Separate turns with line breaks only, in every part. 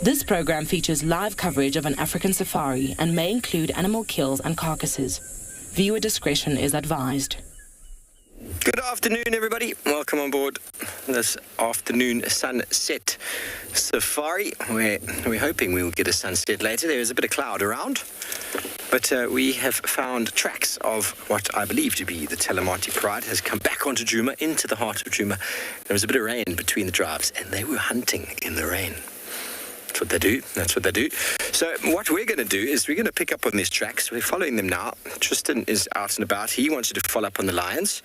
This program features live coverage of an African safari and may include animal kills and carcasses. Viewer discretion is advised.
Good afternoon, everybody. Welcome on board this afternoon sunset safari. We're hoping we will get a sunset later. There is a bit of cloud around, but we have found tracks of what I believe to be the Telemati Pride has come back onto Djuma, into the heart of Djuma. There was a bit of rain between the drives, and they were hunting in the rain. That's what they do. That's what they do. So what we're going to do is we're going to pick up on these tracks. We're following them now. Tristan is out and about. He wanted to follow up on the lions.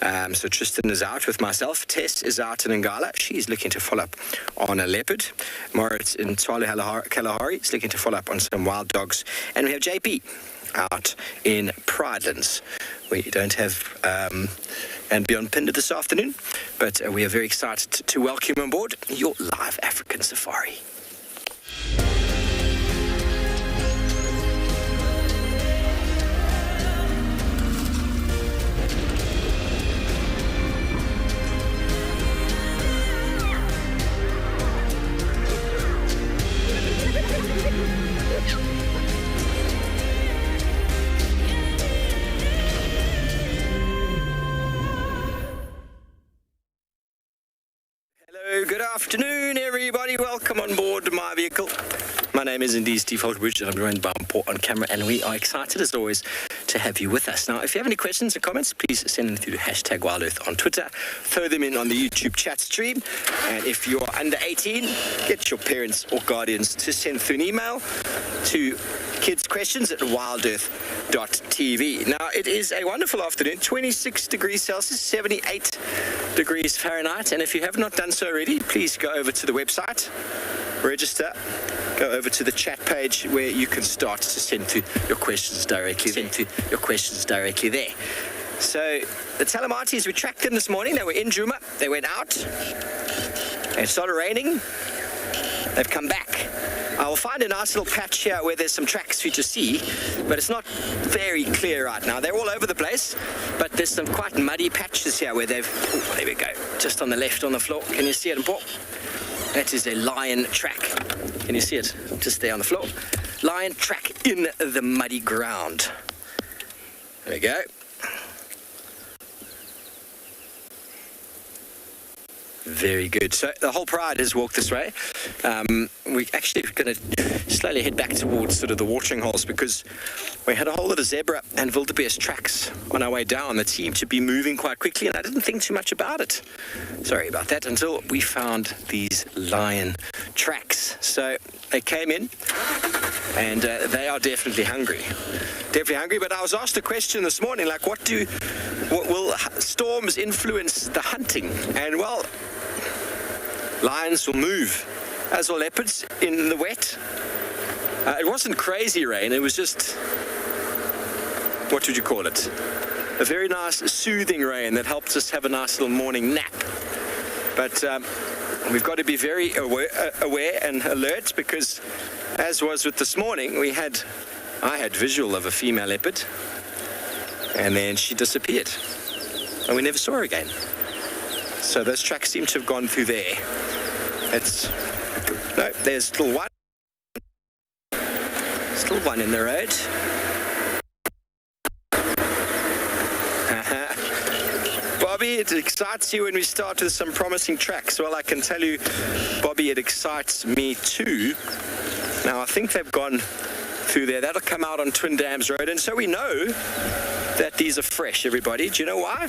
So Tristan is out with myself. Tess is out in Ngala. She's looking to follow up on a leopard. Moritz in Tswalu Kalahari is looking to follow up on some wild dogs. And we have JP out in Pridelands. We don't have andBeyond Phinda this afternoon, but we are very excited to welcome on board your live African safari. Good afternoon, everybody. Welcome on board my vehicle. My name is indeed Steve Holtbridge, and I'm joined by Port on camera, and we are excited as always to have you with us. Now, if you have any questions or comments, please send them through to #WildEarth on Twitter. Throw them in on the YouTube chat stream. And if you're under 18, get your parents or guardians to send through an email to kidsquestions@wildearth.tv. Now, it is a wonderful afternoon, 26 degrees Celsius, 78 degrees Fahrenheit. And if you have not done so already, please go over to the website, register, go over to the chat page where you can start to send through your questions directly there. So the Telematis, we tracked them this morning. They were in Djuma. They went out. It started raining. They've come back. I will find a nice little patch here where there's some tracks for you to see, but it's not very clear right now. They're all over the place, but there's some quite muddy patches here where they've... Oh, there we go. Just on the left on the floor. Can you see it, Paul? That is a lion track. Can you see it? Just there on the floor. Lion track in the muddy ground. There we go. Very good. So the whole Pride has walked this way. We're actually going to slowly head back towards sort of the watering holes because we had a whole lot of zebra and wildebeest tracks on our way down that seemed to be moving quite quickly, and I didn't think too much about it. Sorry about that, until we found these lion tracks. So they came in, and they are definitely hungry. Definitely hungry, but I was asked a question this morning, like, what will storms influence the hunting? And, well, lions will move, as will leopards in the wet. It wasn't crazy rain, it was just, what would you call it? A very nice soothing rain that helped us have a nice little morning nap. But we've got to be very aware and alert because, as was with this morning, I had visual of a female leopard, and then she disappeared, and we never saw her again. So those tracks seem to have gone through there. No, there's still one. Still one in the road. Bobby, it excites you when we start with some promising tracks. Well, I can tell you, Bobby, it excites me too. Now, I think they've gone through there. That'll come out on Twin Dams Road, and so we know that these are fresh, everybody. Do you know why?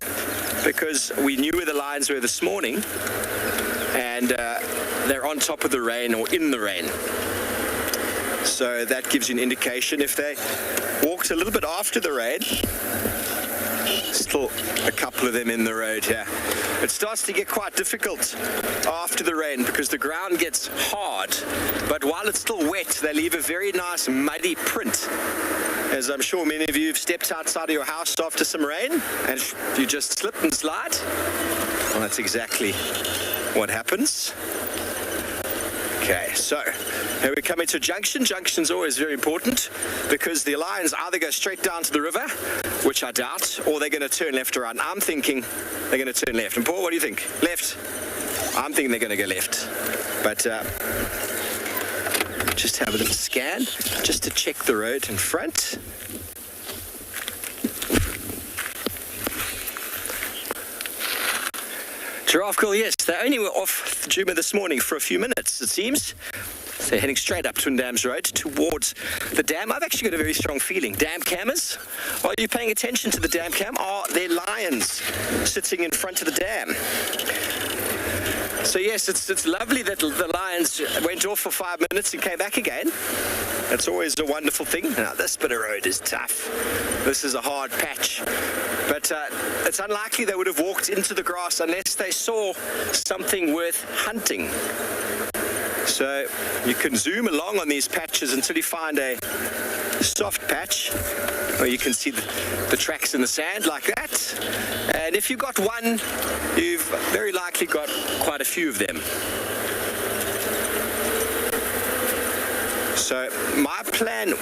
Because we knew where the lions were this morning, and they're on top of the rain or in the rain. So that gives you an indication. If they walked a little bit after the rain, still a couple of them in the road here. It starts to get quite difficult after the rain because the ground gets hard, but while it's still wet, they leave a very nice muddy print. As I'm sure many of you have stepped outside of your house after some rain and you just slip and slide. Well, that's exactly what happens. Okay, so here we come into a junction. Junction's always very important because the lions either go straight down to the river, which I doubt, or they're going to turn left or right. I'm thinking they're going to turn left. And Paul, what do you think? Left? I'm thinking they're going to go left. But just have a little scan, just to check the road in front. Giraffe girl, yes, they only were off Djuma this morning for a few minutes, it seems. So they're heading straight up Twin Dams Road towards the dam. I've actually got a very strong feeling. Dam cammers, are you paying attention to the dam cam? Are there lions sitting in front of the dam? So yes, it's lovely that the lions went off for 5 minutes and came back again. That's always a wonderful thing. Now this bit of road is tough. This is a hard patch. But it's unlikely they would have walked into the grass unless they saw something worth hunting. So you can zoom along on these patches until you find a soft patch where you can see the tracks in the sand like that. And if you've got one, you've very likely got quite a few of them. So my plan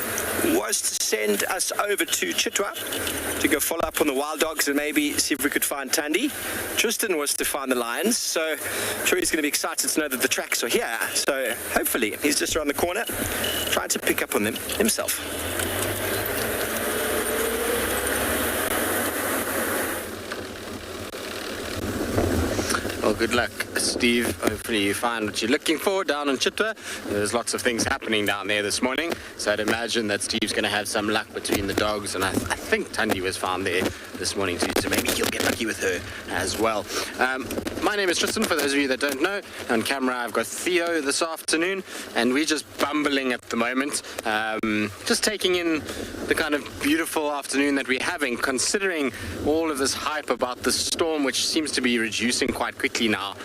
was to send us over to Chitwa to go follow up on the wild dogs and maybe see if we could find Thandi. Tristan was to find the lions, so I'm sure he's going to be excited to know that the tracks are here. So hopefully he's just around the corner trying to pick up on them himself. Well, good luck, Steve. Hopefully you find what you're looking for down in Chitwa. There's lots of things happening down there this morning, so I'd imagine that Steve's going to have some luck between the dogs, and I think Thandi was found there this morning too, so maybe he'll get lucky with her as well. My name is Tristan, for those of you that don't know. On camera I've got Theo this afternoon, and we're just bumbling at the moment, just taking in the kind of beautiful afternoon that we're having, considering all of this hype about the storm, which seems to be reducing quite quickly now.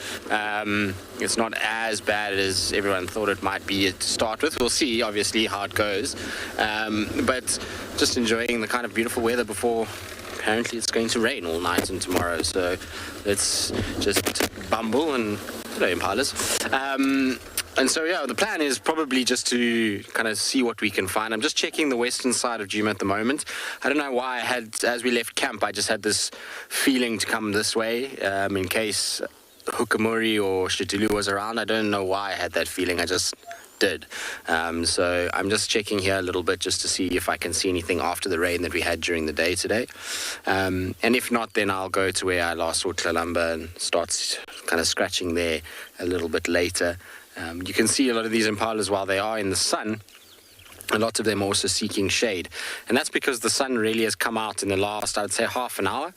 It's not as bad as everyone thought it might be to start with. We'll see, obviously, how it goes. But just enjoying the kind of beautiful weather before apparently it's going to rain all night and tomorrow. So let's just bumble and, hello, Impalas. And so, yeah, the plan is probably just to kind of see what we can find. I'm just checking the western side of Djuma at the moment. I don't know why as we left camp, I just had this feeling to come this way in case Hukamuri or Shitulu was around. I don't know why I had that feeling. I just did. So I'm just checking here a little bit just to see if I can see anything after the rain that we had during the day today. And if not, then I'll go to where I last saw Tlalamba and start kind of scratching there a little bit later. You can see a lot of these impalas while they are in the sun. A lot of them are also seeking shade. And that's because the sun really has come out in the last, I would say, half an hour.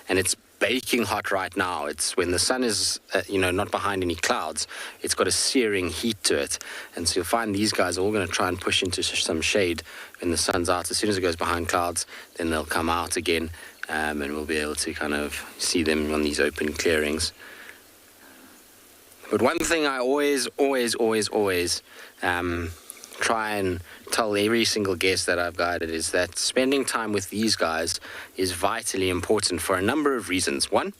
And it's baking hot right now. It's when the sun is, not behind any clouds, it's got a searing heat to it. And so you'll find these guys are all going to try and push into some shade when the sun's out. As soon as it goes behind clouds, then they'll come out again. And we'll be able to kind of see them on these open clearings. But one thing I always try and tell every single guest that I've guided is that spending time with these guys is vitally important for a number of reasons. One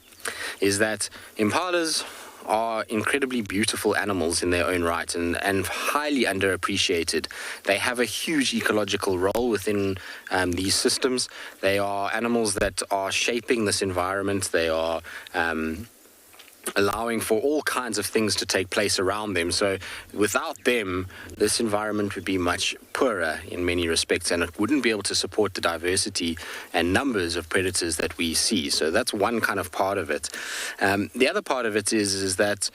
is that impalas are incredibly beautiful animals in their own right and highly underappreciated. They have a huge ecological role within these systems. They are animals that are shaping this environment. They are allowing for all kinds of things to take place around them. So without them, this environment would be much poorer in many respects, and it wouldn't be able to support the diversity and numbers of predators that we see. So that's one kind of part of it. The other part of it is that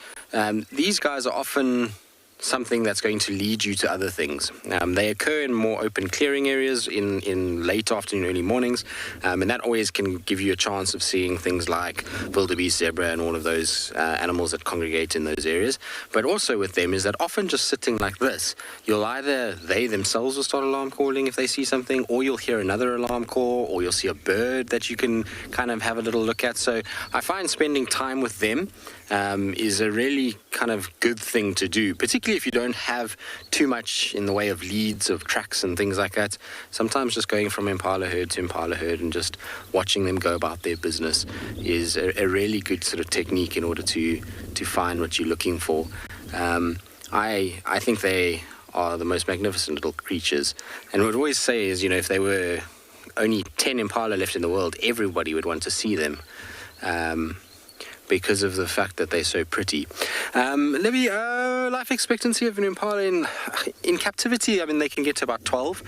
these guys are often something that's going to lead you to other things. They occur in more open clearing areas in late afternoon, early mornings, and that always can give you a chance of seeing things like wildebeest, zebra, and all of those animals that congregate in those areas. But also with them is that often just sitting like this, you'll either, they themselves will start alarm calling if they see something, or you'll hear another alarm call, or you'll see a bird that you can kind of have a little look at. So I find spending time with them is a really kind of good thing to do, particularly if you don't have too much in the way of leads, of tracks and things like that. Sometimes just going from impala herd to impala herd and just watching them go about their business is a really good sort of technique in order to find what you're looking for. I think they are the most magnificent little creatures. And what I always say is, if there were only 10 impala left in the world, everybody would want to see them. because of the fact that they're so pretty. Libby, life expectancy of an impala in captivity, I mean, they can get to about 12,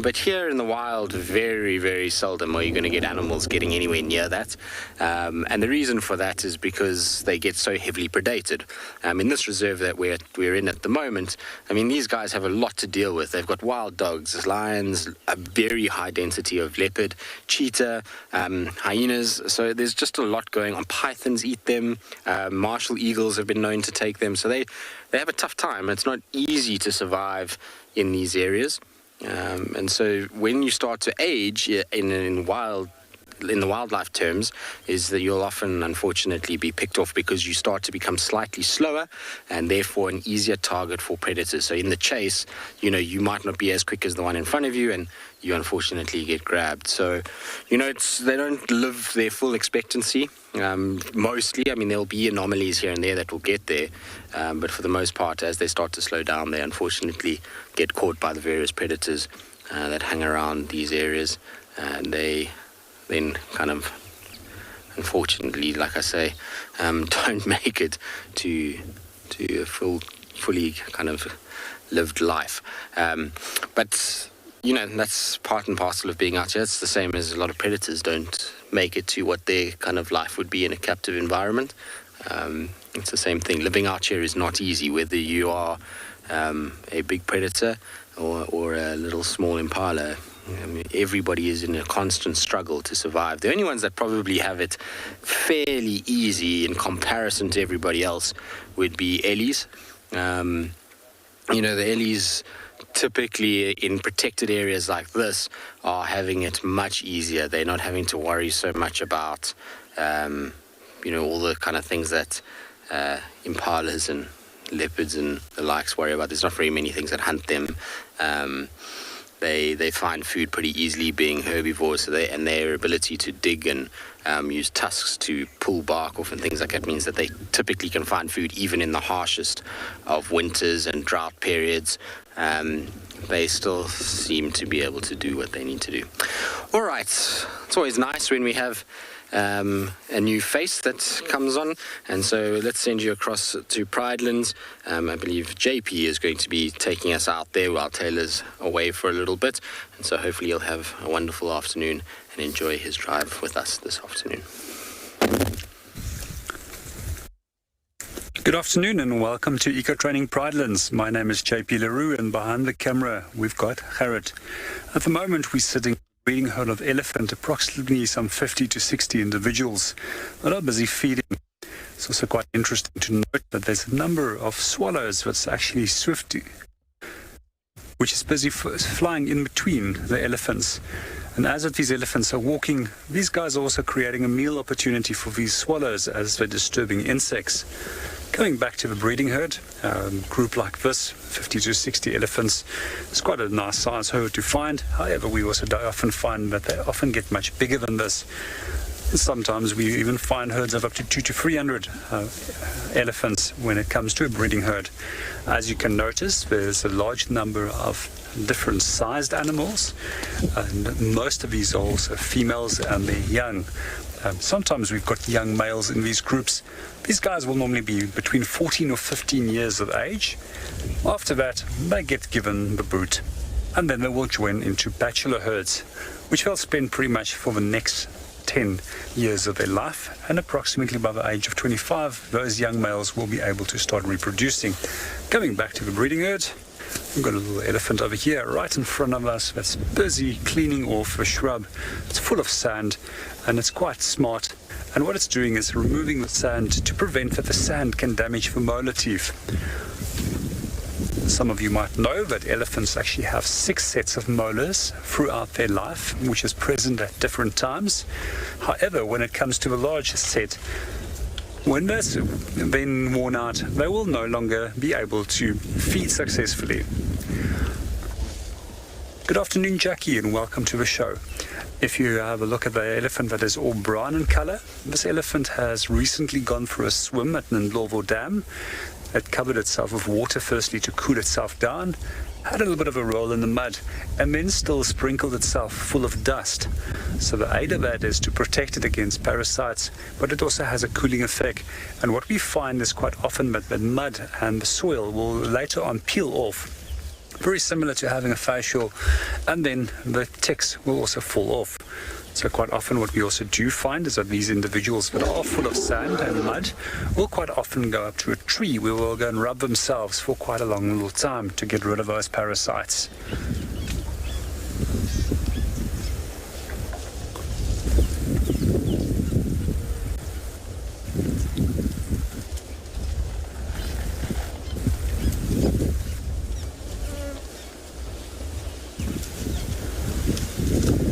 but here in the wild, very, very seldom are you going to get animals getting anywhere near that. And the reason for that is because they get so heavily predated. In this reserve that we're in at the moment, I mean, these guys have a lot to deal with. They've got wild dogs, lions, a very high density of leopard, cheetah, hyenas. So there's just a lot going on. Pythons eat them. Martial eagles have been known to take them. So they have a tough time. It's not easy to survive in these areas. And so when you start to age in the wildlife terms, is that you'll often, unfortunately, be picked off because you start to become slightly slower and therefore an easier target for predators. So in the chase, you might not be as quick as the one in front of you, and you unfortunately get grabbed. So, they don't live their full expectancy. Mostly, I mean, there'll be anomalies here and there that will get there. But for the most part, as they start to slow down, they unfortunately get caught by the various predators that hang around these areas, and they then kind of, unfortunately, like I say, don't make it to a fully kind of lived life. But that's part and parcel of being out here. It's the same as a lot of predators don't make it to what their kind of life would be in a captive environment. It's the same thing. Living out here is not easy, whether you are a big predator or a little small impala. I mean, everybody is in a constant struggle to survive. The only ones that probably have it fairly easy in comparison to everybody else would be ellies. The ellies, typically in protected areas like this, are having it much easier. They're not having to worry so much about, all the kind of things that impalas and leopards and the likes worry about. There's not very many things that hunt them. They find food pretty easily, being herbivores, and their ability to dig and use tusks to pull bark off and things like that means that they typically can find food even in the harshest of winters and drought periods. They still seem to be able to do what they need to do. All right, it's always nice when we have a new face that comes on, and so let's send you across to Pridelands. I believe JP is going to be taking us out there while Taylor's away for a little bit, and so hopefully he'll have a wonderful afternoon and enjoy his drive with us this afternoon.
Good afternoon and welcome to Eco Training Pridelands. My name is JP Leroux, and behind the camera we've got Gerrit. At the moment we're sitting breeding herd of elephant, approximately some 50 to 60 individuals that are busy feeding. It's also quite interesting to note that there's a number of swallows that's actually swift, which is busy flying in between the elephants. And as these elephants are walking, these guys are also creating a meal opportunity for these swallows as they're disturbing insects. Going back to the breeding herd, a group like this, 50 to 60 elephants, it's quite a nice size herd to find. However, we also often find that they often get much bigger than this. And sometimes we even find herds of up to 200 to 300 elephants when it comes to a breeding herd. As you can notice, there's a large number of different sized animals, and most of these are also females and they're young. Sometimes we've got young males in these groups. These guys will normally be between 14 or 15 years of age. After that, they get given the boot, and then they will join into bachelor herds, which they'll spend pretty much for the next 10 years of their life, and approximately by the age of 25, those young males will be able to start reproducing. Going back to the breeding herd, we've got a little elephant over here right in front of us that's busy cleaning off a shrub. It's full of sand and it's quite smart, and what it's doing is removing the sand to prevent that the sand can damage the molar teeth. Some of you might know that elephants actually have 6 sets of molars throughout their life, which is present at different times. However, when it comes to the largest set, when that's then worn out, they will no longer be able to feed successfully. Good afternoon, Jackie, and welcome to the show. If you have a look at the elephant that is all brown in color, this elephant has recently gone for a swim at Ndlovu Dam. It covered itself with water firstly to cool itself down, had a little bit of a roll in the mud, and then still sprinkled itself full of dust. So the aid of that is to protect it against parasites, but it also has a cooling effect. And what we find is quite often that the mud and the soil will later on peel off, very similar to having a facial, and then the ticks will also fall off. So quite often what we also do find is that these individuals that are full of sand and mud will quite often go up to a tree where they'll go and rub themselves for quite a long little time to get rid of those parasites.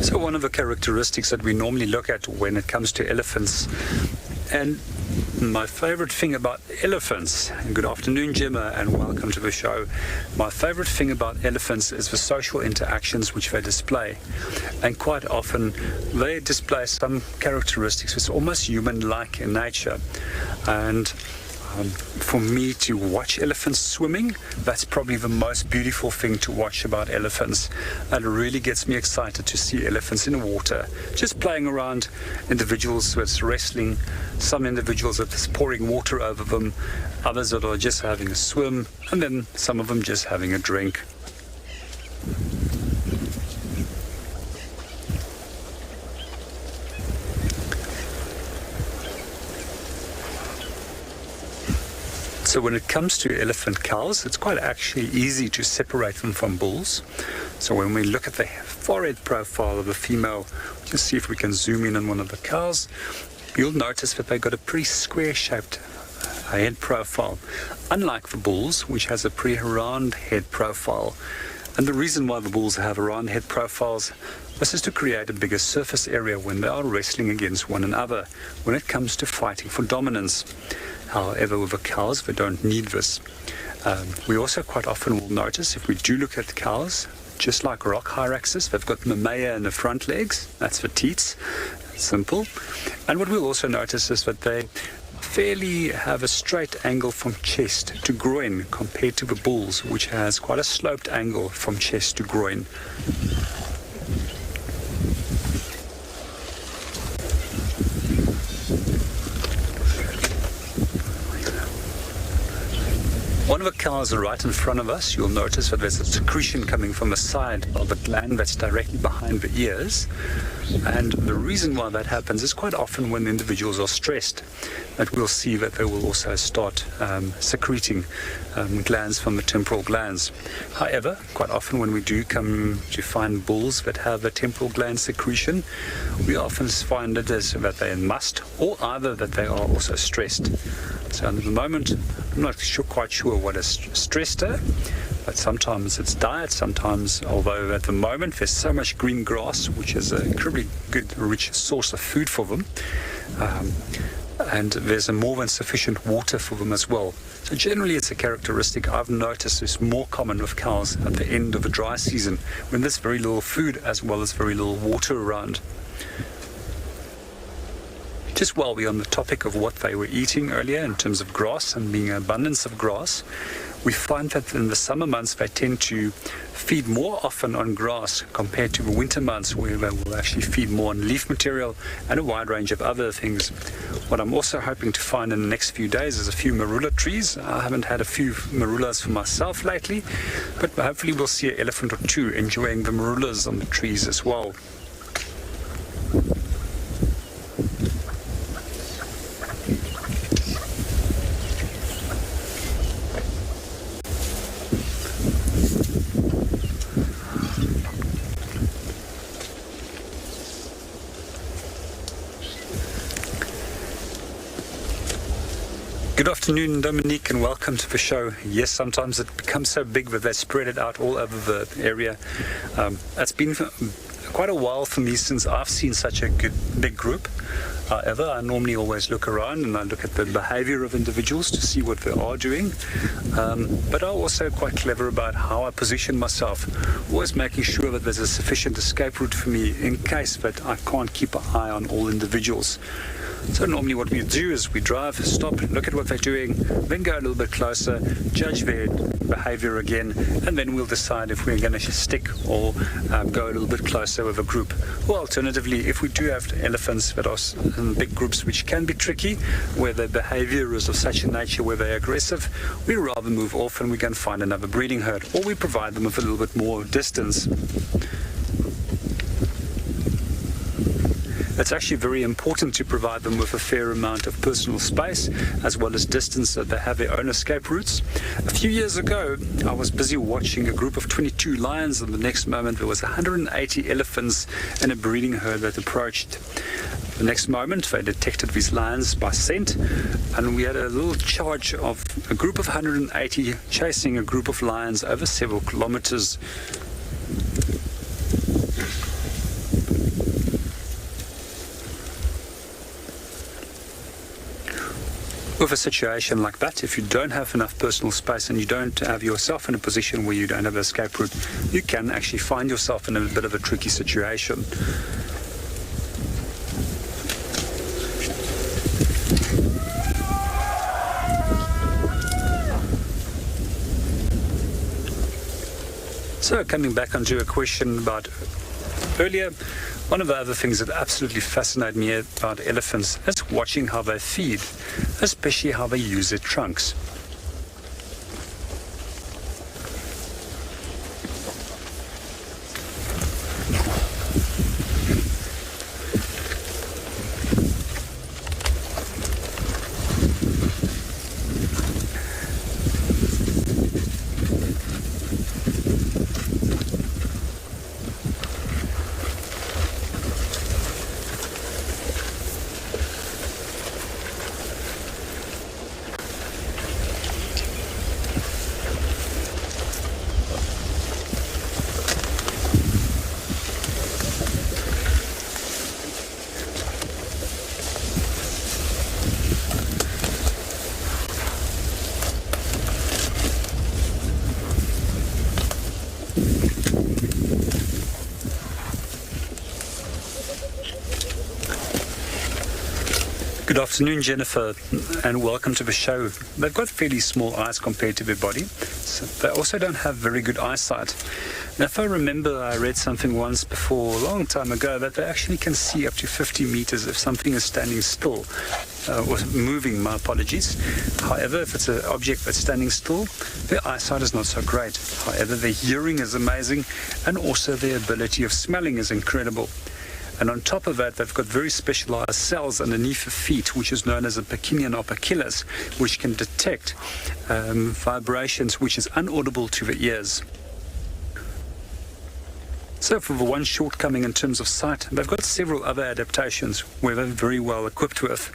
So one of the characteristics that we normally look at when it comes to elephants, and my favorite thing about elephants, and good afternoon Djuma and welcome to the show, my favorite thing about elephants is the social interactions which they display, and quite often they display some characteristics which are almost human-like in nature. And for me to watch elephants swimming, that's probably the most beautiful thing to watch about elephants. And it really gets me excited to see elephants in the water, just playing around, individuals that's wrestling, some individuals that's pouring water over them, others that are just having a swim, and then some of them just having a drink. So when it comes to elephant cows, it's quite actually easy to separate them from bulls. So when we look at the forehead profile of the female, just see if we can zoom in on one of the cows, you'll notice that they've got a pretty square-shaped head profile, unlike the bulls, which has a pretty round head profile. And the reason why the bulls have round head profiles, this is to create a bigger surface area when they are wrestling against one another, when it comes to fighting for dominance. However, with the cows, they don't need this. We also quite often will notice, if we do look at the cows, just like rock hyraxes, they've got mammalia in the front legs, that's the teats, simple. And what we'll also notice is that they fairly have a straight angle from chest to groin compared to the bulls, which has quite a sloped angle from chest to groin. One of the cows right in front of us, you'll notice that there's a secretion coming from the side of the gland that's directly behind the ears. And the reason why that happens is quite often when individuals are stressed, that we'll see that they will also start secreting glands from the temporal glands. However, quite often when we do come to find bulls that have the temporal gland secretion, we often find it as that they must, or either that they are also stressed. So at the moment, I'm not quite sure what is stressed her, but sometimes it's diet, sometimes, although at the moment there's so much green grass, which is a incredibly good, rich source of food for them, and there's a more than sufficient water for them as well. So generally it's a characteristic I've noticed is more common with cows at the end of the dry season, when there's very little food as well as very little water around. Just while we're on the topic of what they were eating earlier in terms of grass and being an abundance of grass, we find that in the summer months they tend to feed more often on grass compared to the winter months, where they will actually feed more on leaf material and a wide range of other things. What I'm also hoping to find in the next few days is a few marula trees. I haven't had a few marulas for myself lately, but hopefully we'll see an elephant or two enjoying the marulas on the trees as well. Good afternoon, Dominique, and welcome to the show. Yes, sometimes it becomes so big that they spread it out all over the area. It's been quite a while for me since I've seen such a good big group. However, I normally always look around and I look at the behavior of individuals to see what they are doing. But I'm also quite clever about how I position myself, always making sure that there's a sufficient escape route for me in case that I can't keep an eye on all individuals. So normally what we do is we drive, stop, look at what they're doing, then go a little bit closer, judge their behavior again, and then we'll decide if we're going to stick or go a little bit closer with a group. Or alternatively, if we do have elephants that are in big groups, which can be tricky, where their behavior is of such a nature where they're aggressive, we rather move off and we can find another breeding herd, or we provide them with a little bit more distance. It's actually very important to provide them with a fair amount of personal space as well as distance so they have their own escape routes. A few years ago, I was busy watching a group of 22 lions, and the next moment there was 180 elephants in a breeding herd that approached. The next moment, they detected these lions by scent, and we had a little charge of a group of 180 chasing a group of lions over several kilometers. With a situation like that, if you don't have enough personal space and you don't have yourself in a position where you don't have an escape route, you can actually find yourself in a bit of a tricky situation. So coming back onto a question about earlier, one of the other things that absolutely fascinate me about elephants is watching how they feed, especially how they use their trunks. Good afternoon, Jennifer, and welcome to the show. They've got fairly small eyes compared to their body. So they also don't have very good eyesight. Now, if I remember, I read something once before, a long time ago, that they actually can see up to 50 meters if something is standing still, or moving, my apologies. However, if it's an object that's standing still, their eyesight is not so great. However, their hearing is amazing, and also their ability of smelling is incredible. And on top of that, they've got very specialized cells underneath the feet, which is known as a pacinian operculus, which can detect vibrations which is unaudible to the ears. So for the one shortcoming in terms of sight, they've got several other adaptations where they're very well equipped with.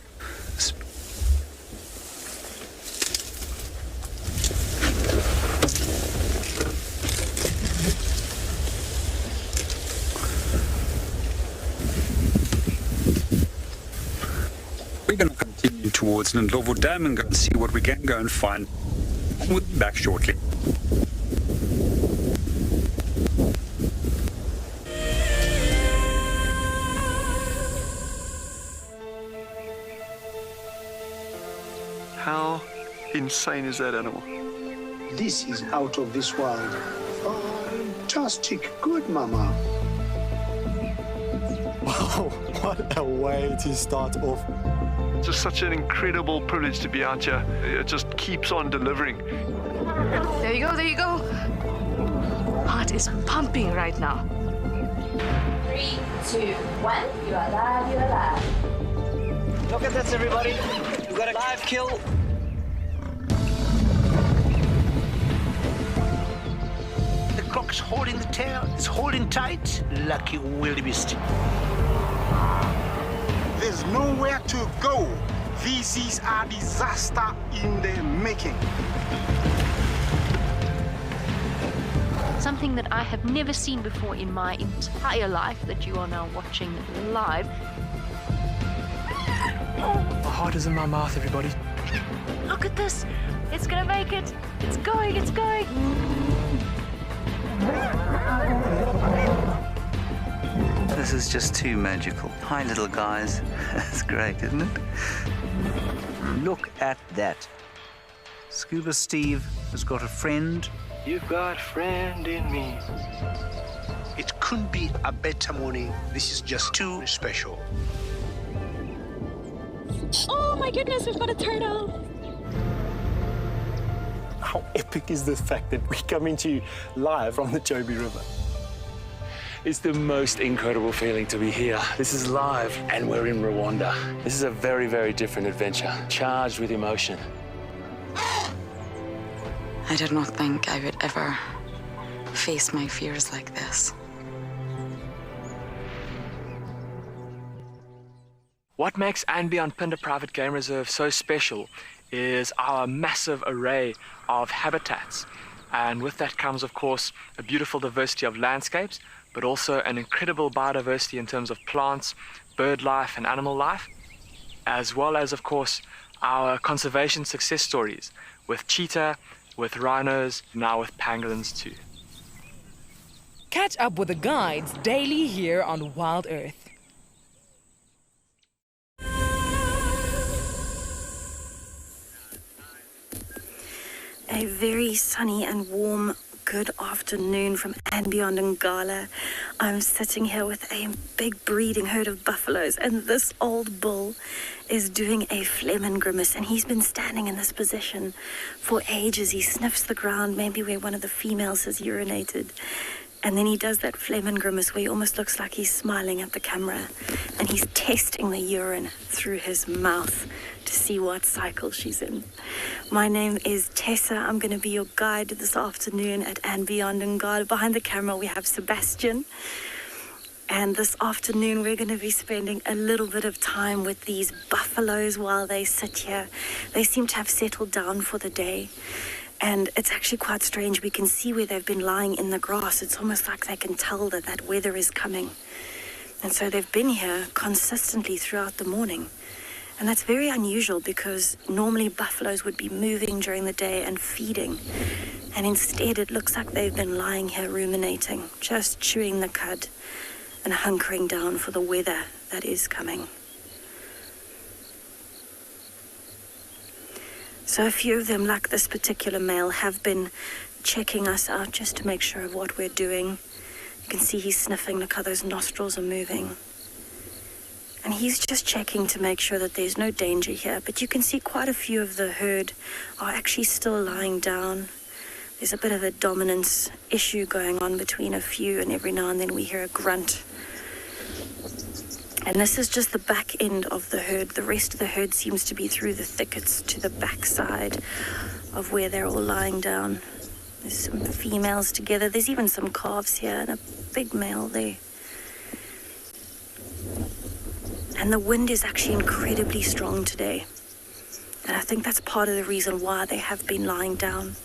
We're going to continue towards Leadwood Dam and go and see what we can go and find. We'll be back shortly.
How insane is that animal?
This is out of this world. Fantastic. Good, Mama.
Wow, what a way to start off.
It's just such an incredible privilege to be out here. It just keeps on delivering.
There you go, there you go. Heart is pumping right now.
3, 2, 1, you are live, you are live.
Look at this, everybody. We've got a live kill. The cock's holding the tail. It's holding tight. Lucky wildebeest.
There's nowhere to go. This is a disaster in the making.
Something that I have never seen before in my entire life that you are now watching live.
My heart is in my mouth, everybody.
Look at this. It's gonna make it. It's going, it's going.
This is just too magical. Hi, little guys. That's great, isn't it? Look at that. Scuba Steve has got a friend.
You've got a friend in me.
It couldn't be a better morning. This is just too special.
Oh my goodness, we've got a turtle.
How epic is the fact that we're coming to you live from the Chobe River?
It's the most incredible feeling to be here. This is live, and we're in Rwanda. This is a very, very different adventure, charged with emotion.
I did not think I would ever face my fears like this.
What makes andBeyond Phinda Private Game Reserve so special is our massive array of habitats. And with that comes, of course, a beautiful diversity of landscapes, but also an incredible biodiversity in terms of plants, bird life and animal life, as well as, of course, our conservation success stories with cheetah, with rhinos, now with pangolins too.
Catch up with the guides daily here on WildEarth.
A very sunny and warm good afternoon from andBeyond in Ngala. I'm sitting here with a big breeding herd of buffaloes, and this old bull is doing a phlegm and grimace, and he's been standing in this position for ages. He sniffs the ground, maybe where one of the females has urinated, and then he does that phlegm and grimace where he almost looks like he's smiling at the camera, and he's testing the urine through his mouth to see what cycle she's in. My name is Tessa. I'm going to be your guide this afternoon at andBeyond in Ngala. Behind the camera we have Sebastian. And this afternoon we're going to be spending a little bit of time with these buffaloes while they sit here. They seem to have settled down for the day. And it's actually quite strange. We can see where they've been lying in the grass. It's almost like they can tell that that weather is coming. And so they've been here consistently throughout the morning. And that's very unusual because normally buffaloes would be moving during the day and feeding. And instead it looks like they've been lying here ruminating, just chewing the cud and hunkering down for the weather that is coming. So a few of them, like this particular male, have been checking us out just to make sure of what we're doing. You can see he's sniffing, look how those nostrils are moving. And he's just checking to make sure that there's no danger here. But you can see quite a few of the herd are actually still lying down. There's a bit of a dominance issue going on between a few, and every now and then we hear a grunt. And this is just the back end of the herd. The rest of the herd seems to be through the thickets to the backside of where they're all lying down. There's some females together. There's even some calves here and a big male there. And the wind is actually incredibly strong today. And I think that's part of the reason why they have been lying down.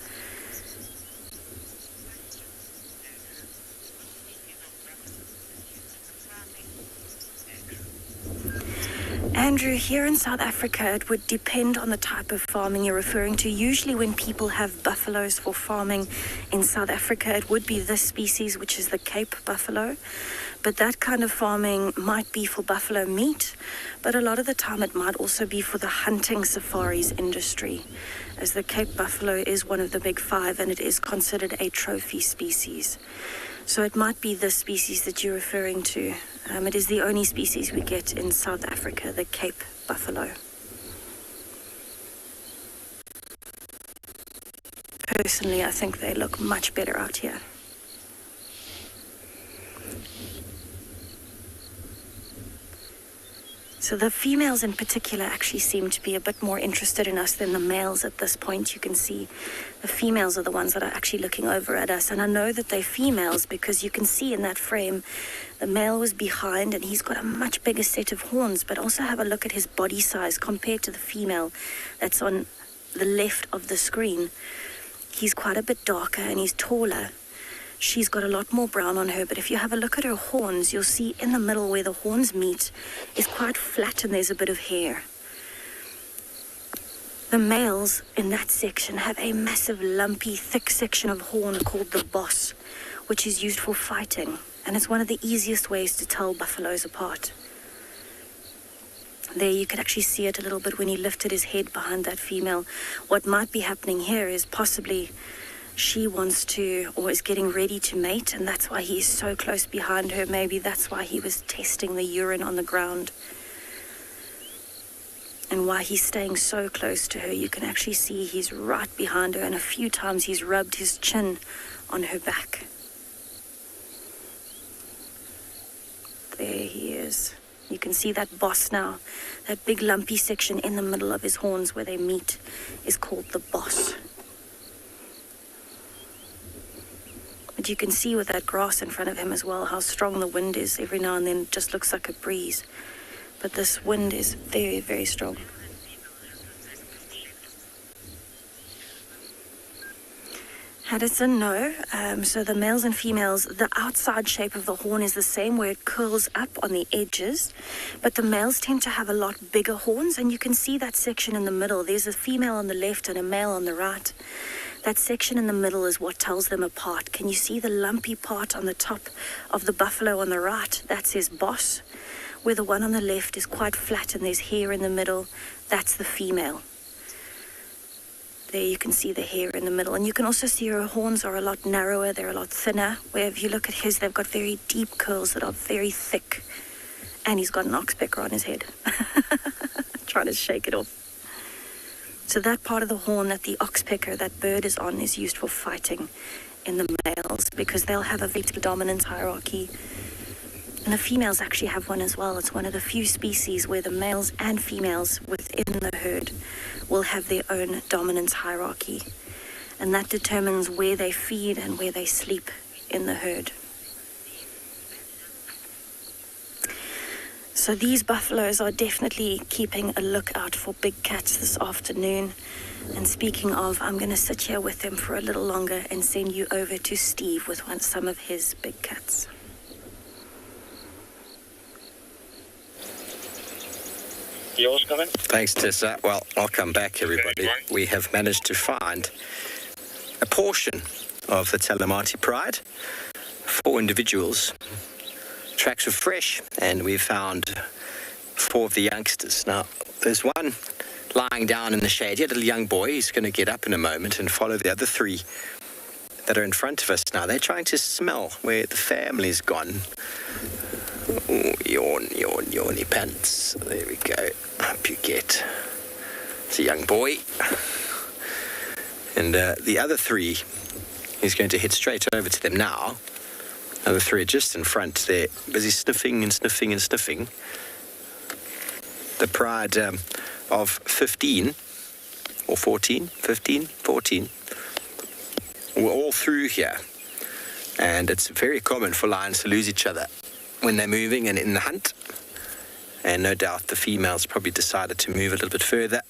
Andrew, here in South Africa, it would depend on the type of farming you're referring to. Usually when people have buffaloes for farming in South Africa, it would be this species, which is the Cape buffalo. But that kind of farming might be for buffalo meat, but a lot of the time it might also be for the hunting safaris industry, as the Cape buffalo is one of the big five and it is considered a trophy species. So it might be this species that you're referring to. It is the only species we get in South Africa, the Cape buffalo. Personally, I think they look much better out here. So the females in particular actually seem to be a bit more interested in us than the males at this point. You can see the females are the ones that are actually looking over at us. And I know that they're females because you can see in that frame, the male was behind and he's got a much bigger set of horns, but also have a look at his body size compared to the female that's on the left of the screen. He's quite a bit darker and he's taller. She's got a lot more brown on her, but if you have a look at her horns, you'll see in the middle where the horns meet is quite flat and there's a bit of hair. The males in that section have a massive, lumpy, thick section of horn called the boss, which is used for fighting. And it's one of the easiest ways to tell buffaloes apart. There you could actually see it a little bit when he lifted his head behind that female. What might be happening here is possibly she wants to, or is getting ready to mate, and that's why he's so close behind her. Maybe that's why he was testing the urine on the ground. And why he's staying so close to her. You can actually see he's right behind her, and a few times he's rubbed his chin on her back. There he is. You can see that boss now. That big lumpy section in the middle of his horns where they meet is called the boss. But you can see with that grass in front of him as well how strong the wind is. Every now and then it just looks like a breeze. But this wind is very, very strong. Addison, no. So the males and females, the outside shape of the horn is the same where it curls up on the edges, but the males tend to have a lot bigger horns, and you can see that section in the middle. There's a female on the left and a male on the right. That section in the middle is what tells them apart. Can you see the lumpy part on the top of the buffalo on the right? That's his boss. Where the one on the left is quite flat and there's hair in the middle, that's the female. There you can see the hair in the middle. And you can also see her horns are a lot narrower, they're a lot thinner. Where if you look at his, they've got very deep curls that are very thick. And he's got an oxpecker on his head. Trying to shake it off. So that part of the horn that the oxpecker, that bird is on, is used for fighting in the males, because they'll have a vertical dominance hierarchy. And the females actually have one as well. It's one of the few species where the males and females within the herd will have their own dominance hierarchy. And that determines where they feed and where they sleep in the herd. So these buffaloes are definitely keeping a lookout for big cats this afternoon. And speaking of, I'm going to sit here with them for a little longer and send you over to Steve with some of his big cats.
Yours coming?
Thanks, Tessa. Well, I'll come back, everybody. We have managed to find a portion of the Talamati Pride, 4 individuals. Tracks are fresh, and we found 4 of the youngsters. Now, there's one lying down in the shade. He had a little young boy. He's going to get up in a moment and follow the other 3 that are in front of us now. They're trying to smell where the family's gone. Oh, yawn, yawny pants. There we go. Up you get. It's a young boy. And the other 3, he's going to head straight over to them now. Other 3 are just in front. They're busy sniffing and sniffing and sniffing. The pride of 15 or 14, 15, 14. We're all through here. And it's very common for lions to lose each other when they're moving and in the hunt. And no doubt the females probably decided to move a little bit further.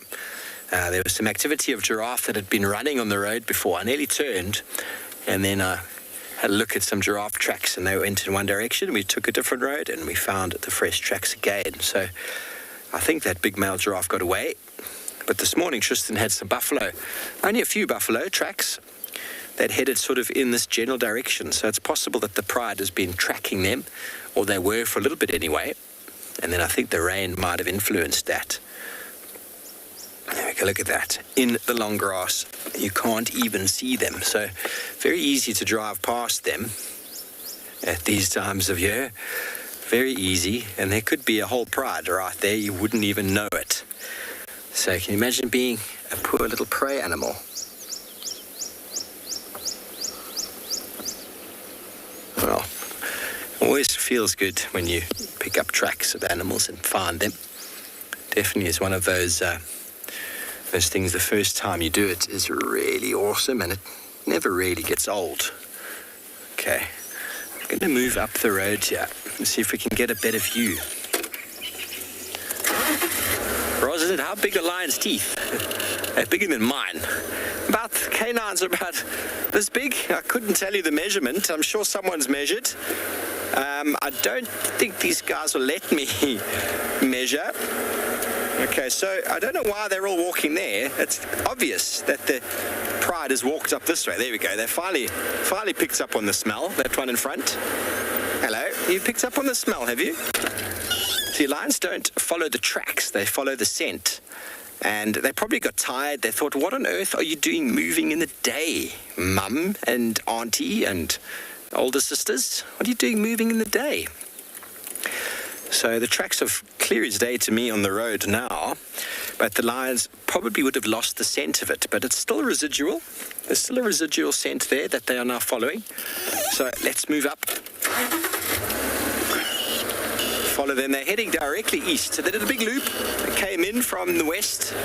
There was some activity of giraffe that had been running on the road before. I nearly turned, and then I had a look at some giraffe tracks, and they went in one direction. We took a different road, and we found the fresh tracks again. So I think that big male giraffe got away. But this morning, Tristan had some buffalo, only a few buffalo tracks that headed sort of in this general direction. So it's possible that the pride has been tracking them, or they were for a little bit anyway. And then I think the rain might have influenced that. There we go, look at that. In the long grass, you can't even see them. So very easy to drive past them at these times of year. Very easy. And there could be a whole pride right there. You wouldn't even know it. So can you imagine being a poor little prey animal? Well, always feels good when you pick up tracks of animals and find them. Definitely is one of those things, the first time you do it is really awesome, and it never really gets old. Okay, I'm going to move up the road here and see if we can get a better view. Rosin, how big are lion's teeth? They're bigger than mine. About, canines are about this big. I couldn't tell you the measurement. I'm sure someone's measured. I don't think these guys will let me measure. Okay, so I don't know why they're all walking there. It's obvious that the pride has walked up this way. There we go. They finally picked up on the smell, that one in front. You've picked up on the smell, have you? See, lions don't follow the tracks, they follow the scent. And they probably got tired. They thought, what on earth are you doing moving in the day, Mum and Auntie and older sisters? What are you doing moving in the day? So the tracks are clear as day to me on the road now, but the lions probably would have lost the scent of it, but it's still residual. There's still a residual scent there that they are now following. So let's move up. Follow them. They're heading directly east. So they did a big loop. They came in from the west,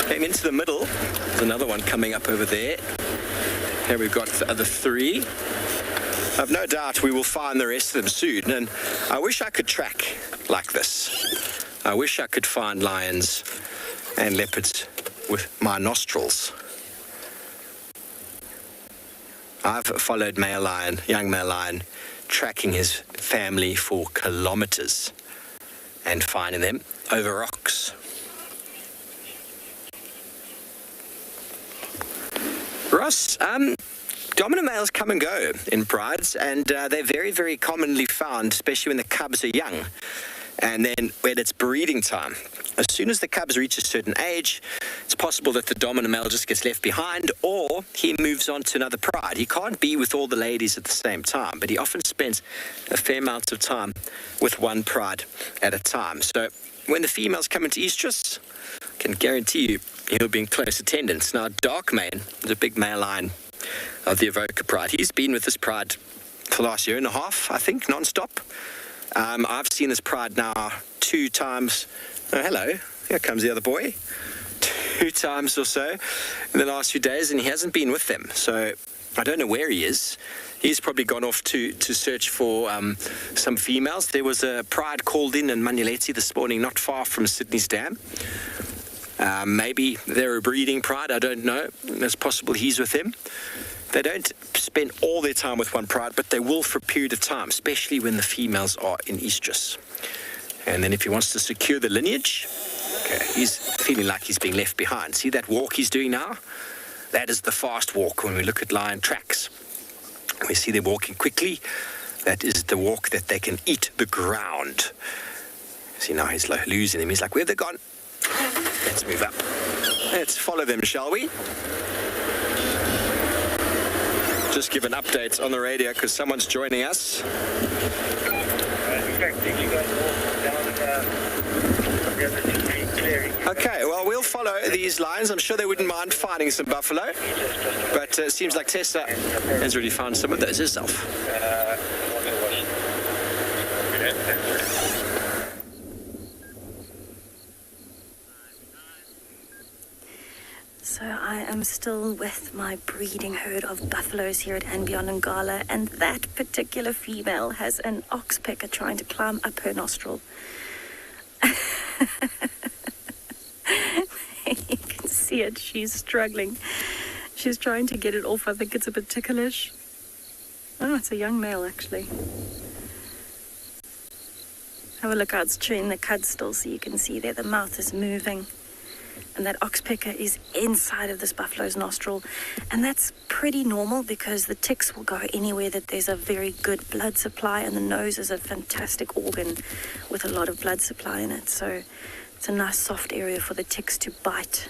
came into the middle. There's another one coming up over there. Here we've got the other three. I've no doubt we will find the rest of them soon. And I wish I could track like this. I wish I could find lions and leopards with my nostrils. I've followed young male lion, tracking his family for kilometers and finding them over rocks. Ross, dominant males come and go in prides, and they're very, very commonly found, especially when the cubs are young. And then when it's breeding time, as soon as the cubs reach a certain age, it's possible that the dominant male just gets left behind, or he moves on to another pride. He can't be with all the ladies at the same time, but he often spends a fair amount of time with one pride at a time. So when the females come into estrus, I can guarantee you he'll be in close attendance. Now, Darkmane is a big male lion of the Avoca pride. He's been with this pride for the last year and a half, I think, non-stop. I've seen this pride now 2 times. Oh, hello. Here comes the other boy. 2 times or so in the last few days, and he hasn't been with them. So I don't know where he is. He's probably gone off to search for some females. There was a pride called in Manuleti this morning, not far from Sydney's Dam. Maybe they're a breeding pride. I don't know. It's possible he's with them. They don't spend all their time with one pride, but they will for a period of time, especially when the females are in estrus. And then if he wants to secure the lineage, okay, he's feeling like he's being left behind. See that walk he's doing now? That is the fast walk when we look at lion tracks. We see them walking quickly. That is the walk that they can eat the ground. See, now he's losing them. He's like, where have they gone? Let's move up. Let's follow them, shall we? Just give an update on the radio because someone's joining us. Okay, well, we'll follow these lions. I'm sure they wouldn't mind finding some buffalo, but it seems like Tessa has already found some of those herself.
So I am still with my breeding herd of buffaloes here at andBeyond and Ngala, and that particular female has an oxpecker trying to climb up her nostril. You can see it. She's struggling. She's trying to get it off. I think it's a bit ticklish. Oh, it's a young male, actually. Have a look how it's chewing the cud still, so you can see there the mouth is moving. And that oxpecker is inside of this buffalo's nostril. And that's pretty normal because the ticks will go anywhere that there's a very good blood supply, and the nose is a fantastic organ with a lot of blood supply in it. So it's a nice soft area for the ticks to bite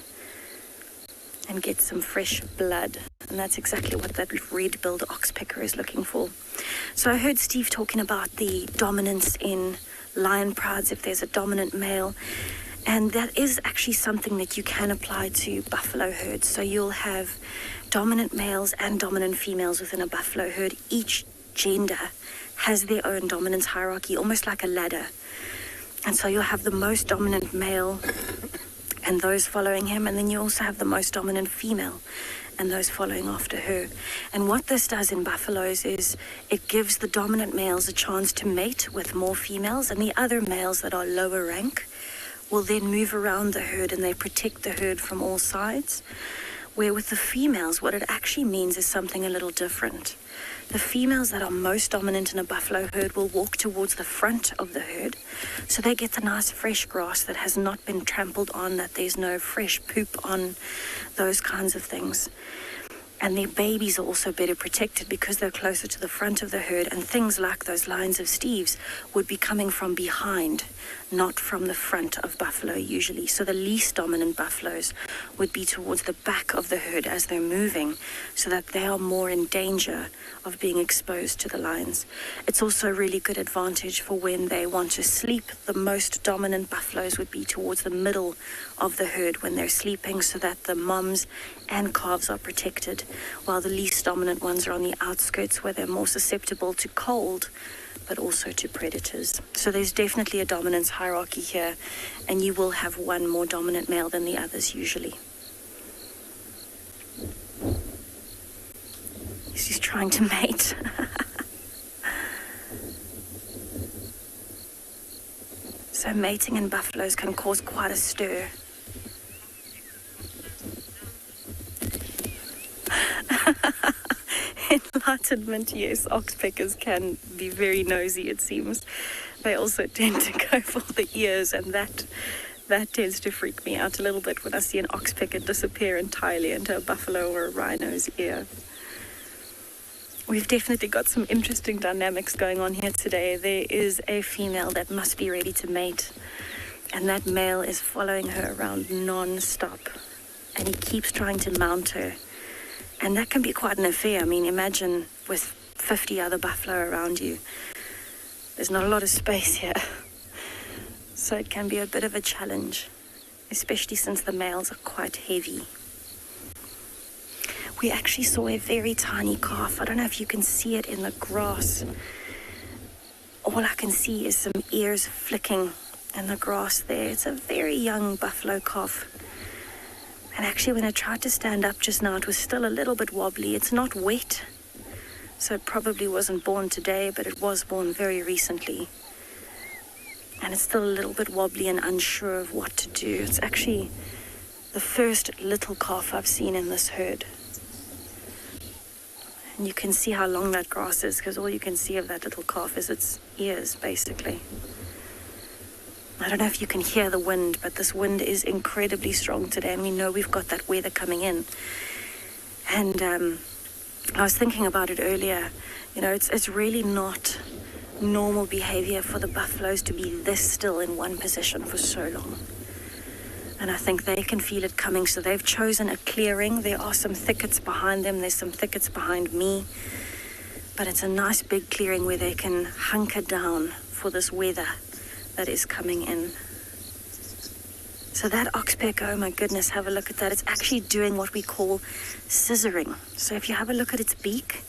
and get some fresh blood. And that's exactly what that red-billed oxpecker is looking for. So I heard Steve talking about the dominance in lion prides if there's a dominant male. And that is actually something that you can apply to buffalo herds. So you'll have dominant males and dominant females within a buffalo herd. Each gender has their own dominance hierarchy, almost like a ladder. And so you'll have the most dominant male and those following him, and then you also have the most dominant female and those following after her. And what this does in buffaloes is it gives the dominant males a chance to mate with more females, and the other males that are lower rank will then move around the herd and they protect the herd from all sides. Where with the females, what it actually means is something a little different. The females that are most dominant in a buffalo herd will walk towards the front of the herd, so they get the nice fresh grass that has not been trampled on, that there's no fresh poop on, those kinds of things. And their babies are also better protected because they're closer to the front of the herd, and things like those lines of steves would be coming from behind, not from the front of buffalo usually. So the least dominant buffaloes would be towards the back of the herd as they're moving, so that they are more in danger of being exposed to the lions. It's also a really good advantage for when they want to sleep. The most dominant buffaloes would be towards the middle of the herd when they're sleeping, so that the moms and calves are protected, while the least dominant ones are on the outskirts where they're more susceptible to cold, but also to predators. So there's definitely a dominance hierarchy here, and you will have one more dominant male than the others usually. She's trying to mate. So mating in buffaloes can cause quite a stir. Enlightenment, yes, oxpeckers can be very nosy, it seems. They also tend to go for the ears, and that tends to freak me out a little bit when I see an oxpecker disappear entirely into a buffalo or a rhino's ear. We've definitely got some interesting dynamics going on here today. There is a female that must be ready to mate, and that male is following her around non-stop, and he keeps trying to mount her. And that can be quite an affair. I mean, imagine with 50 other buffalo around you. There's not a lot of space here. So it can be a bit of a challenge, especially since the males are quite heavy. We actually saw a very tiny calf. I don't know if you can see it in the grass. All I can see is some ears flicking in the grass there. It's a very young buffalo calf. And actually, when I tried to stand up just now, it was still a little bit wobbly. It's not wet, so it probably wasn't born today, but it was born very recently. And it's still a little bit wobbly and unsure of what to do. It's actually the first little calf I've seen in this herd. And you can see how long that grass is, because all you can see of that little calf is its ears, basically. I don't know if you can hear the wind, but this wind is incredibly strong today, and we know we've got that weather coming in. And I was thinking about it earlier. You know, it's really not normal behavior for the buffaloes to be this still in one position for so long. And I think they can feel it coming, so they've chosen a clearing. There are some thickets behind them. There's some thickets behind me. But it's a nice big clearing where they can hunker down for this weather that is coming in. So that oxpecker, oh my goodness, have a look at that. It's actually doing what we call scissoring. So if you have a look at its beak,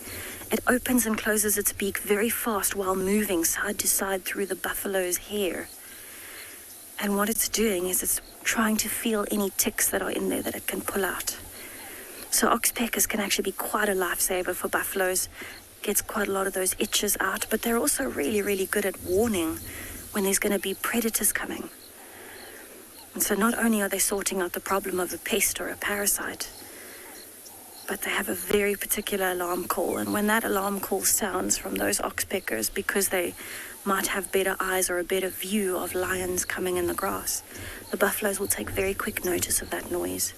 it opens and closes its beak very fast while moving side to side through the buffalo's hair. And what it's doing is it's trying to feel any ticks that are in there that it can pull out. So oxpeckers can actually be quite a lifesaver for buffaloes. Gets quite a lot of those itches out, but they're also really, really good at warning when there's going to be predators coming. And so not only are they sorting out the problem of a pest or a parasite, but they have a very particular alarm call. And when that alarm call sounds from those oxpeckers, because they might have better eyes or a better view of lions coming in the grass, the buffaloes will take very quick notice of that noise.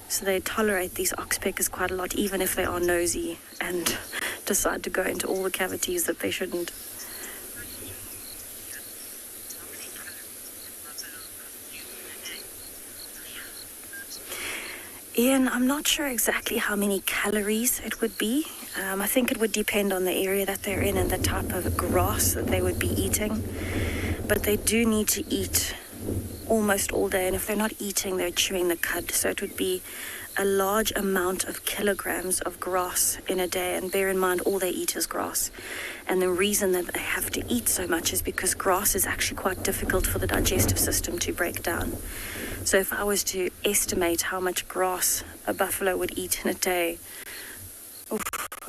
So they tolerate these oxpeckers quite a lot, even if they are nosy and decide to go into all the cavities that they shouldn't. Ian, I'm not sure exactly how many calories it would be. I think it would depend on the area that they're in and the type of grass that they would be eating. But they do need to eat almost all day, and if they're not eating, they're chewing the cud. So it would be a large amount of kilograms of grass in a day, and bear in mind all they eat is grass. And the reason that they have to eat so much is because grass is actually quite difficult for the digestive system to break down. So if I was to estimate how much grass a buffalo would eat in a day,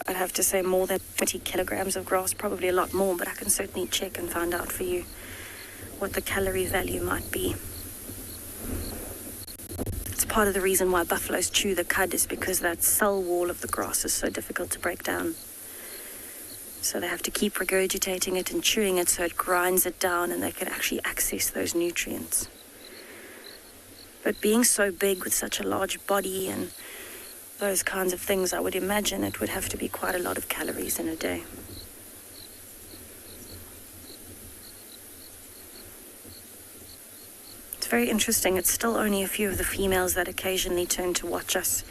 I'd have to say more than 20 kilograms of grass, probably a lot more, but I can certainly check and find out for you what the calorie value might be. It's part of the reason why buffaloes chew the cud, is because that cell wall of the grass is so difficult to break down. So they have to keep regurgitating it and chewing it so it grinds it down and they can actually access those nutrients. But being so big with such a large body and those kinds of things, I would imagine it would have to be quite a lot of calories in a day. It's very interesting. It's still only a few of the females that occasionally turn to watch us.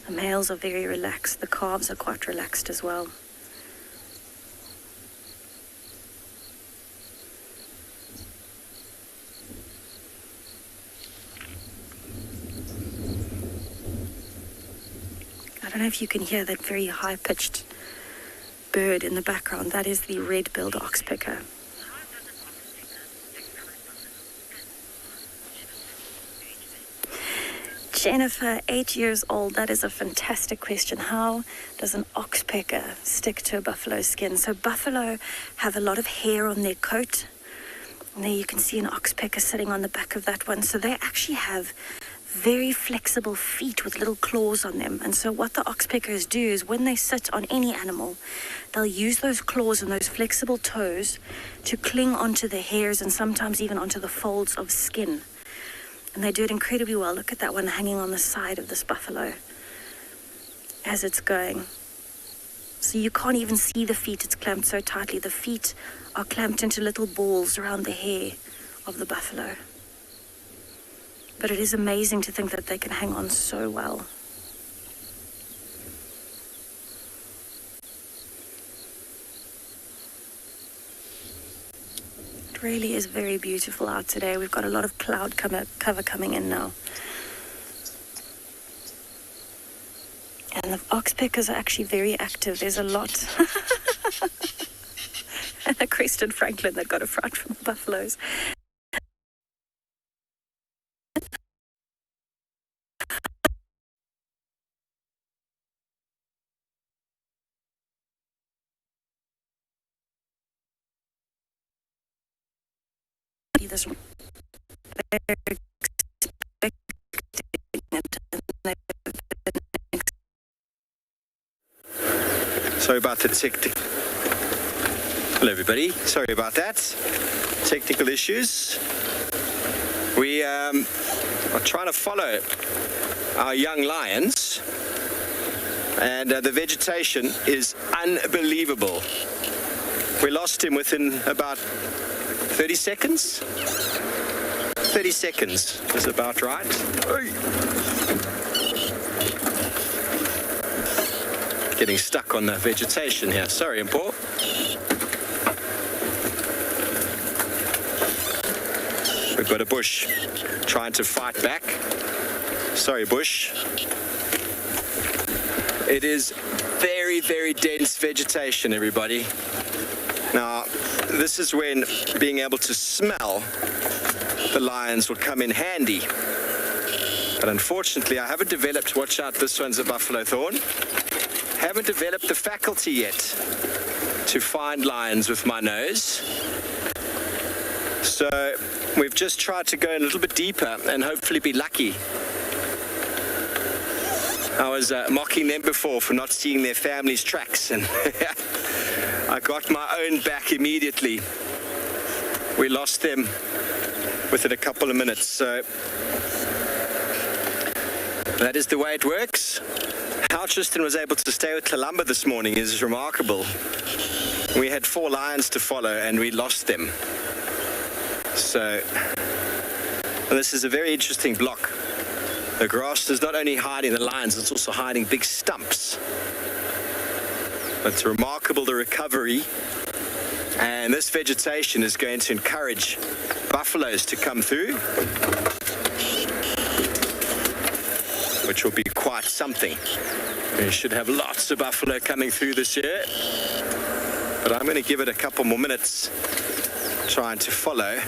The males are very relaxed. The calves are quite relaxed as well. I don't know if you can hear that very high-pitched bird in the background. That is the red-billed oxpecker. Jennifer, 8 years old. That is a fantastic question. How does an oxpecker stick to a buffalo's skin? So buffalo have a lot of hair on their coat. And there you can see an oxpecker sitting on the back of that one. So they actually have very flexible feet with little claws on them. And so what the oxpeckers do is when they sit on any animal, they'll use those claws and those flexible toes to cling onto the hairs and sometimes even onto the folds of skin. And they do it incredibly well. Look at that one hanging on the side of this buffalo as it's going. So you can't even see the feet. It's clamped so tightly. The feet are clamped into little balls around the hair of the buffalo. But it is amazing to think that they can hang on so well. It really is very beautiful out today. We've got a lot of cloud cover coming in now. And the oxpeckers are actually very active. There's a lot. And a crested Franklin that got a fright from the buffaloes. This one.
Sorry about the technical. Hello, everybody. Sorry about that. Technical issues. We are trying to follow our young lions, and the vegetation is unbelievable. We lost him within about 30 seconds? 30 seconds is about right. Getting stuck on the vegetation here. Sorry, Impala. We've got a bush trying to fight back. Sorry, bush. It is very, very dense vegetation, everybody. Now, this is when being able to smell the lions will come in handy. But unfortunately, I haven't developed, watch out, this one's a buffalo thorn. Haven't developed the faculty yet to find lions with my nose. So we've just tried to go a little bit deeper and hopefully be lucky. I was mocking them before for not seeing their family's tracks, and I got my own back immediately. We lost them within a couple of minutes, so that is the way it works. How Tristan was able to stay with Kalamba this morning is remarkable. We had 4 lions to follow and we lost them. So this is a very interesting block. The grass is not only hiding the lions, it's also hiding big stumps. It's remarkable, the recovery, and this vegetation is going to encourage buffaloes to come through, which will be quite something. We should have lots of buffalo coming through this year, but I'm going to give it a couple more minutes trying to follow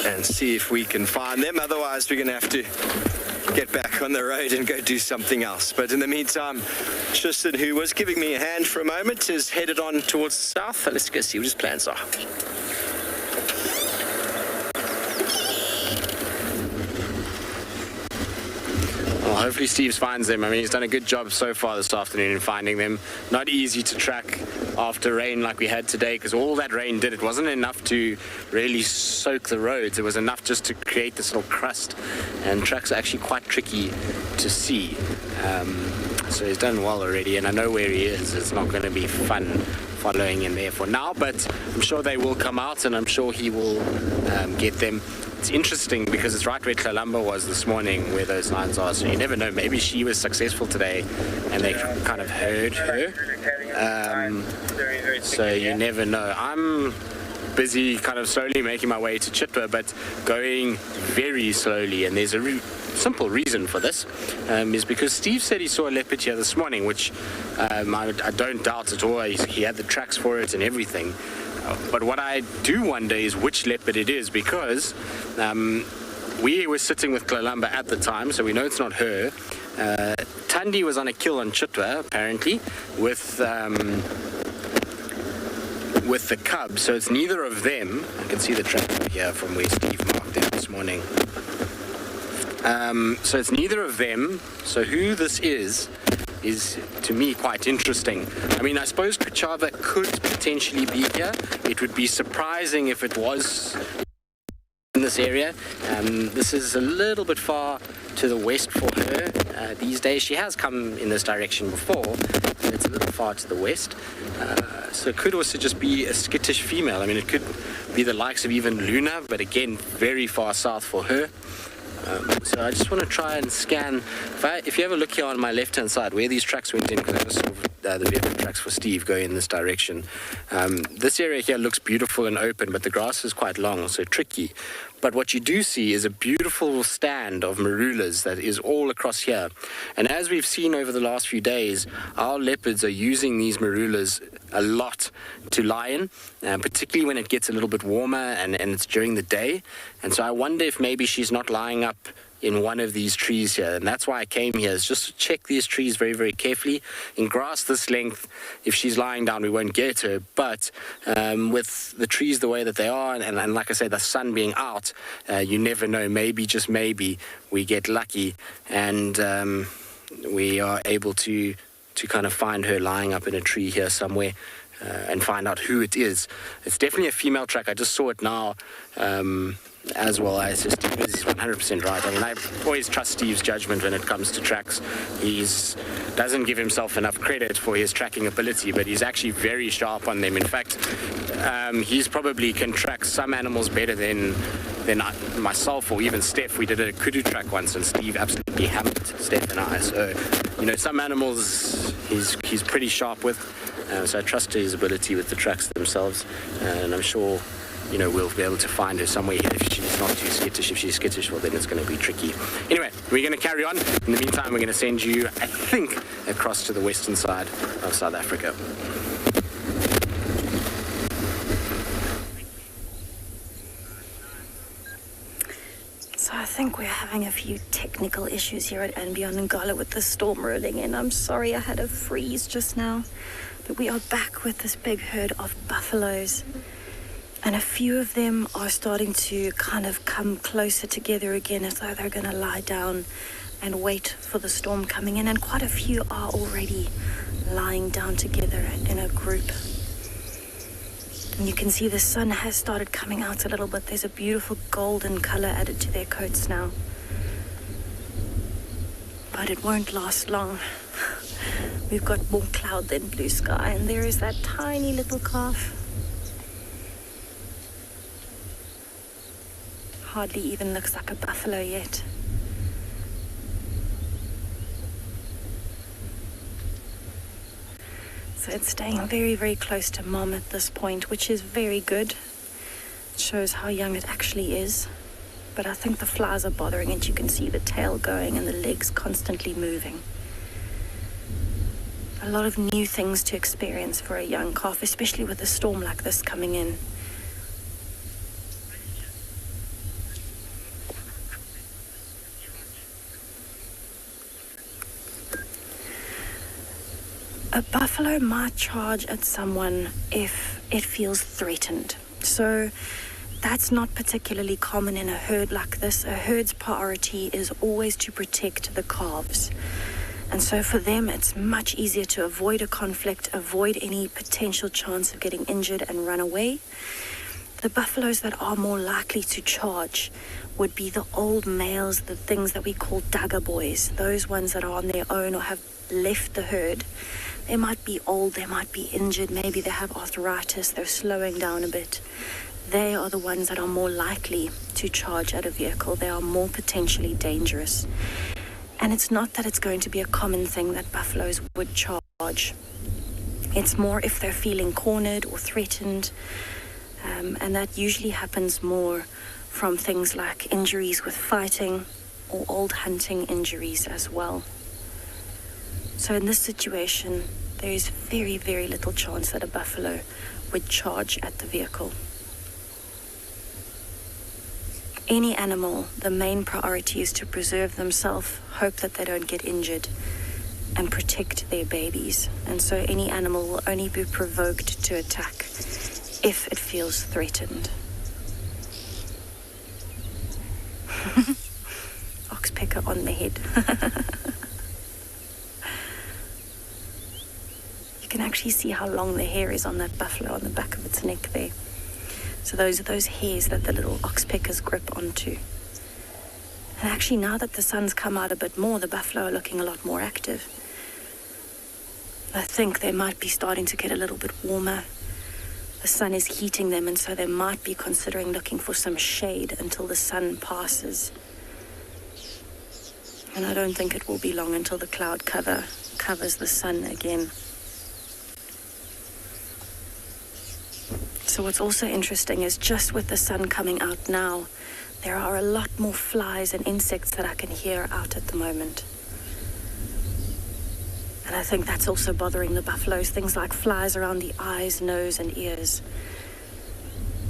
and see if we can find them. Otherwise, we're going to have to get back on the road and go do something else. But in the meantime, Tristan, who was giving me a hand for a moment, is headed on towards the south. Let's go see what his plans are.
Well, hopefully Steve finds them. I mean, he's done a good job so far this afternoon in finding them. Not easy to track
after rain like we had today, because all that rain did, it wasn't enough to really soak the roads. It was enough just to create this little crust, and tracks are actually quite tricky to see. So he's done well already, and I know where he is. It's not going to be fun following him there for now, but I'm sure they will come out, and I'm sure he will get them. It's interesting because it's right where Kalamba was this morning, where those lines are, so you never know. Maybe she was successful today and they kind of heard her. So you never know. I'm busy kind of slowly making my way to Chitwa, but going very slowly, and there's a simple reason for this, is because Steve said he saw a leopard here this morning, which I don't doubt at all. He had the tracks for it and everything. But what I do wonder is which leopard it is, because we were sitting with Kalamba at the time, so we know it's not her. Thandi was on a kill on Chitwa, apparently, with the cub, so it's neither of them. I can see the track here from where Steve marked it this morning. So it's neither of them. So who this is to me quite interesting. I mean, I suppose Kuchava could potentially be here. It would be surprising if it was in this area. This is a little bit far to the west for her these days. She has come in this direction before, but it's a little far to the west. So it could also just be a skittish female. I mean, it could be the likes of even Luna, but again, very far south for her. So I just want to try and scan. If you have a look here on my left-hand side, where these tracks went in, because I just saw the vehicle tracks for Steve going in this direction. This area here looks beautiful and open, but the grass is quite long, so tricky. But what you do see is a beautiful stand of marulas that is all across here. And as we've seen over the last few days, our leopards are using these marulas a lot to lion, particularly when it gets a little bit warmer and it's during the day. And so I wonder if maybe she's not lying up in one of these trees here, and that's why I came here, is just to check these trees very, very carefully. In grass this length, if she's lying down, we won't get her, but with the trees the way that they are, and like I say, the sun being out, you never know. Maybe, just maybe, we get lucky and we are able to kind of find her lying up in a tree here somewhere, and find out who it is. It's definitely a female track. I just saw it now as well. I said Steve is 100% right. I mean, I always trust Steve's judgment when it comes to tracks. He doesn't give himself enough credit for his tracking ability, but he's actually very sharp on them. In fact, he's probably can track some animals better than myself or even Steph. We did a kudu track once, and Steve absolutely hammered Steph and I. So, you know, some animals he's pretty sharp with. So I trust his ability with the tracks themselves, and I'm sure, you know, we'll be able to find her somewhere here if she's not too skittish. If she's skittish, well, then it's going to be tricky. Anyway, we're going to carry on. In the meantime, we're going to send you, I think, across to the western side of South Africa.
So I think we're having a few technical issues here at andBeyond and Ngala with the storm rolling in. I'm sorry I had a freeze just now, but we are back with this big herd of buffaloes. And a few of them are starting to kind of come closer together again, as though they're going to lie down and wait for the storm coming in. And quite a few are already lying down together in a group. And you can see the sun has started coming out a little bit. There's a beautiful golden color added to their coats now. But it won't last long. We've got more cloud than blue sky, and there is that tiny little calf. Hardly even looks like a buffalo yet. So it's staying very, very close to mom at this point, which is very good. It shows how young it actually is. But I think the flies are bothering it. You can see the tail going and the legs constantly moving. A lot of new things to experience for a young calf, especially with a storm like this coming in. A buffalo might charge at someone if it feels threatened. So that's not particularly common in a herd like this. A herd's priority is always to protect the calves. And so for them, it's much easier to avoid a conflict, avoid any potential chance of getting injured and run away. The buffaloes that are more likely to charge would be the old males, the things that we call dagger boys, those ones that are on their own or have left the herd. They might be old, they might be injured, maybe they have arthritis, they're slowing down a bit. They are the ones that are more likely to charge at a vehicle. They are more potentially dangerous. And it's not that it's going to be a common thing that buffaloes would charge. It's more if they're feeling cornered or threatened, and that usually happens more from things like injuries with fighting or old hunting injuries as well. So in this situation, there is very, very little chance that a buffalo would charge at the vehicle. Any animal, the main priority is to preserve themselves, hope that they don't get injured, and protect their babies. And so any animal will only be provoked to attack if it feels threatened. Oxpecker on the head. You can actually see how long the hair is on that buffalo on the back of its neck there. So those are those hairs that the little oxpeckers grip onto. And actually now that the sun's come out a bit more, the buffalo are looking a lot more active. I think they might be starting to get a little bit warmer. The sun is heating them, and so they might be considering looking for some shade until the sun passes. And I don't think it will be long until the cloud cover covers the sun again. So what's also interesting is just with the sun coming out now, there are a lot more flies and insects that I can hear out at the moment. And I think that's also bothering the buffaloes, things like flies around the eyes, nose and ears.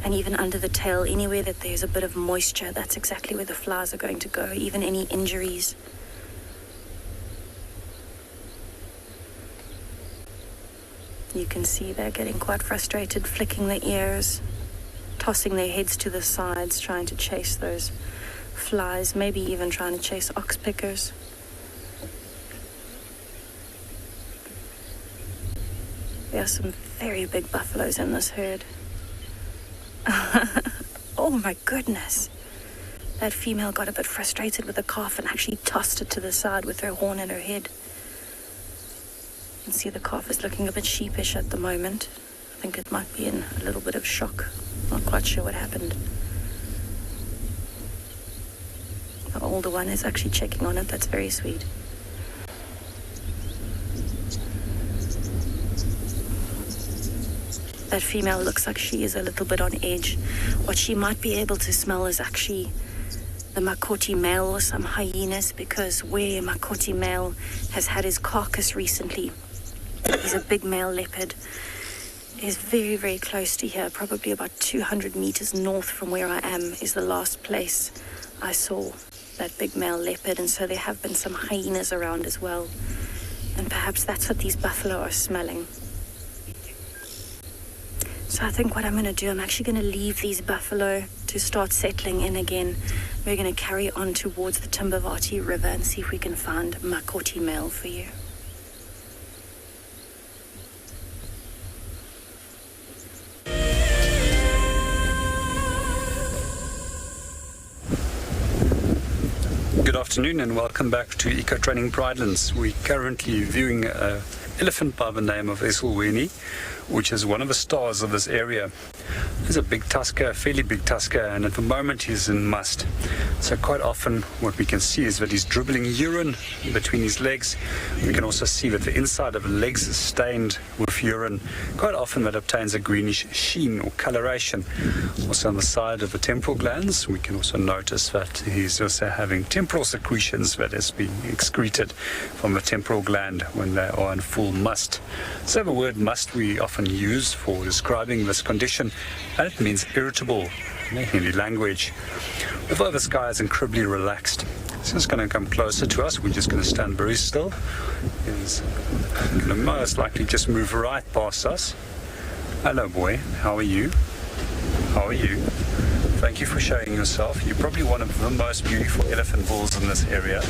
And even under the tail, anywhere that there's a bit of moisture, that's exactly where the flies are going to go, even any injuries. You can see they're getting quite frustrated, flicking their ears, tossing their heads to the sides, trying to chase those flies, maybe even trying to chase oxpeckers. There are some very big buffaloes in this herd. Oh my goodness. That female got a bit frustrated with the calf and actually tossed it to the side with her horn in her head. You can see the calf is looking a bit sheepish at the moment. I think it might be in a little bit of shock. Not quite sure what happened. The older one is actually checking on it. That's very sweet. That female looks like she is a little bit on edge. What she might be able to smell is actually the Makoti male or some hyenas, because where Makoti male has had his carcass recently, he's a big male leopard, is very, very close to here, probably about 200 meters north from where I am is the last place I saw that big male leopard, and so there have been some hyenas around as well. And perhaps that's what these buffalo are smelling. So I think what I'm going to do, I'm actually going to leave these buffalo to start settling in again. We're going to carry on towards the Timbavati River and see if we can find Makoti male for you.
Good afternoon and welcome back to Eco Training Pridelands. We're currently viewing an elephant by the name of Esselweni, which is one of the stars of this area. He's a big tusker, a fairly big tusker, and at the moment he's in must. So quite often what we can see is that he's dribbling urine between his legs. We can also see that the inside of the legs is stained with urine. Quite often that obtains a greenish sheen or coloration. Also on the side of the temporal glands, we can also notice that he's also having temporal secretions that has been excreted from the temporal gland when they are in full must. So the word must we often use for describing this condition, and it means irritable in Hindi language. Although this guy is incredibly relaxed, he's just going to come closer to us. We're just going to stand very still. He's going to most likely just move right past us. Hello boy, how are you? How are you? Thank you for showing yourself. You're probably one of the most beautiful elephant bulls in this area.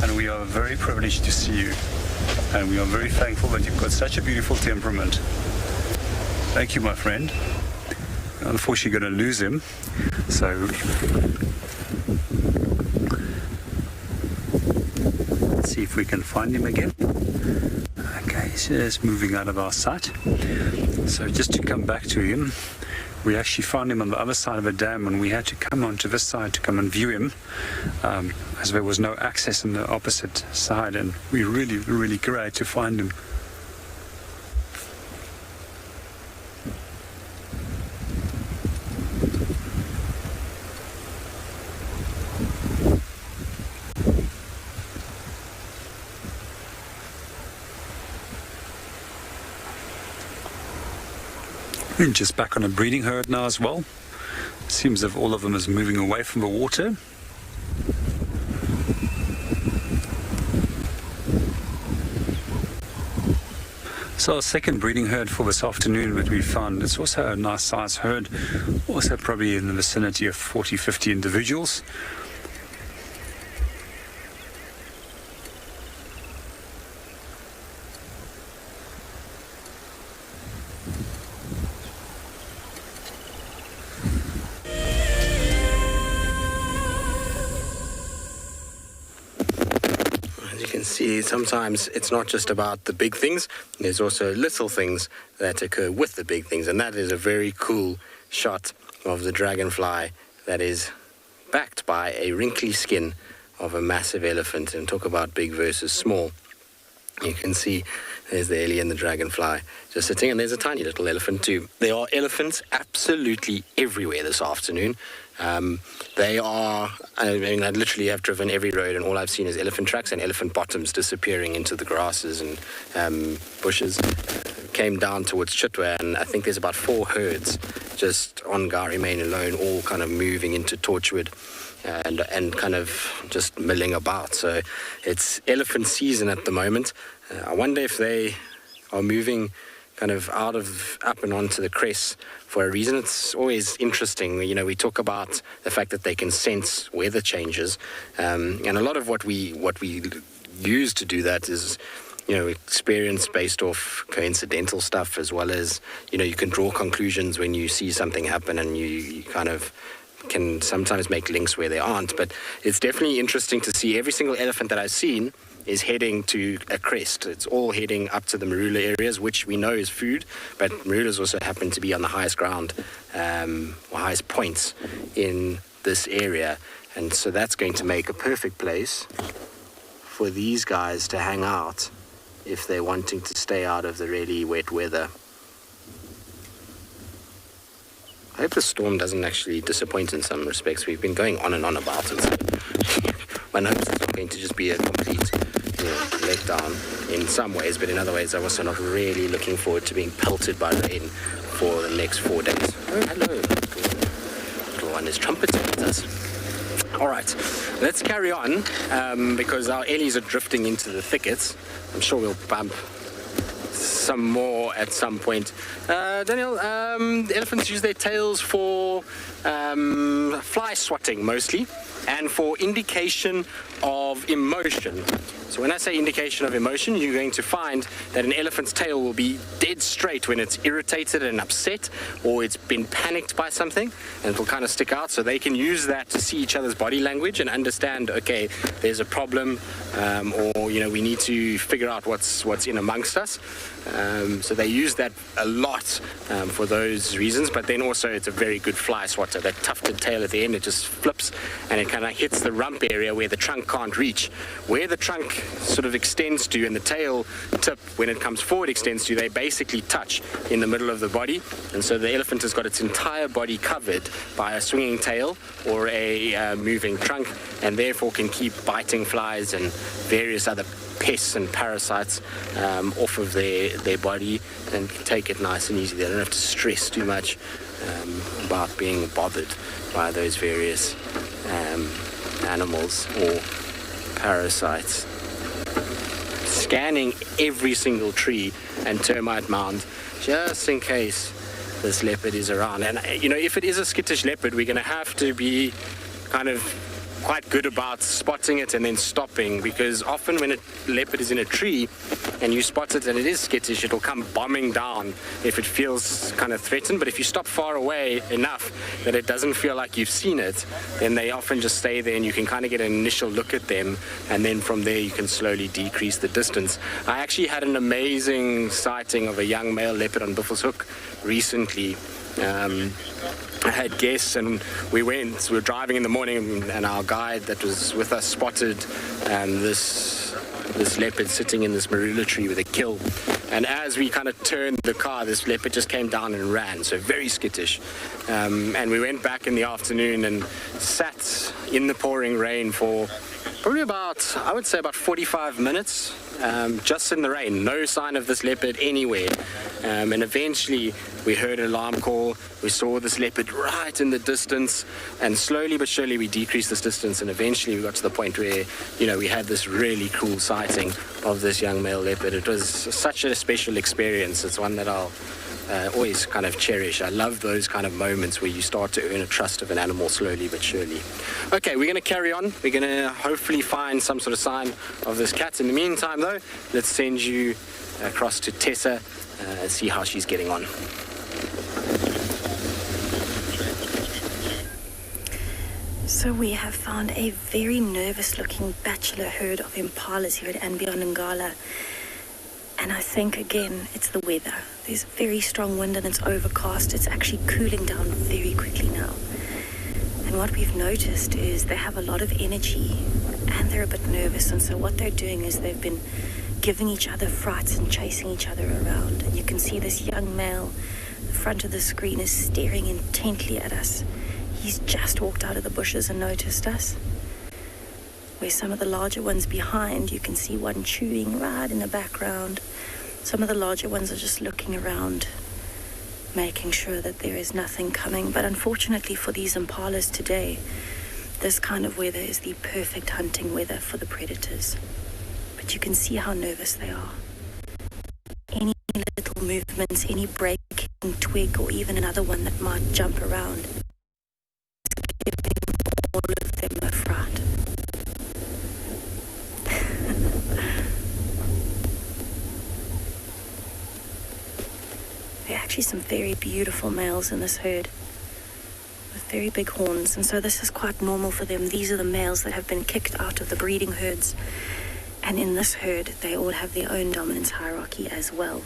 and we are very privileged to see you. And we are very thankful that you've got such a beautiful temperament. Thank you, my friend. Unfortunately, going to lose him. So let's see if we can find him again. Okay, he's just moving out of our sight. So just to come back to him, we actually found him on the other side of a dam, and we had to come onto this side to come and view him, as there was no access on the opposite side, and we really, really great to find him. And just back on a breeding herd now as well. Seems as if all of them is moving away from the water. So our second breeding herd for this afternoon that we found, it's also a nice size herd, also probably in the vicinity of 40-50 individuals.
See, sometimes it's not just about the big things, there's also little things that occur with the big things, and that is a very cool shot of the dragonfly that is backed by a wrinkly skin of a massive elephant. And talk about big versus small. You can see there's the alien, the dragonfly, just sitting, and there's a tiny little elephant too. There are elephants absolutely everywhere this afternoon. They are, I mean, I literally have driven every road, and all I've seen is elephant tracks and elephant bottoms disappearing into the grasses and bushes. Came down towards Chitwa, and I think there's about 4 herds just on Gari Main alone, all kind of moving into Torchwood and kind of just milling about. So it's elephant season at the moment. I wonder if they are moving kind of up and onto the crest for a reason. It's always interesting. You know, we talk about the fact that they can sense weather changes, and a lot of what we use to do that is, you know, experience based off coincidental stuff, as well as, you know, you can draw conclusions when you see something happen, and you kind of can sometimes make links where there aren't. But it's definitely interesting to see every single elephant that I've seen is heading to a crest. It's all heading up to the marula areas, which we know is food, but marulas also happen to be on the highest ground, or highest points in this area. And so that's going to make a perfect place for these guys to hang out if they're wanting to stay out of the really wet weather. I hope the storm doesn't actually disappoint in some respects. We've been going on and on about it. So my hopes it's not going to just be a complete letdown in some ways, but in other ways I'm also not really looking forward to being pelted by rain for the next 4 days. Oh, hello. Little one is trumpeting at us. All right, let's carry on, because our ellies are drifting into the thickets. I'm sure we'll bump some more at some point. Daniel, elephants use their tails for fly swatting mostly, and for indication of emotion. So when I say indication of emotion, you're going to find that an elephant's tail will be dead straight when it's irritated and upset, or it's been panicked by something, and it'll kind of stick out. So they can use that to see each other's body language and understand, okay, there's a problem, or, you know, we need to figure out what's in amongst us. So they use that a lot for those reasons, but then also it's a very good fly swatter. That tufted tail at the end, it just flips and it kind of hits the rump area where the trunk can't reach. Where the trunk sort of extends to and the tail tip, when it comes forward, extends to, they basically touch in the middle of the body. And so the elephant has got its entire body covered by a swinging tail or a moving trunk, and therefore can keep biting flies and various other pests and parasites off of their body, and take it nice and easy. They don't have to stress too much about being bothered by those various animals or parasites. Scanning every single tree and termite mound just in case this leopard is around. And, you know, if it is a skittish leopard, we're going to have to be kind of
quite good about spotting it and then stopping, because often when a leopard is in a tree and you spot it and it is skittish, it'll come bombing down if it feels kind of threatened. But if you stop far away enough that it doesn't feel like you've seen it, then they often just stay there and you can kind of get an initial look at them, and then from there you can slowly decrease the distance. I actually had an amazing sighting of a young male leopard on Buffelshoek recently. I had guests and we were driving in the morning, and our guide that was with us spotted this leopard sitting in this marula tree with a kill. And as we kind of turned the car, this leopard just came down and ran, so very skittish. And we went back in the afternoon and sat in the pouring rain for probably about, I would say about 45 minutes, just in the rain, no sign of this leopard anywhere. And eventually we heard an alarm call, we saw this leopard right in the distance, and slowly but surely we decreased this distance, and eventually we got to the point where, you know, we had this really cool sighting of this young male leopard. It was such a special experience. It's one that I'll always kind of cherish. I love those kind of moments where you start to earn a trust of an animal slowly but surely. Okay, we're going to carry on. We're going to hopefully find some sort of sign of this cat. In the meantime, though, let's send you across to Tessa and see how she's getting on.
So we have found a very nervous-looking bachelor herd of impalas here at andBeyond and Ngala. And I think, again, it's the weather. There's a very strong wind and it's overcast. It's actually cooling down very quickly now. And what we've noticed is they have a lot of energy and they're a bit nervous. And so what they're doing is they've been giving each other frights and chasing each other around. And you can see this young male, the front of the screen, is staring intently at us. He's just walked out of the bushes and noticed us. Where some of the larger ones behind, you can see one chewing right in the background. Some of the larger ones are just looking around, making sure that there is nothing coming. But unfortunately for these impalas today, this kind of weather is the perfect hunting weather for the predators. But you can see how nervous they are. Any little movements, any breaking twig, or even another one that might jump around, is giving all of them a fright. There are actually some very beautiful males in this herd with very big horns, and so this is quite normal for them. These are the males that have been kicked out of the breeding herds, and in this herd they all have their own dominance hierarchy as well,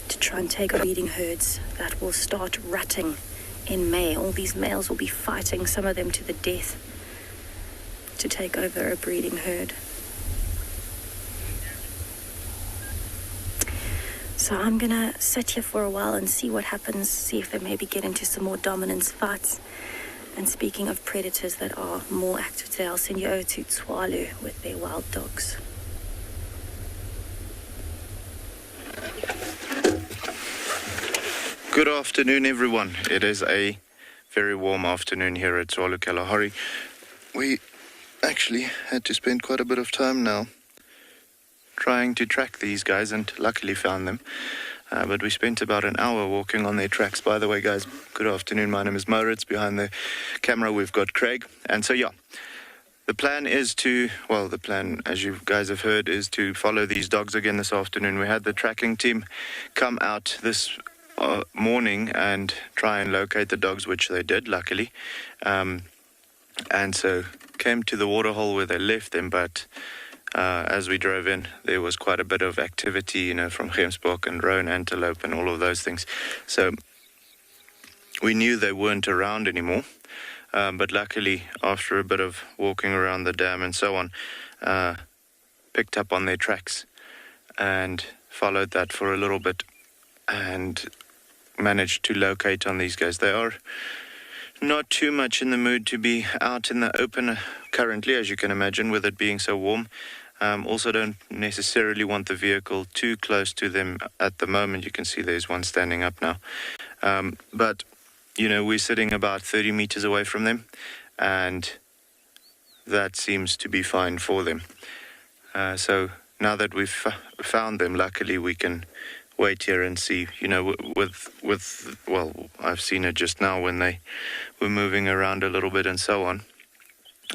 to try and take breeding herds that will start rutting in May. All these males will be fighting, some of them to the death, to take over a breeding herd. So I'm going to sit here for a while and see what happens, see if they maybe get into some more dominance fights. And speaking of predators that are more active today, I'll send you over to Tswalu with their wild dogs.
Good afternoon, everyone. It is a very warm afternoon here at Tswalu Kalahari. We actually had to spend quite a bit of time now trying to track these guys, and luckily found them. But we spent about an hour walking on their tracks. By the way, guys, good afternoon. My name is Moritz. Behind the camera, we've got Craig. And so, yeah, the plan is as you guys have heard, is to follow these dogs again this afternoon. We had the tracking team come out this morning and try and locate the dogs, which they did, luckily. And so came to the waterhole where they left them, but as we drove in, there was quite a bit of activity, from gemsbok and roan antelope and all of those things. So we knew they weren't around anymore. But luckily, after a bit of walking around the dam and so on, picked up on their tracks and followed that for a little bit and managed to locate on these guys. They are not too much in the mood to be out in the open currently, as you can imagine, with it being so warm. Also don't necessarily want the vehicle too close to them at the moment. You can see there's one standing up now. But, we're sitting about 30 meters away from them, and that seems to be fine for them. So now that we've found them, luckily we can wait here and see, I've seen it just now when they were moving around a little bit and so on.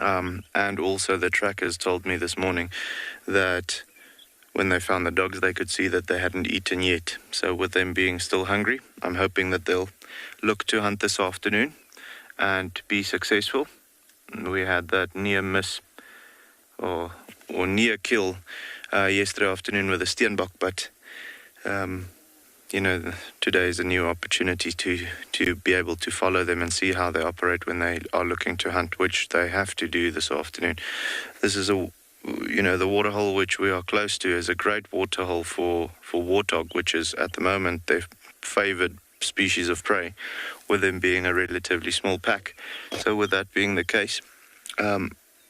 And also the trackers told me this morning that when they found the dogs, they could see that they hadn't eaten yet. So with them being still hungry, I'm hoping that they'll look to hunt this afternoon and be successful. We had that near miss or near kill yesterday afternoon with a steenbok, but today is a new opportunity to be able to follow them and see how they operate when they are looking to hunt, which they have to do this afternoon. This is the waterhole which we are close to is a great waterhole for warthog, which is at the moment their favored species of prey, with them being a relatively small pack. So with that being the case,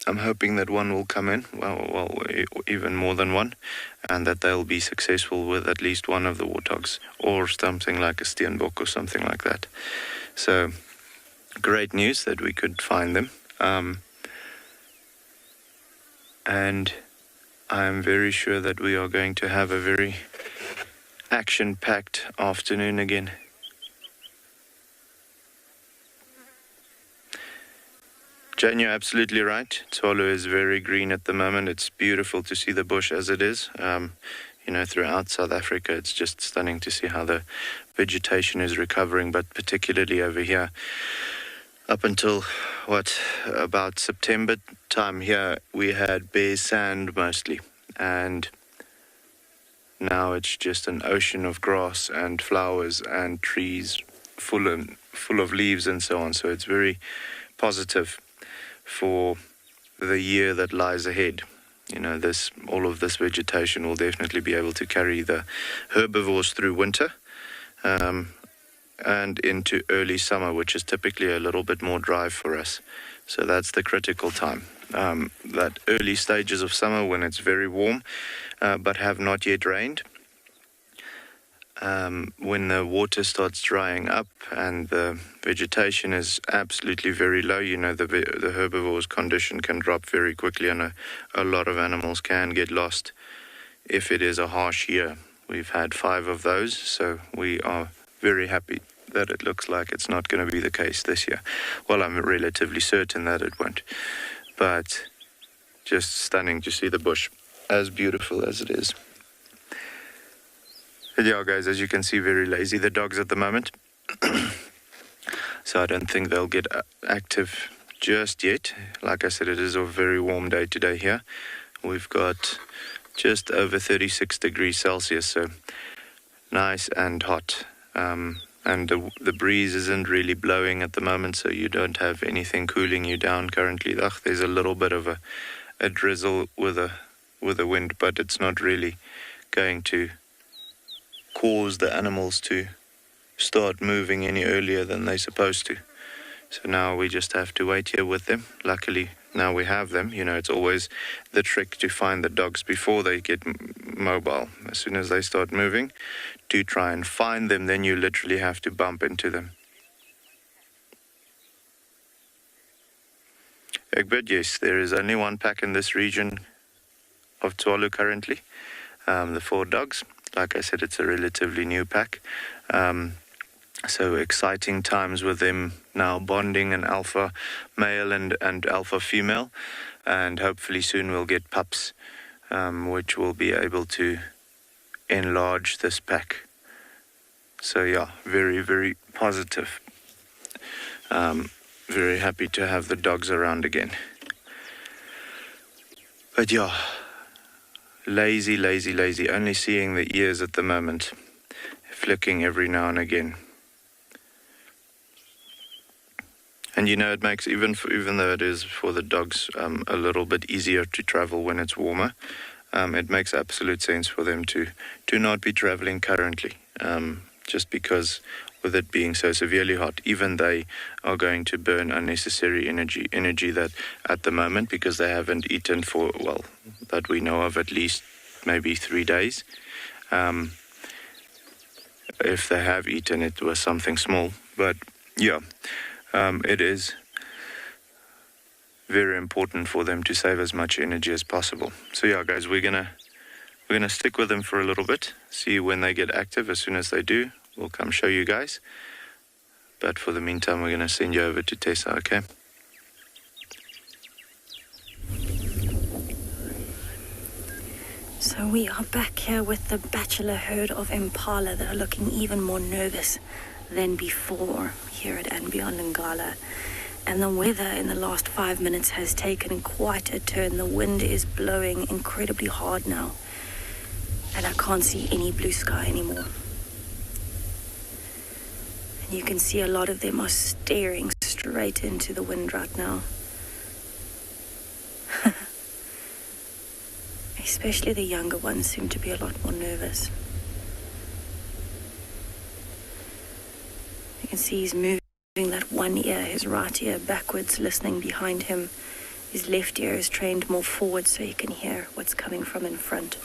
I'm hoping that one will come in, well, even more than one, and that they'll be successful with at least one of the warthogs, or something like a steenbok or something like that. So, great news that we could find them. And I'm very sure that we are going to have a very action-packed afternoon again. Jane, you're absolutely right. Tswalu is very green at the moment. It's beautiful to see the bush as it is. Throughout South Africa, it's just stunning to see how the vegetation is recovering, but particularly over here, up until, about September time here, we had bare sand mostly. And now it's just an ocean of grass and flowers and trees full of leaves and so on. So it's very positive for the year that lies ahead. All of this vegetation will definitely be able to carry the herbivores through winter and into early summer, which is typically a little bit more dry for us. So that's the critical time. That early stages of summer when it's very warm but have not yet rained. When the water starts drying up and the vegetation is absolutely very low, the herbivore's condition can drop very quickly, and a lot of animals can get lost if it is a harsh year. We've had 5 of those, so we are very happy that it looks like it's not going to be the case this year. Well, I'm relatively certain that it won't, but just stunning to see the bush, as beautiful as it is. Yeah, guys, as you can see, very lazy, the dogs at the moment. So I don't think they'll get active just yet. Like I said, it is a very warm day today here. We've got just over 36 degrees Celsius, so nice and hot. And the breeze isn't really blowing at the moment, so you don't have anything cooling you down currently. There's a little bit of a drizzle with a wind, but it's not really going to cause the animals to start moving any earlier than they're supposed to. So now we just have to wait here with them. Luckily, now we have them. It's always the trick to find the dogs before they get mobile. As soon as they start moving, to try and find them, then you literally have to bump into them. Egbert, yes, there is only one pack in this region of Tswalu currently, the 4 dogs. Like I said, it's a relatively new pack. So exciting times with them now bonding, an alpha male and alpha female. And hopefully soon we'll get pups, which will be able to enlarge this pack. So yeah, very, very positive. Very happy to have the dogs around again. But yeah, lazy, lazy, lazy. Only seeing the ears at the moment, flicking every now and again. And it makes, even though it is for the dogs a little bit easier to travel when it's warmer, it makes absolute sense for them to not be traveling currently, just because with it being so severely hot, even they are going to burn unnecessary energy that at the moment, because they haven't eaten for, that we know of, at least maybe 3 days. If they have eaten, it was something small. But yeah, it is very important for them to save as much energy as possible. So yeah, guys, we're gonna stick with them for a little bit, see when they get active. As soon as they do, we'll come show you guys. But for the meantime, we're gonna send you over to Tessa, okay?
So we are back here with the bachelor herd of Impala that are looking even more nervous than before here at andBeyond and Ngala. And the weather in the last 5 minutes has taken quite a turn. The wind is blowing incredibly hard now. And I can't see any blue sky anymore. And you can see a lot of them are staring straight into the wind right now. Especially the younger ones seem to be a lot more nervous. You can see he's moving that one ear, his right ear, backwards, listening behind him. His left ear is trained more forward so he can hear what's coming from in front.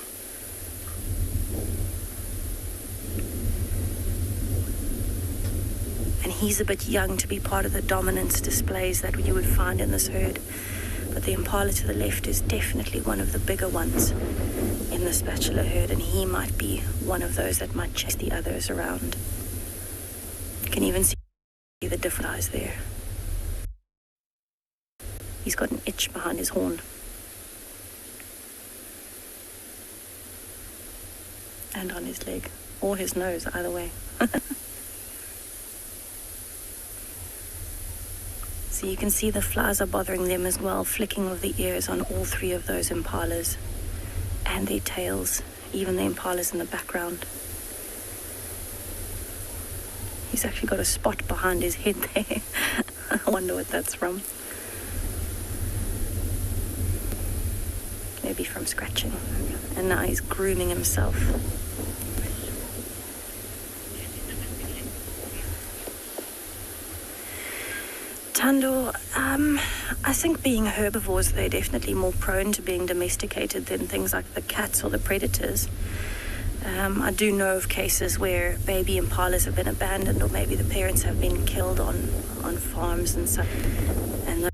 And he's a bit young to be part of the dominance displays that you would find in this herd. But the Impala to the left is definitely one of the bigger ones in this bachelor herd, and he might be one of those that might chase the others around. You can even see the different eyes there. He's got an itch behind his horn. And on his leg, or his nose, either way. So you can see the flies are bothering them as well, flicking of the ears on all three of those Impalas. And their tails, even the Impalas in the background. He's actually got a spot behind his head there. I wonder what that's from. Maybe from scratching. And now he's grooming himself. Tando, I think being herbivores, they're definitely more prone to being domesticated than things like the cats or the predators. I do know of cases where baby impalas have been abandoned, or maybe the parents have been killed on farms and stuff. And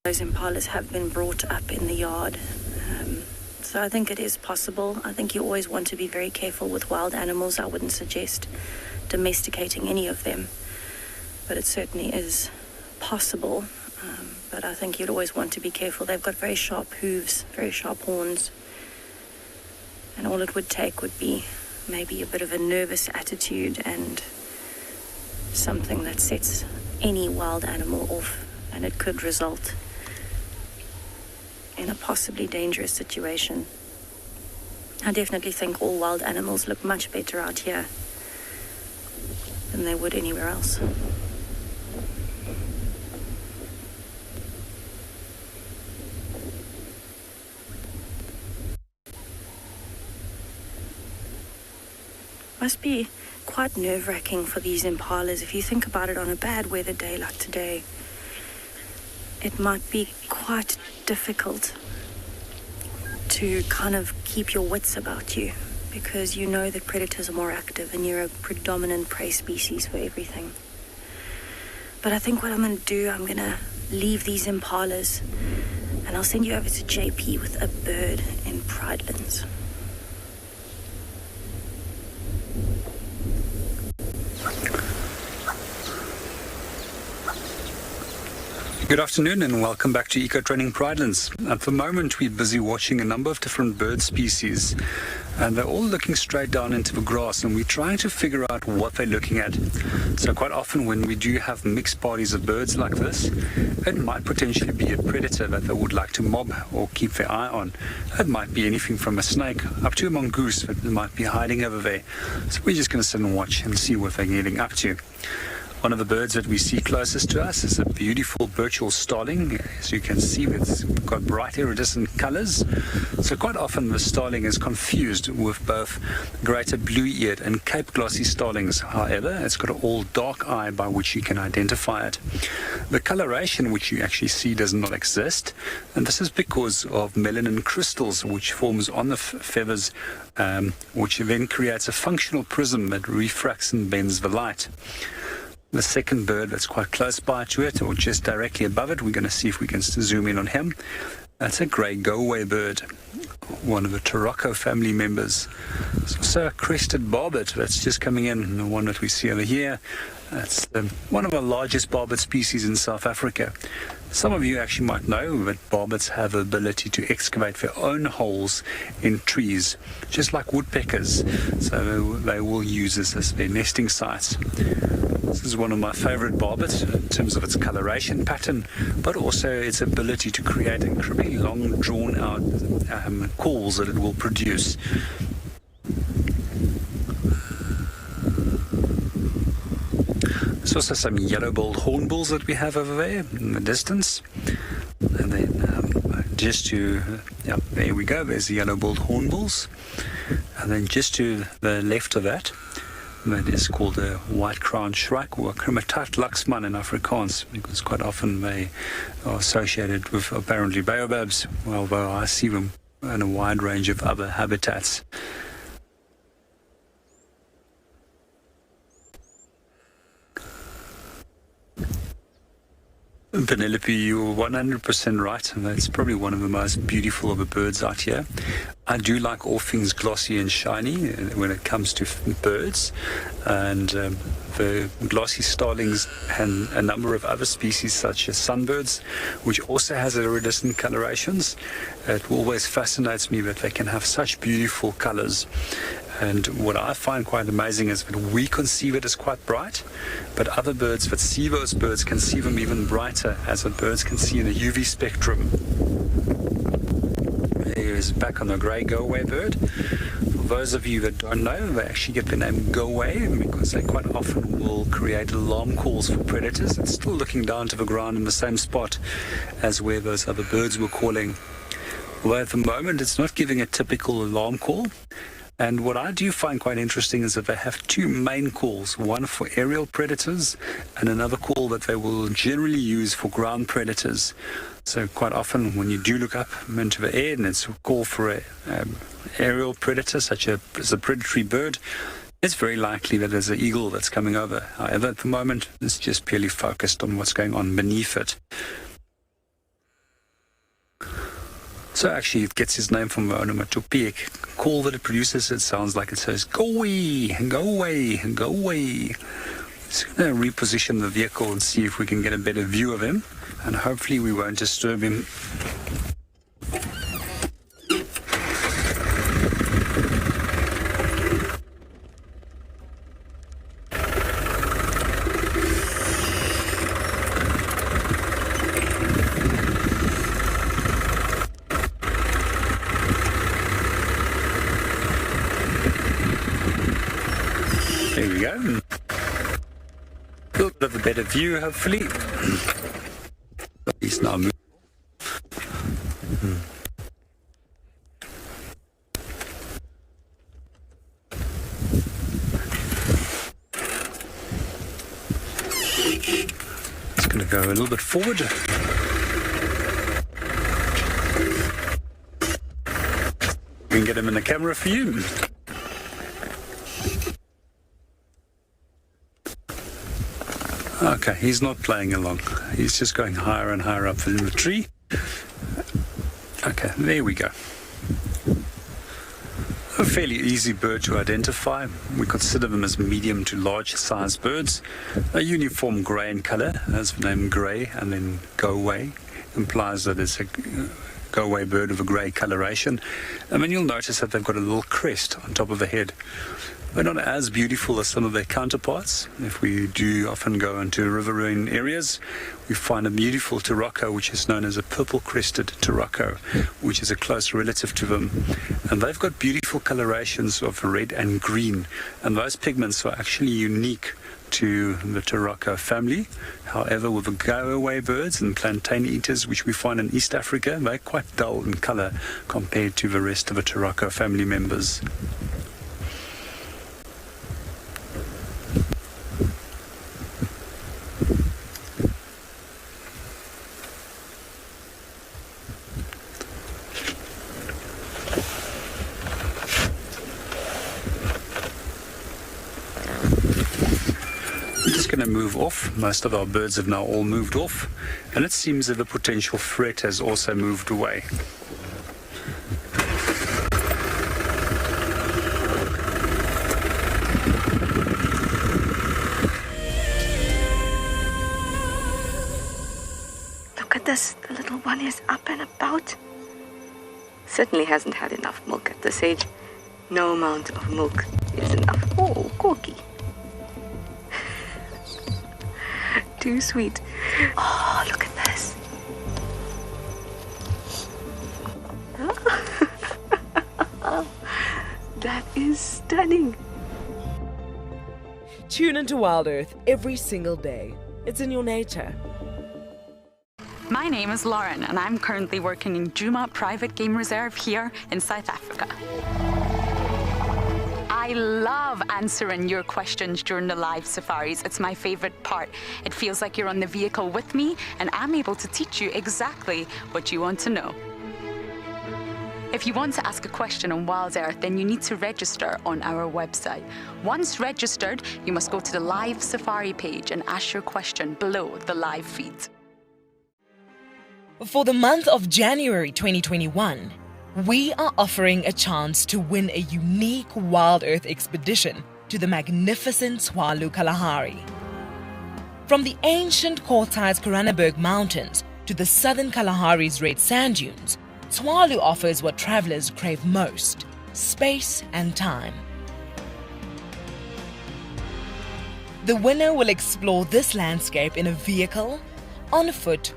those impalas have been brought up in the yard. So I think it is possible. I think you always want to be very careful with wild animals. I wouldn't suggest domesticating any of them. But it certainly is possible. But I think you'd always want to be careful. They've got very sharp hooves, very sharp horns. And all it would take would be maybe a bit of a nervous attitude and something that sets any wild animal off, and it could result in a possibly dangerous situation. I definitely think all wild animals look much better out here than they would anywhere else. Must be quite nerve-wracking for these impalas. If you think about it, on a bad weather day like today, it might be quite difficult to kind of keep your wits about you, because you know that predators are more active and you're a predominant prey species for everything. But I think what I'm going to do, I'm going to leave these impalas and I'll send you over to JP with a bird in Pridelands.
Good afternoon and welcome back to Eco Training Pridelands. At the moment we're busy watching a number of different bird species, and they're all looking straight down into the grass, and we're trying to figure out what they're looking at. So quite often when we do have mixed parties of birds like this, it might potentially be a predator that they would like to mob or keep their eye on. It might be anything from a snake up to a mongoose that might be hiding over there. So we're just going to sit and watch and see what they're getting up to. One of the birds that we see closest to us is a beautiful virtual starling. As you can see, it's got bright iridescent colors. So quite often the starling is confused with both greater blue-eared and Cape glossy starlings. However, it's got an all dark eye by which you can identify it. The coloration which you actually see does not exist, and this is because of melanin crystals which forms on the feathers, which then creates a functional prism that refracts and bends the light. the second bird that's quite close by to it, or just directly above it. We're going to see if we can zoom in on him. That's a grey go-away bird, one of the Tortoise family members. It's also a crested barbet that's just coming in, the one that we see over here. That's one of the largest barbet species in South Africa. Some of you actually might know that barbets have the ability to excavate their own holes in trees, just like woodpeckers. So they will use this as their nesting sites. This is one of my favorite barbets in terms of its coloration pattern, but also its ability to create incredibly long, drawn-out calls that it will produce. There's also some yellow-billed hornbills that we have over there in the distance. And then just to, there we go, there's the yellow-billed hornbills. And then just to the left of that is called a white-crowned shrike, or a Krimatat Laxman in Afrikaans, because quite often they are associated with apparently baobabs, although I see them in a wide range of other habitats. Penelope, you're 100% right, and that's probably one of the most beautiful of the birds out here. I do like all things glossy and shiny when it comes to birds, and the glossy starlings and a number of other species such as sunbirds, which also has iridescent colorations. It always fascinates me that they can have such beautiful colors. And what I find quite amazing is that we conceive it as quite bright, but other birds that see those birds can see them even brighter, as the birds can see in the UV spectrum. Here's back on the grey go-away bird. For those of you that don't know, they actually get the name go-away because they quite often will create alarm calls for predators. It's still looking down to the ground in the same spot as where those other birds were calling. Although at the moment it's not giving a typical alarm call. And what I do find quite interesting is that they have two main calls, one for aerial predators and another call that they will generally use for ground predators. So quite often when you do look up into the air and it's a call for an aerial predator, such as a predatory bird, it's very likely that there's an eagle that's coming over. However, at the moment, it's just purely focused on what's going on beneath it. So actually it gets its name from the onomatopoeic call that it produces. It sounds like it says, go away, go away, go away. Just going to reposition the vehicle and see if we can get a better view of him. And hopefully we won't disturb him. There we go. A little bit of a better view, hopefully. He's now moving. Just going to go a little bit forward. We can get him in the camera for you. Okay, he's not playing along. He's just going higher and higher up in the tree. Okay, there we go. A fairly easy bird to identify. We consider them as medium to large sized birds. A uniform grey in colour, as the name grey and then go away implies that it's a go away bird of a grey coloration. And then you'll notice that they've got a little crest on top of the head. They're not as beautiful as some of their counterparts. If we do often go into riverine areas, we find a beautiful turako, which is known as a purple-crested turako, which is a close relative to them. And they've got beautiful colorations of red and green, and those pigments are actually unique to the turako family. However, with the go-away birds and plantain eaters, which we find in East Africa, they're quite dull in colour compared to the rest of the turako family members. going to move off. Most of our birds have now all moved off, and it seems that the potential threat has also moved away.
Look at this. The little one is up and about. Certainly hasn't had enough milk at this age. No amount of milk is enough. Oh, corky. Too sweet. Oh, look at this. That is stunning.
Tune into WildEarth every single day. It's in your nature.
My name is Lauren, and I'm currently working in Djuma Private Game Reserve here in South Africa. I love answering your questions during the live safaris. It's my favorite part. It feels like you're on the vehicle with me, and I'm able to teach you exactly what you want to know. If you want to ask a question on WildEarth, then you need to register on our website. Once registered, you must go to the live safari page and ask your question below the live feed.
For the month of January 2021, we are offering a chance to win a unique WildEarth expedition to the magnificent Tswalu Kalahari. From the ancient Tortoise Mountains to the southern Kalahari's red sand dunes, Tswalu offers what travelers crave most: space and time. The winner will explore this landscape in a vehicle, on foot,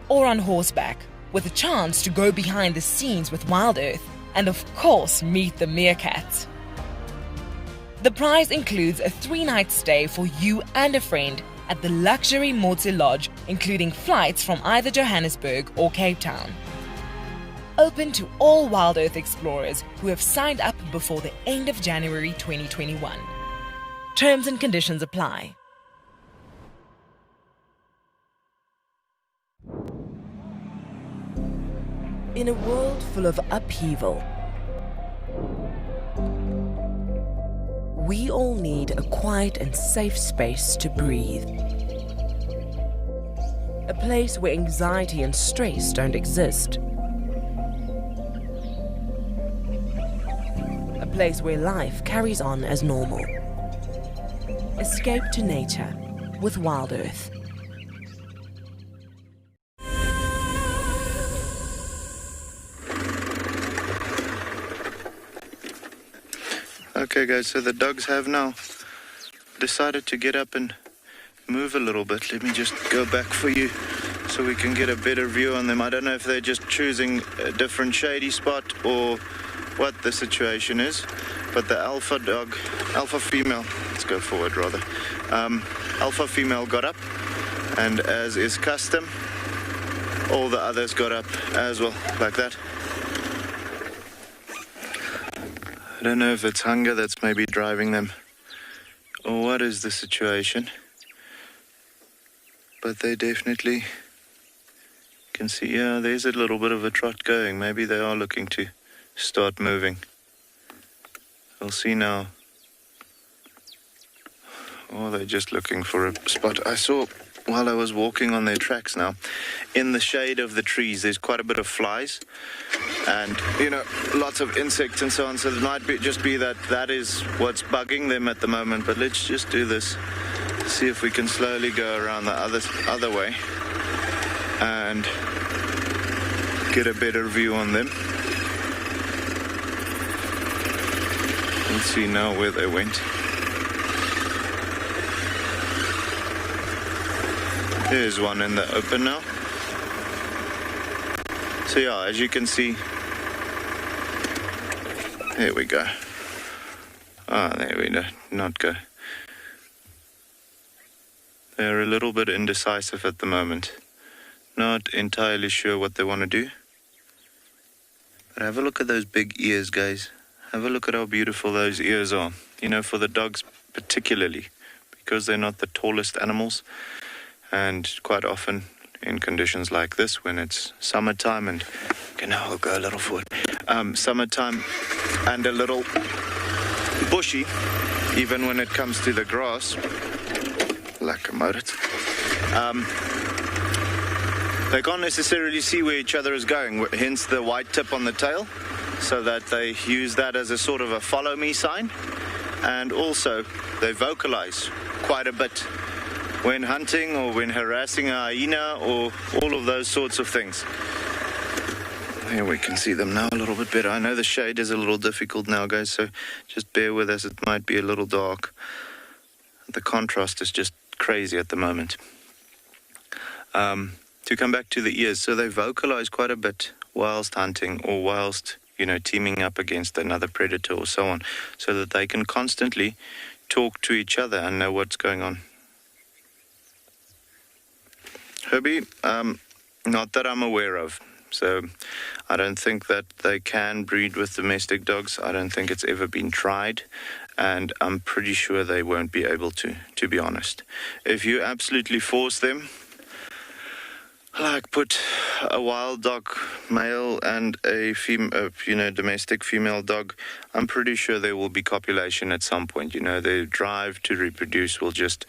or on horseback, with a chance to go behind the scenes with WildEarth and of course meet the meerkats. The prize includes a 3-night stay for you and a friend at the luxury Motse Lodge, including flights from either Johannesburg or Cape Town. Open to all WildEarth explorers who have signed up before the end of January 2021. Terms and conditions apply.
In a world full of upheaval, we all need a quiet and safe space to breathe. A place where anxiety and stress don't exist. A place where life carries on as normal. Escape to nature with WildEarth.
Okay guys, so the dogs have now decided to get up and move a little bit. Let me just go back for you so we can get a better view on them. I don't know if they're just choosing a different shady spot or what the situation is, but the alpha female, let's go forward rather, alpha female got up, and as is custom, all the others got up as well, like that. I don't know if it's hunger that's maybe driving them, or what is the situation, but they definitely can see, yeah, there's a little bit of a trot going. Maybe they are looking to start moving. We'll see now. Or they're just looking for a spot. I saw while I was walking on their tracks now, in the shade of the trees, there's quite a bit of flies and, you know, lots of insects and so on. So it might just be that is what's bugging them at the moment. But let's just do this. See if we can slowly go around the other way and get a better view on them. Let's see now where they went. There's one in the open now. So yeah, as you can see, there we go. Ah, there we do not go. They're a little bit indecisive at the moment. Not entirely sure what they want to do. But have a look at those big ears, guys. Have a look at how beautiful those ears are. You know, for the dogs particularly, because they're not the tallest animals. And quite often in conditions like this, when it's summertime and, okay, now I'll go a little forward. Summertime and a little bushy, even when it comes to the grass, Lekker motor. They can't necessarily see where each other is going, hence the white tip on the tail, so that they use that as a sort of a follow me sign. And also, they vocalize quite a bit when hunting or when harassing a hyena or all of those sorts of things. Here we can see them now a little bit better. I know the shade is a little difficult now, guys, so just bear with us. It might be a little dark. The contrast is just crazy at the moment. To come back to the ears, so they vocalize quite a bit whilst hunting or whilst, teaming up against another predator or so on, so that they can constantly talk to each other and know what's going on. Herbie, not that I'm aware of. So I don't think that they can breed with domestic dogs. I don't think it's ever been tried. And I'm pretty sure they won't be able to be honest. If you absolutely force them, like put a wild dog male and a domestic female dog, I'm pretty sure there will be copulation at some point. Their drive to reproduce will just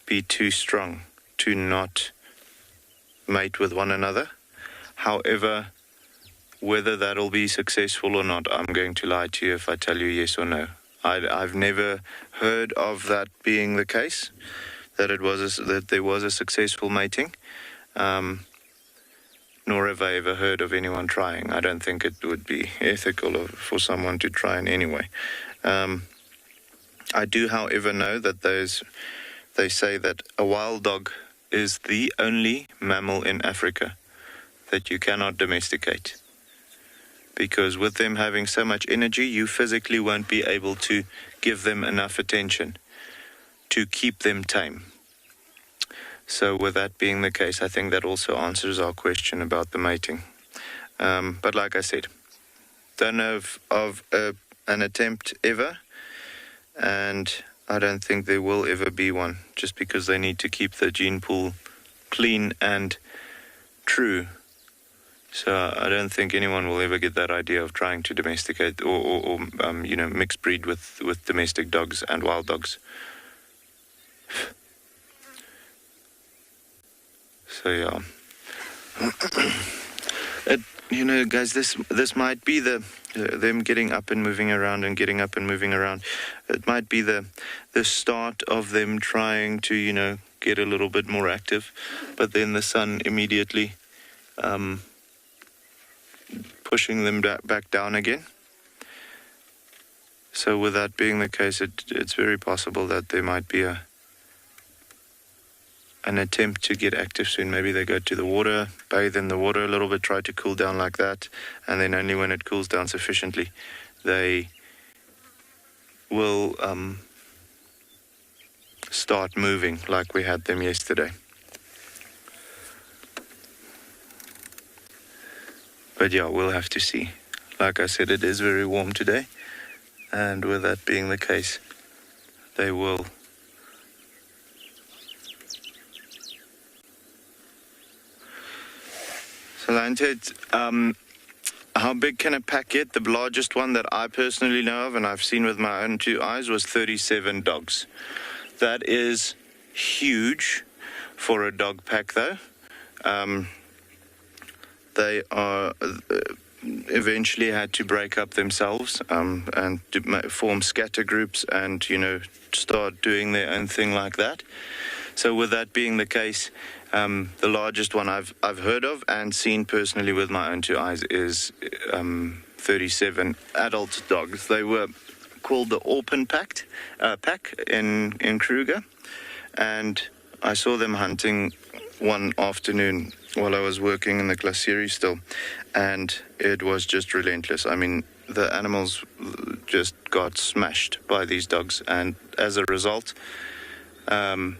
be too strong to not mate with one another. However, whether that'll be successful or not, I'm going to lie to you if I tell you yes or no. I've never heard of that being the case, that there was a successful mating, nor have I ever heard of anyone trying. I don't think it would be ethical for someone to try in any way. I do, however, know that they say that a wild dog is the only mammal in Africa that you cannot domesticate. Because with them having so much energy, you physically won't be able to give them enough attention to keep them tame. So with that being the case, I think that also answers our question about the mating. But like I said, don't know of an attempt ever, and I don't think there will ever be one, just because they need to keep the gene pool clean and true. So I don't think anyone will ever get that idea of trying to domesticate or mix breed with domestic dogs and wild dogs. So yeah, guys, this might be them getting up and moving around and getting up and moving around. It might be the start of them trying to get a little bit more active, but then the sun immediately pushing them back down again. So with that being the case, it's very possible that there might be an attempt to get active soon. Maybe they go to the water, bathe in the water a little bit, try to cool down like that, and then only when it cools down sufficiently, they will start moving like we had them yesterday. But yeah, we'll have to see. Like I said, it is very warm today, and with that being the case, they will So Lionhead, how big can a pack get? The largest one that I personally know of, and I've seen with my own two eyes, was 37 dogs. That is huge for a dog pack, though. They are eventually had to break up themselves and to form scatter groups and, start doing their own thing like that. So with that being the case, the largest one I've heard of and seen personally with my own two eyes is 37 adult dogs. They were called the Orphan pack in Kruger, and I saw them hunting one afternoon while I was working in the glaciere still, and it was just relentless. I mean, the animals just got smashed by these dogs, and as a result, I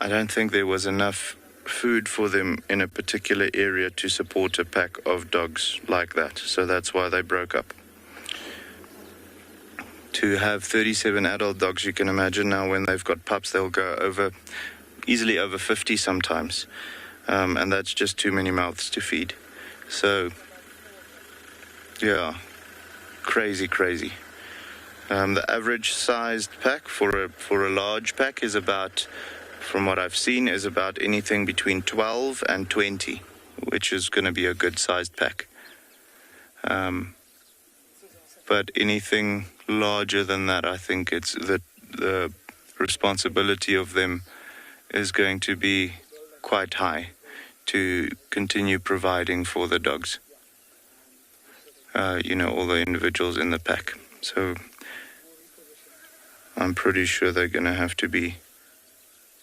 don't think there was enough food for them in a particular area to support a pack of dogs like that. So that's why they broke up. To have 37 adult dogs, you can imagine now when they've got pups, they'll go easily over 50 sometimes. And that's just too many mouths to feed. So, yeah, crazy. The average sized pack for a large pack is about, from what I've seen, is about anything between 12 and 20, which is going to be a good sized pack. But anything larger than that, I think it's that the responsibility of them is going to be quite high to continue providing for the dogs. All the individuals in the pack. So I'm pretty sure they're going to have to be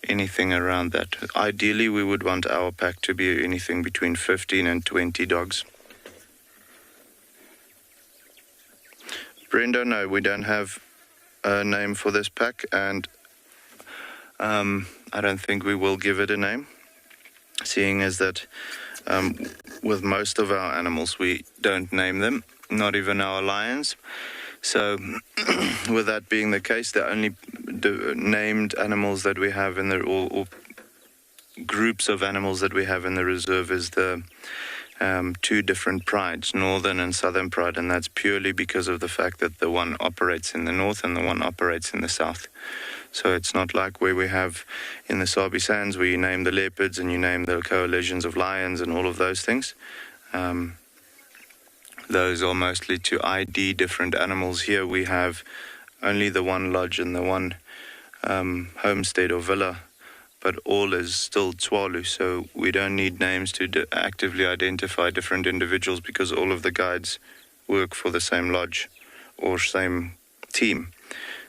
anything around that. Ideally, we would want our pack to be anything between 15 and 20 dogs. Brenda, no, we don't have a name for this pack, and I don't think we will give it a name, seeing as that with most of our animals, we don't name them, not even our lions. So with that being the case, the only named animals that we have in the, or groups of animals that we have in the reserve is the two different prides, northern and southern pride, and that's purely because of the fact that the one operates in the north and the one operates in the south. So it's not like where we have in the Sabi sands where you name the leopards and you name the coalitions of lions and all of those things. Those are mostly to ID different animals. Here we have only the one lodge and the one homestead or villa, but all is still Tswalu, so we don't need names to actively identify different individuals because all of the guides work for the same lodge or same team.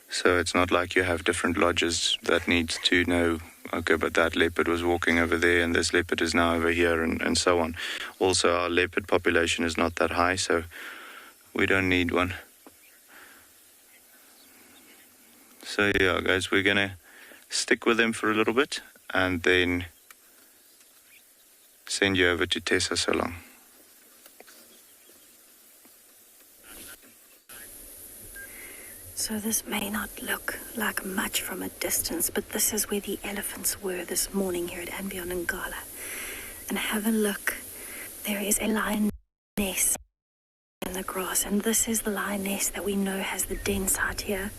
So it's not like you have different lodges that needs to know, okay, but that leopard was walking over there and this leopard is now over here and so on. Also, our leopard population is not that high, so we don't need one. So yeah, guys, we're going to stick with them for a little bit and then send you over to Tessa so long.
So this may not look like much from a distance, but this is where the elephants were this morning here at andBeyond and Ngala. And have a look. There is a lioness in the grass, and this is the lioness that we know has the den site here.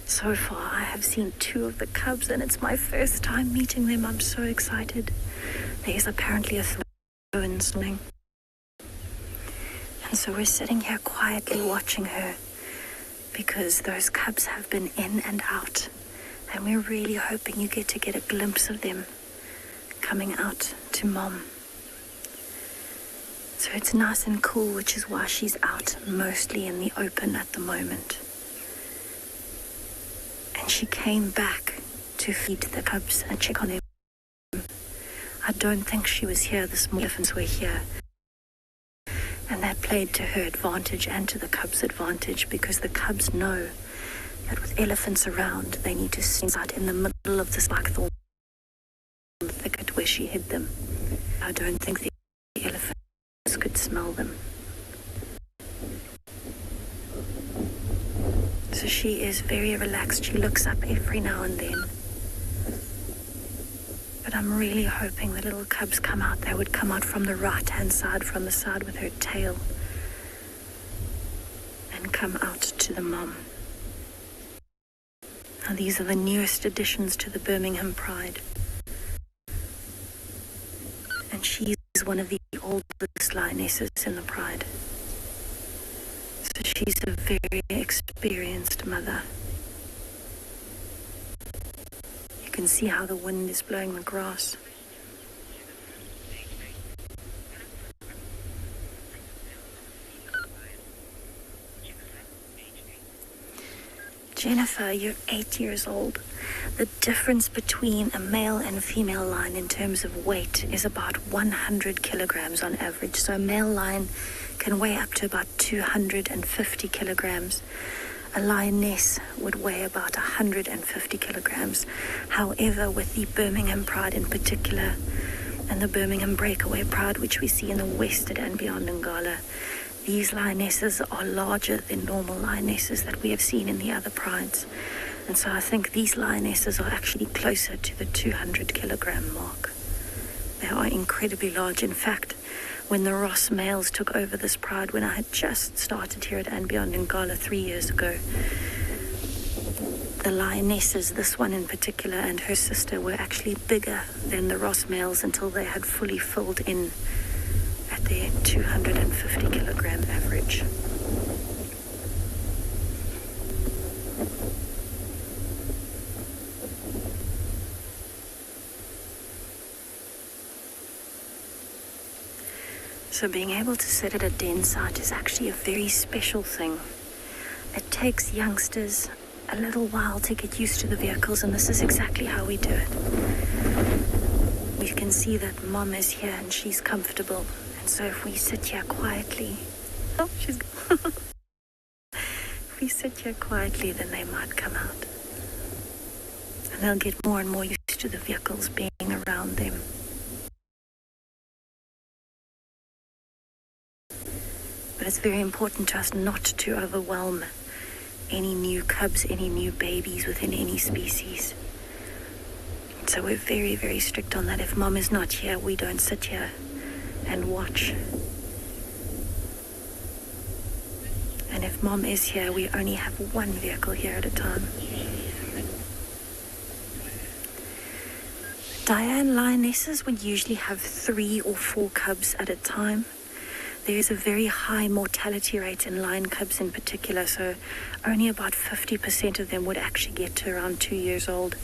So far, I have seen 2 of the cubs, and it's my first time meeting them. I'm so excited. There is apparently a throw-in swimming. And so we're sitting here quietly watching her, because those cubs have been in and out, and we're really hoping you get to get a glimpse of them coming out to mom. So it's nice and cool, which is why she's out mostly in the open at the moment. And she came back to feed the cubs and check on them. I don't think she was here this morning. Elephants were here. And that played to her advantage and to the cubs' advantage, because the cubs know that with elephants around, they need to sit out in the middle of the spike-thorn thicket where she hid them. I don't think the elephants could smell them. So she is very relaxed. She looks up every now and then. But I'm really hoping the little cubs come out. They would come out from the right-hand side, from the side with her tail, and come out to the mom. Now these are the newest additions to the Birmingham Pride. And she's one of the oldest lionesses in the Pride. So she's a very experienced mother. You can see how the wind is blowing the grass. Jennifer, you're 8 years old. The difference between a male and female lion in terms of weight is about 100 kilograms on average. So a male lion can weigh up to about 250 kilograms. A lioness would weigh about 150 kilograms. However, with the Birmingham Pride in particular, and the Birmingham Breakaway Pride, which we see in the west at andBeyond and Ngala, these lionesses are larger than normal lionesses that we have seen in the other prides. And so I think these lionesses are actually closer to the 200 kilogram mark. They are incredibly large. In fact, when the Ross males took over this pride, when I had just started here at andBeyond in Ngala 3 years ago, the Lionesses, this one in particular, and her sister were actually bigger than the Ross males until they had fully filled in at their 250 kilogram average. So being able to sit at a den site is actually a very special thing. It takes youngsters a little while to get used to the vehicles, and this is exactly how we do it. You can see that Mom is here and she's comfortable, and so if we sit here quietly, if we sit here quietly, then they might come out, and they'll get more and more used to the vehicles being around them. But it's very important to us not to overwhelm any new cubs, any new babies within any species. So we're very, very strict on that. If Mom is not here, we don't sit here and watch. And if Mom is here, we only have one vehicle here at a time. Diane lionesses would usually have 3 or 4 cubs at a time. There is a very high mortality rate in lion cubs in particular, so only about 50% of them would actually get to around 2 years old.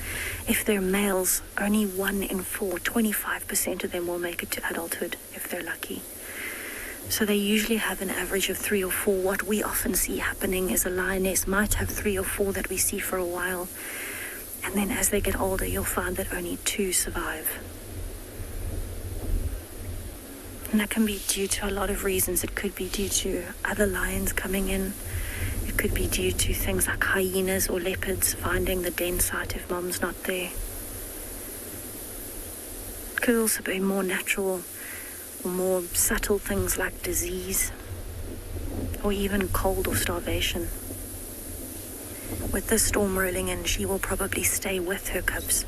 If they're males, only 1 in 4, 25% of them will make it to adulthood if they're lucky. So they usually have an average of 3 or 4. What we often see happening is a lioness might have 3 or 4 that we see for a while, and then as they get older, you'll find that only 2 survive. And that can be due to a lot of reasons. It could be due to other lions coming in. It could be due to things like hyenas or leopards finding the den site if Mom's not there. It could also be more natural or more subtle things like disease or even cold or starvation. With this storm rolling in, she will probably stay with her cubs,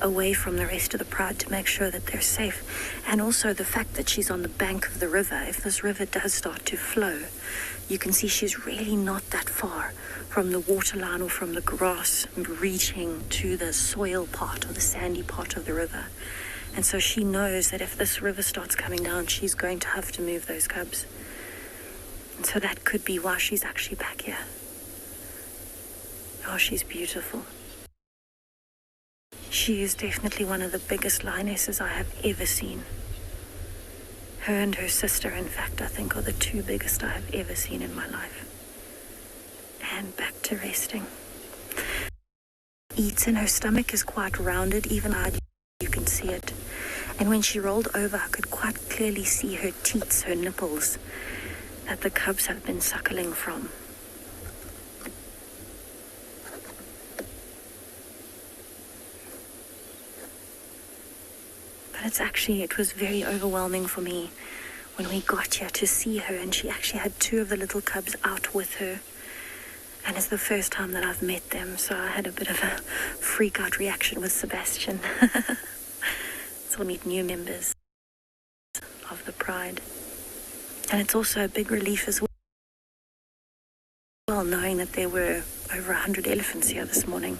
away from the rest of the pride, to make sure that they're safe. And also the fact that she's on the bank of the river, if this river does start to flow, you can see she's really not that far from the waterline or from the grass reaching to the soil part or the sandy part of the river. And so she knows that if this river starts coming down, she's going to have to move those cubs. And so that could be why she's actually back here. Oh, she's beautiful. She is definitely one of the biggest lionesses I have ever seen. Her and her sister, in fact, I think are the 2 biggest I have ever seen in my life. And back to resting. Eats in her stomach is quite rounded, even you can see it. And when she rolled over, I could quite clearly see her teats, her nipples, that the cubs have been suckling from. But it was very overwhelming for me when we got here to see her, and she actually had 2 of the little cubs out with her. And it's the first time that I've met them, so I had a bit of a freak out reaction with Sebastian. So we'll meet new members of the pride. And it's also a big relief as well, knowing that there were over 100 elephants here this morning.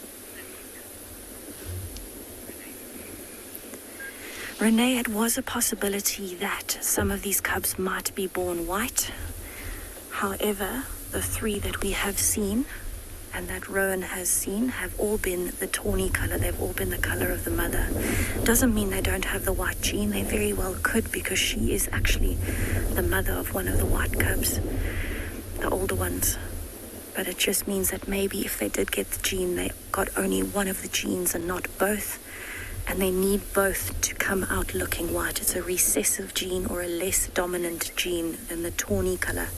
Renee, it was a possibility that some of these cubs might be born white. However, the 3 that we have seen and that Rowan has seen have all been the tawny color. They've all been the color of the mother. Doesn't mean they don't have the white gene. They very well could, because she is actually the mother of one of the white cubs, the older ones. But it just means that maybe if they did get the gene, they got only one of the genes and not both. And they need both to come out looking white. It's a recessive gene or a less dominant gene than the tawny color,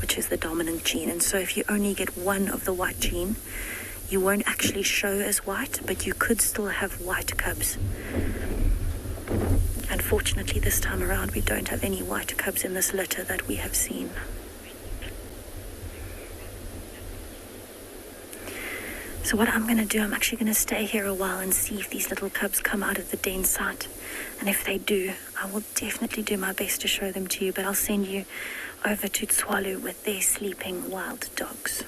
which is the dominant gene. And so if you only get one of the white gene, you won't actually show as white, but you could still have white cubs. Unfortunately, this time around, we don't have any white cubs in this litter that we have seen. So what I'm going to do, I'm actually going to stay here a while and see if these little cubs come out of the den site. And if they do, I will definitely do my best to show them to you, but I'll send you over to Tswalu with their sleeping wild dogs.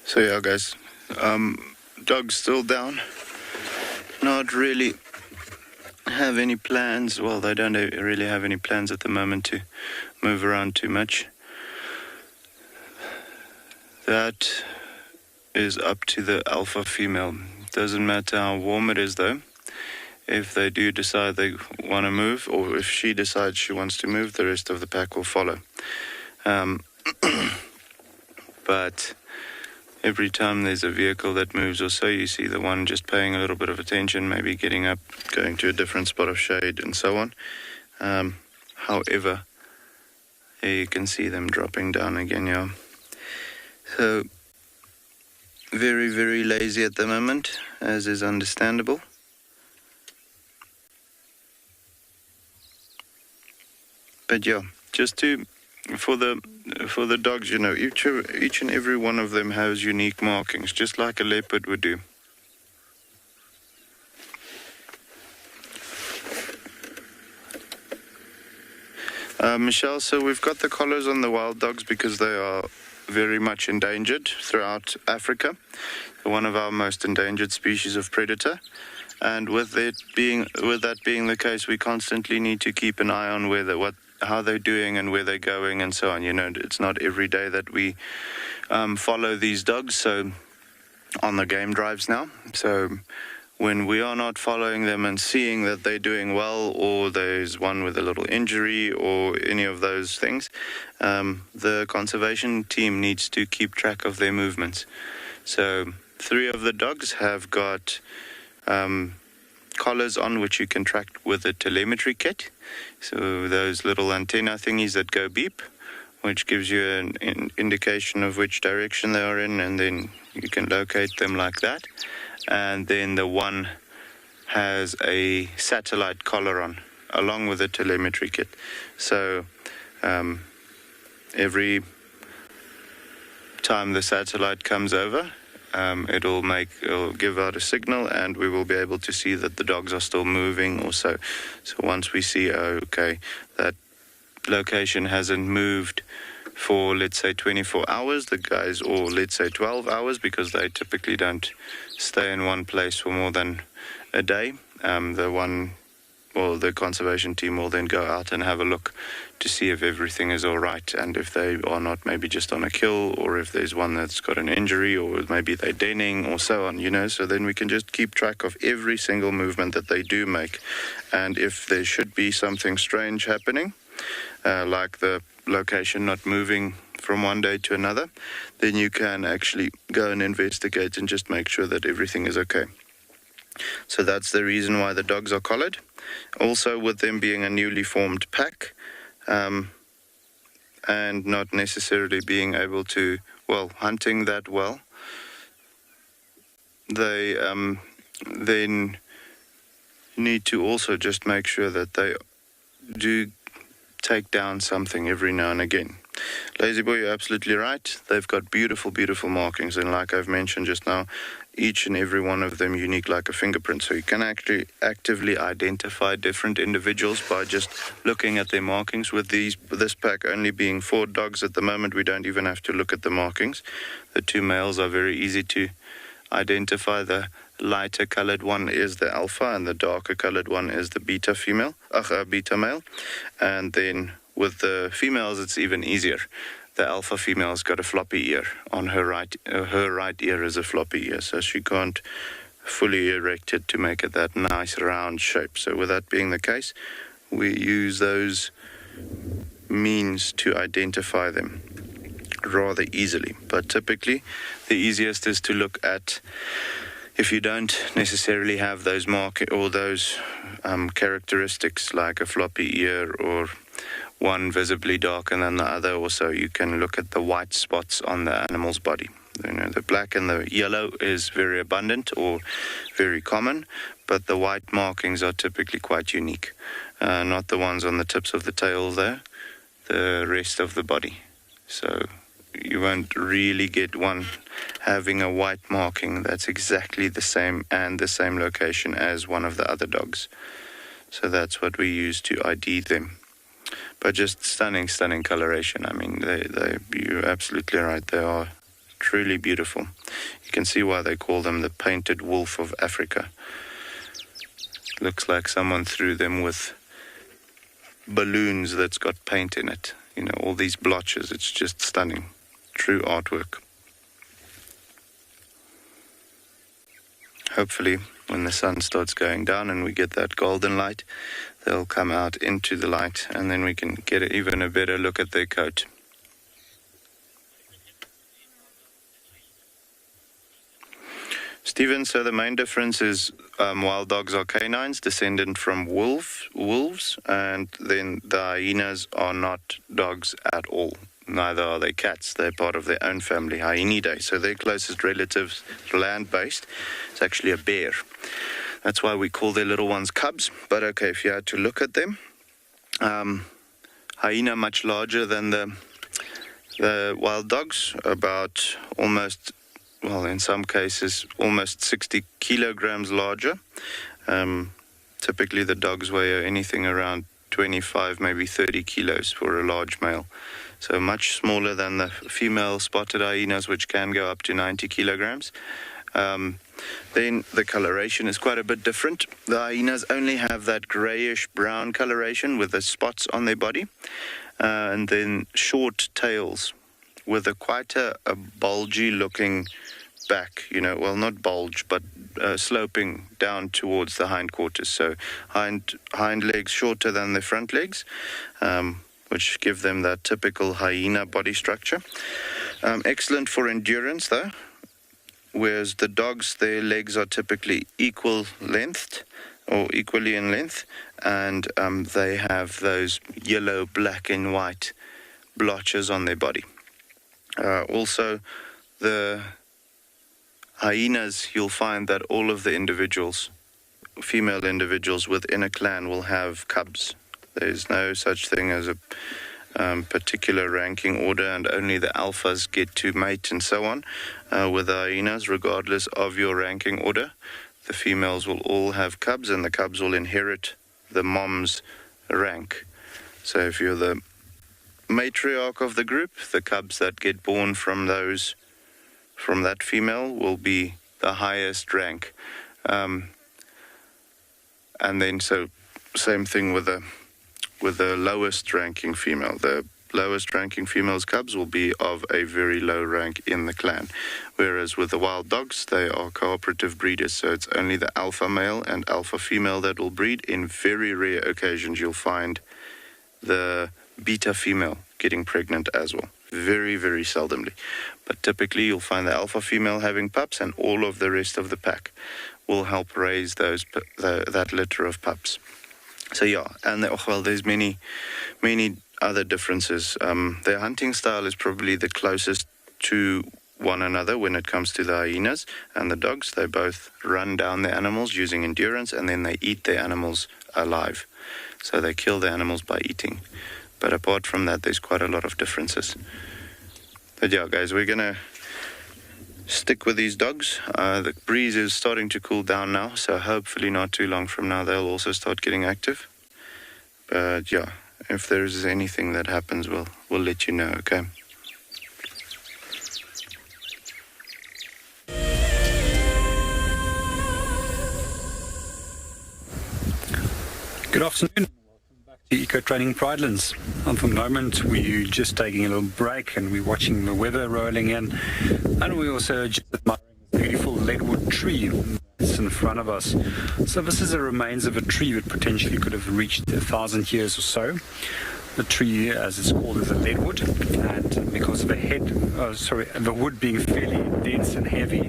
So yeah, guys, dogs still down. Not really have any plans. Well, they don't really have any plans at the moment to move around too much. That is up to the alpha female. Doesn't matter how warm it is though. If they do decide they want to move, or if she decides she wants to move, the rest of the pack will follow. But every time there's a vehicle that moves or so, you see the one just paying a little bit of attention, maybe getting up, going to a different spot of shade and so on. However, you can see them dropping down again, yeah. So, very, very lazy at the moment, as is understandable. But yeah, just for the dogs, you know, each and every one of them has unique markings, just like a leopard would do. Michelle, so we've got the collars on the wild dogs because they are very much endangered throughout Africa. One of our most endangered species of predator. And with that being the case, we constantly need to keep an eye on how they're doing and where they're going and so on. You know, it's not every day that we follow these dogs, so on the game drives now. So when we are not following them and seeing that they're doing well, or there's one with a little injury or any of those things, the conservation team needs to keep track of their movements. So 3 of the dogs have got collars on which you can track with a telemetry kit. So those little antenna thingies that go beep, which gives you an indication of which direction they are in, and then you can locate them like that. And then the one has a satellite collar on, along with a telemetry kit. So every time the satellite comes over, it'll give out a signal, and we will be able to see that the dogs are still moving or so. So once we see, okay, that location hasn't moved for, let's say, 24 hours, the guys, or let's say 12 hours, because they typically don't stay in one place for more than a day, the conservation team will then go out and have a look to see if everything is all right, and if they are not maybe just on a kill, or if there's one that's got an injury, or maybe they're denning or so on, you know. So then we can just keep track of every single movement that they do make. And if there should be something strange happening, like the location not moving from one day to another, then you can actually go and investigate and just make sure that everything is okay. So that's the reason why the dogs are collared. Also, with them being a newly formed pack, and not necessarily being able to, hunting that well, they then need to also just make sure that they do take down something every now and again. Lazy boy, you're absolutely right. They've got beautiful, beautiful markings, and like I've mentioned just now, each and every one of them unique like a fingerprint. So you can actually actively identify different individuals by just looking at their markings. With this pack only being 4 dogs at the moment, we don't even have to look at the markings. The 2 males are very easy to identify. The lighter colored one is the alpha, and the darker colored one is the beta male. And then with the females, it's even easier. The alpha female's got a floppy ear on her right. Her right ear is a floppy ear, so she can't fully erect it to make it that nice round shape. So with that being the case, we use those means to identify them rather easily. But typically, the easiest is to look at, if you don't necessarily have those characteristics like a floppy ear or one visibly darker than the other, also you can look at the white spots on the animal's body. You know, the black and the yellow is very abundant or very common, but the white markings are typically quite unique. Not the ones on the tips of the tail there. the rest of the body. So you won't really get one having a white marking that's exactly the same and the same location as one of the other dogs. So that's what we use to ID them. But just stunning coloration. I mean, you're absolutely right. They are truly beautiful. You can see why they call them the painted wolf of Africa. Looks like someone threw them with balloons that's got paint in it. You know, all these blotches. It's just stunning. True artwork. Hopefully, when the sun starts going down and we get that golden light, they'll come out into the light, and then we can get even a better look at their coat. Stephen, so the main difference is wild dogs are canines, descendant from wolves, and then the hyenas are not dogs at all. Neither are they cats. They're part of their own family, Hyenidae. So their closest relatives, land-based, is actually a bear. That's why we call their little ones cubs. But okay, if you had to look at them, hyena much larger than the wild dogs, about almost, well, in some cases, almost 60 kilograms larger. Typically, the dogs weigh anything around 25, maybe 30 kilos for a large male. So much smaller than the female spotted hyenas, which can go up to 90 kilograms. Then the coloration is quite a bit different. The hyenas only have that grayish-brown coloration with the spots on their body, and then short tails with quite a bulgy-looking back, you know, well, not bulge, but sloping down towards the hindquarters. So hind legs shorter than the front legs, which give them that typical hyena body structure. Excellent for endurance, though, whereas the dogs, their legs are typically equal-lengthed or equally in length, and they have those yellow, black, and white blotches on their body. Also, the hyenas, you'll find that all of the individuals, female individuals within a clan, will have cubs. There's no such thing as a particular ranking order, and only the alphas get to mate and so on. With the hyenas, regardless of your ranking order, the females will all have cubs, and the cubs will inherit the mom's rank. So if you're the matriarch of the group, the cubs that get born from that female will be the highest rank. And then so same thing with the lowest ranking female. The lowest ranking female's cubs will be of a very low rank in the clan. Whereas with the wild dogs, they are cooperative breeders, so it's only the alpha male and alpha female that will breed. In very rare occasions, you'll find the beta female getting pregnant as well. Very, very seldomly. But typically, you'll find the alpha female having pups, and all of the rest of the pack will help raise that litter of pups. So yeah, and there's many other differences. Their hunting style is probably the closest to one another when it comes to the hyenas and the dogs. They both run down the animals using endurance, and then they eat their animals alive. So they kill the animals by eating. But apart from that, there's quite a lot of differences. But yeah, guys, we're going to stick with these dogs. The breeze is starting to cool down now, so hopefully not too long from now they'll also start getting active. But yeah, if there's anything that happens, we'll let you know, okay?
Good afternoon. Eco Training Pridelands. At the moment, we're just taking a little break and we're watching the weather rolling in, and we're also just admiring this beautiful Leadwood tree that's in front of us. So this is the remains of a tree that potentially could have reached 1,000 years or so. The tree, as it's called, is a Leadwood, and because of the wood being fairly dense and heavy,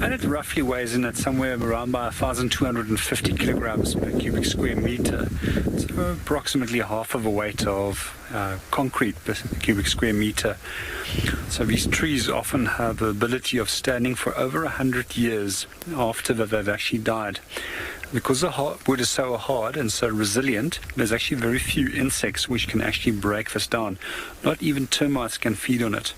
and it roughly weighs in at somewhere around by 1,250 kilograms per cubic square meter. So approximately half of the weight of concrete per cubic square meter. So these trees often have the ability of standing for over 100 years after they've actually died. because the wood is so hard and so resilient, there's actually very few insects which can actually break this down. Not even termites can feed on it.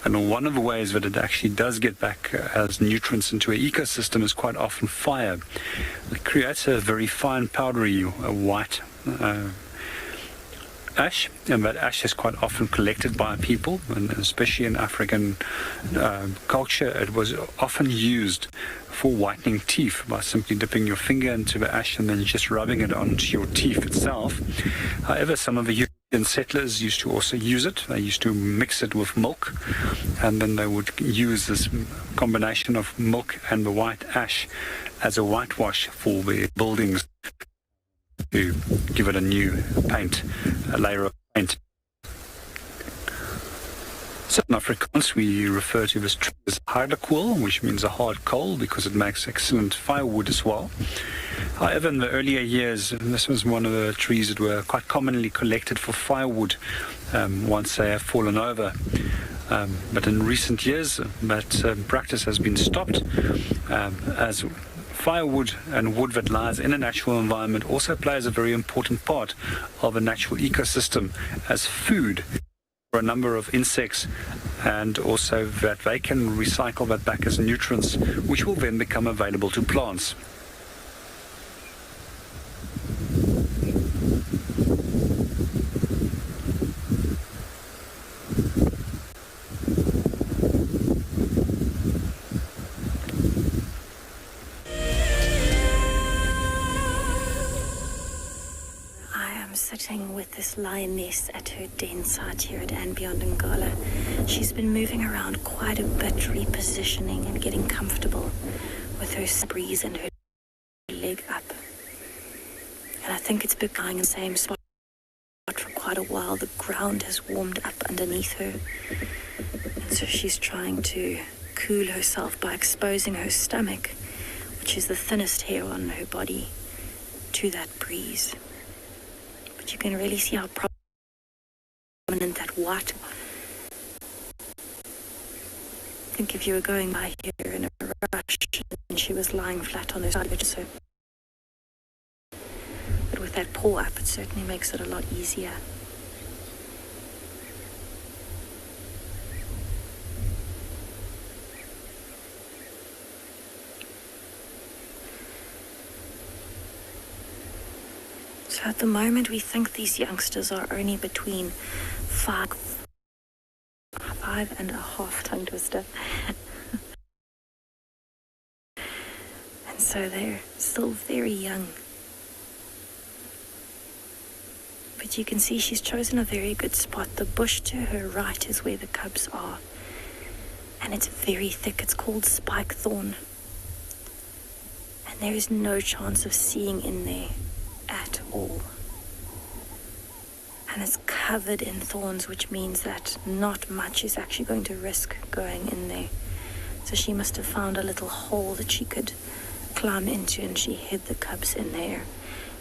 And one of the ways that it actually does get back as nutrients into an ecosystem is quite often fire. It creates a very fine, powdery, white ash, and that ash is quite often collected by people, and especially in African culture, it was often used for whitening teeth by simply dipping your finger into the ash and then just rubbing it onto your teeth itself. However, some of the European settlers used to also use it. They used to mix it with milk, and then they would use this combination of milk and the white ash as a whitewash for their buildings, to give it a new paint, a layer of paint. So in Afrikaans, we refer to this tree as hardekool, which means a hard coal, because it makes excellent firewood as well. However, in the earlier years, this was one of the trees that were quite commonly collected for firewood once they have fallen over. But in recent years, that practice has been stopped, as firewood and wood that lies in a natural environment also plays a very important part of a natural ecosystem as food for a number of insects, and also that they can recycle that back as nutrients, which will then become available to plants.
Sitting with this lioness at her den site here at andBeyond in Ngala. She's been moving around quite a bit, repositioning and getting comfortable with her breeze and her leg up. And I think it's been lying in the same spot for quite a while. The ground has warmed up underneath her, and so she's trying to cool herself by exposing her stomach, which is the thinnest hair on her body, to that breeze. You can really see how prominent that white. I think if you were going by here in a rush and she was lying flat on her side, so. But with that paw up, it certainly makes it a lot easier. So at the moment, we think these youngsters are only between 5.5 tongue twister. And so they're still very young. But you can see she's chosen a very good spot. The bush to her right is where the cubs are. And it's very thick. It's called spike thorn. And there is no chance of seeing in there at all. And it's covered in thorns, which means that not much is actually going to risk going in there. So she must have found a little hole that she could climb into, and she hid the cubs in there.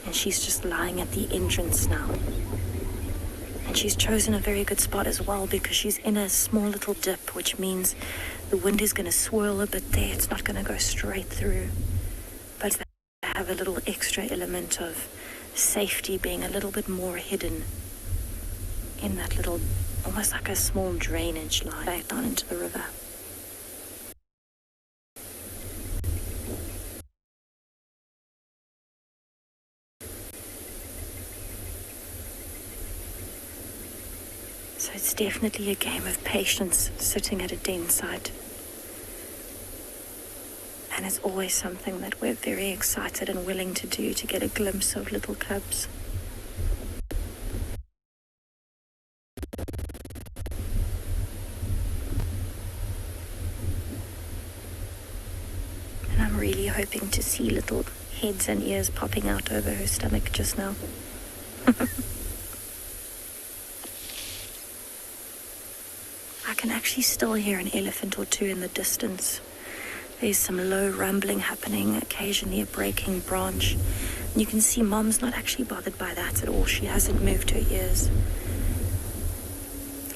And she's just lying at the entrance now. And she's chosen a very good spot as well, because she's in a small little dip, which means the wind is going to swirl a bit there. It's not going to go straight through. But they have a little extra element of safety, being a little bit more hidden in that little, almost like a small drainage line back down into the river. So it's definitely a game of patience sitting at a den site. And it's always something that we're very excited and willing to do, to get a glimpse of little cubs. And I'm really hoping to see little heads and ears popping out over her stomach just now. I can actually still hear an elephant or two in the distance. There's some low rumbling happening, occasionally a breaking branch. And you can see Mom's not actually bothered by that at all. She hasn't moved her ears.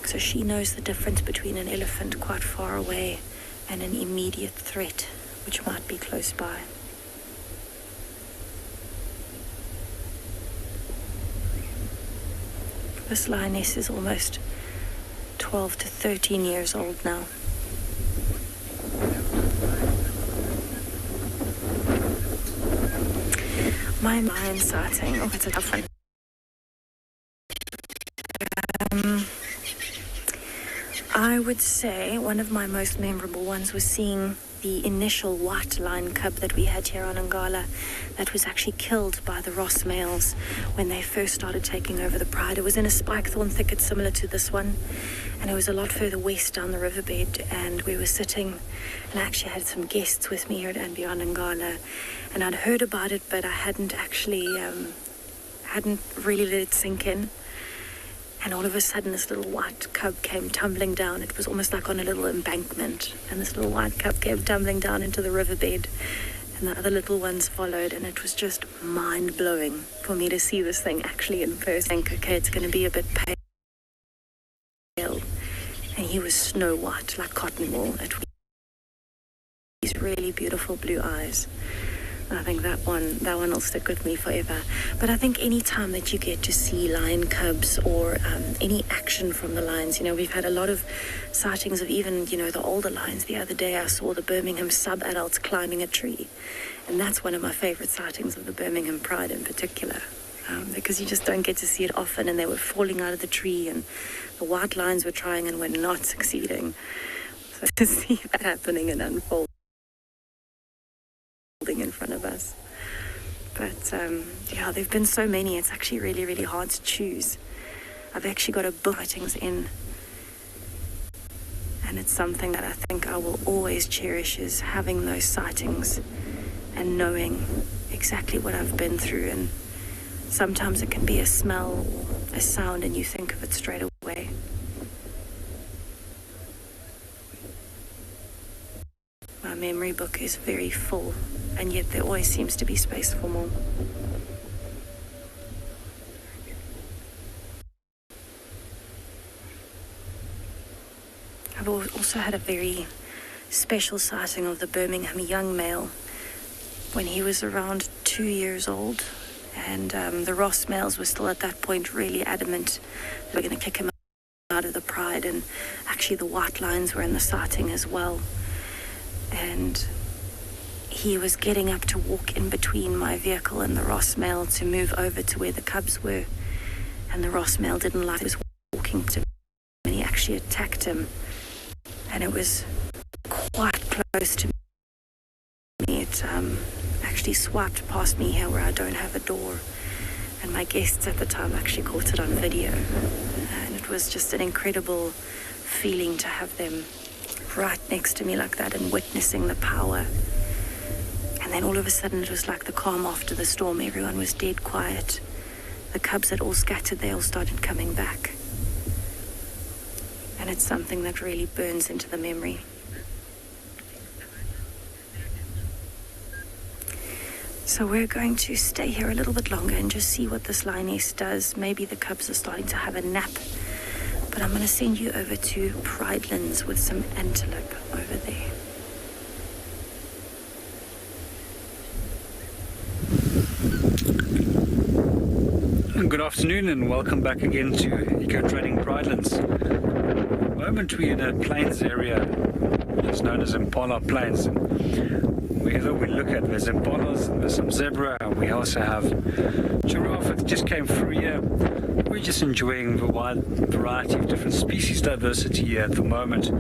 So she knows the difference between an elephant quite far away and an immediate threat, which might be close by. This lioness is almost 12 to 13 years old now. My lion sighting, oh, it's a tough one. I would say one of my most memorable ones was seeing the initial white lion cub that we had here on Ngala that was actually killed by the Ross males when they first started taking over the pride. It was in a spikethorn thicket similar to this one, and it was a lot further west down the riverbed, and we were sitting, and I actually had some guests with me here at andBeyond Ngala, and I'd heard about it, but I hadn't really let it sink in. And all of a sudden, this little white cub came tumbling down. It was almost like on a little embankment. And this little white cub came tumbling down into the riverbed. And the other little ones followed. And it was just mind-blowing for me to see this thing actually in person. Okay, it's going to be a bit pale. And he was snow white, like cotton wool. These really beautiful blue eyes. I think that one will stick with me forever. But I think any time that you get to see lion cubs or any action from the lions, we've had a lot of sightings of even, the older lions. The other day I saw the Birmingham sub-adults climbing a tree. And that's one of my favorite sightings of the Birmingham Pride in particular. Because you just don't get to see it often, and they were falling out of the tree, and the white lions were trying and were not succeeding. So to see that happening and unfold in front of us. But there've been so many, it's actually really, really hard to choose. I've actually got a book sightings in, and it's something that I think I will always cherish, is having those sightings and knowing exactly what I've been through. And sometimes it can be a smell, a sound, and you think of it straight away. My memory book is very full, and yet there always seems to be space for more. I've also had a very special sighting of the Birmingham young male when he was around 2 years old, and the Ross males were still at that point really adamant they were going to kick him out of the pride, and actually the white lions were in the sighting as well. And he was getting up to walk in between my vehicle and the Ross male to move over to where the cubs were. And the Ross male didn't like his walking to him, and he actually attacked him. And it was quite close to me. It actually swiped past me here where I don't have a door. And my guests at the time actually caught it on video. And it was just an incredible feeling to have them right next to me like that and witnessing the power. And then all of a sudden it was like the calm after the storm. Everyone was dead quiet. The cubs had all scattered. They all started coming back. And it's something that really burns into the memory. So we're going to stay here a little bit longer and just see what this lioness does. Maybe the cubs are starting to have a nap. But I'm going to send you over to Pridelands with some antelope over there.
Good afternoon and welcome back again to Eco Training Pridelands. At the moment we're in a plains area that's known as Impala Plains. Wherever we look at, there's impalas and there's some zebra. We also have giraffe that just came through here. We're just enjoying the wide variety of different species diversity here at the moment.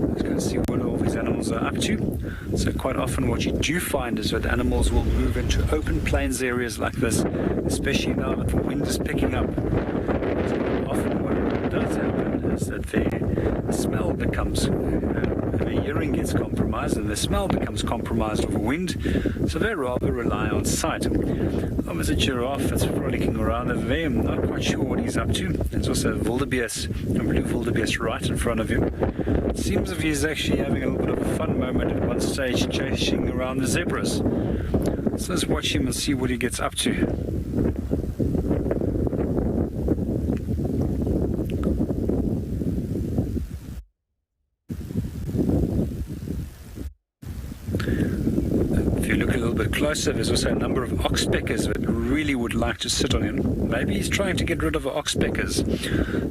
Let's go and see what all these animals are up to. So quite often what you do find is that animals will move into open plains areas like this, especially now that the wind is picking up. So often what does happen is that the smell becomes, the hearing gets compromised and the smell becomes compromised with wind, so they rather rely on sight. There's a giraffe that's frolicking around over there. I'm not quite sure what he's up to. There's also a wildebeest, a blue wildebeest right in front of him. It seems as if he's actually having a little bit of a fun moment at one stage chasing around the zebras. So let's watch him and see what he gets up to. closer, there's also a number of oxpeckers that really would like to sit on him. Maybe he's trying to get rid of the oxpeckers.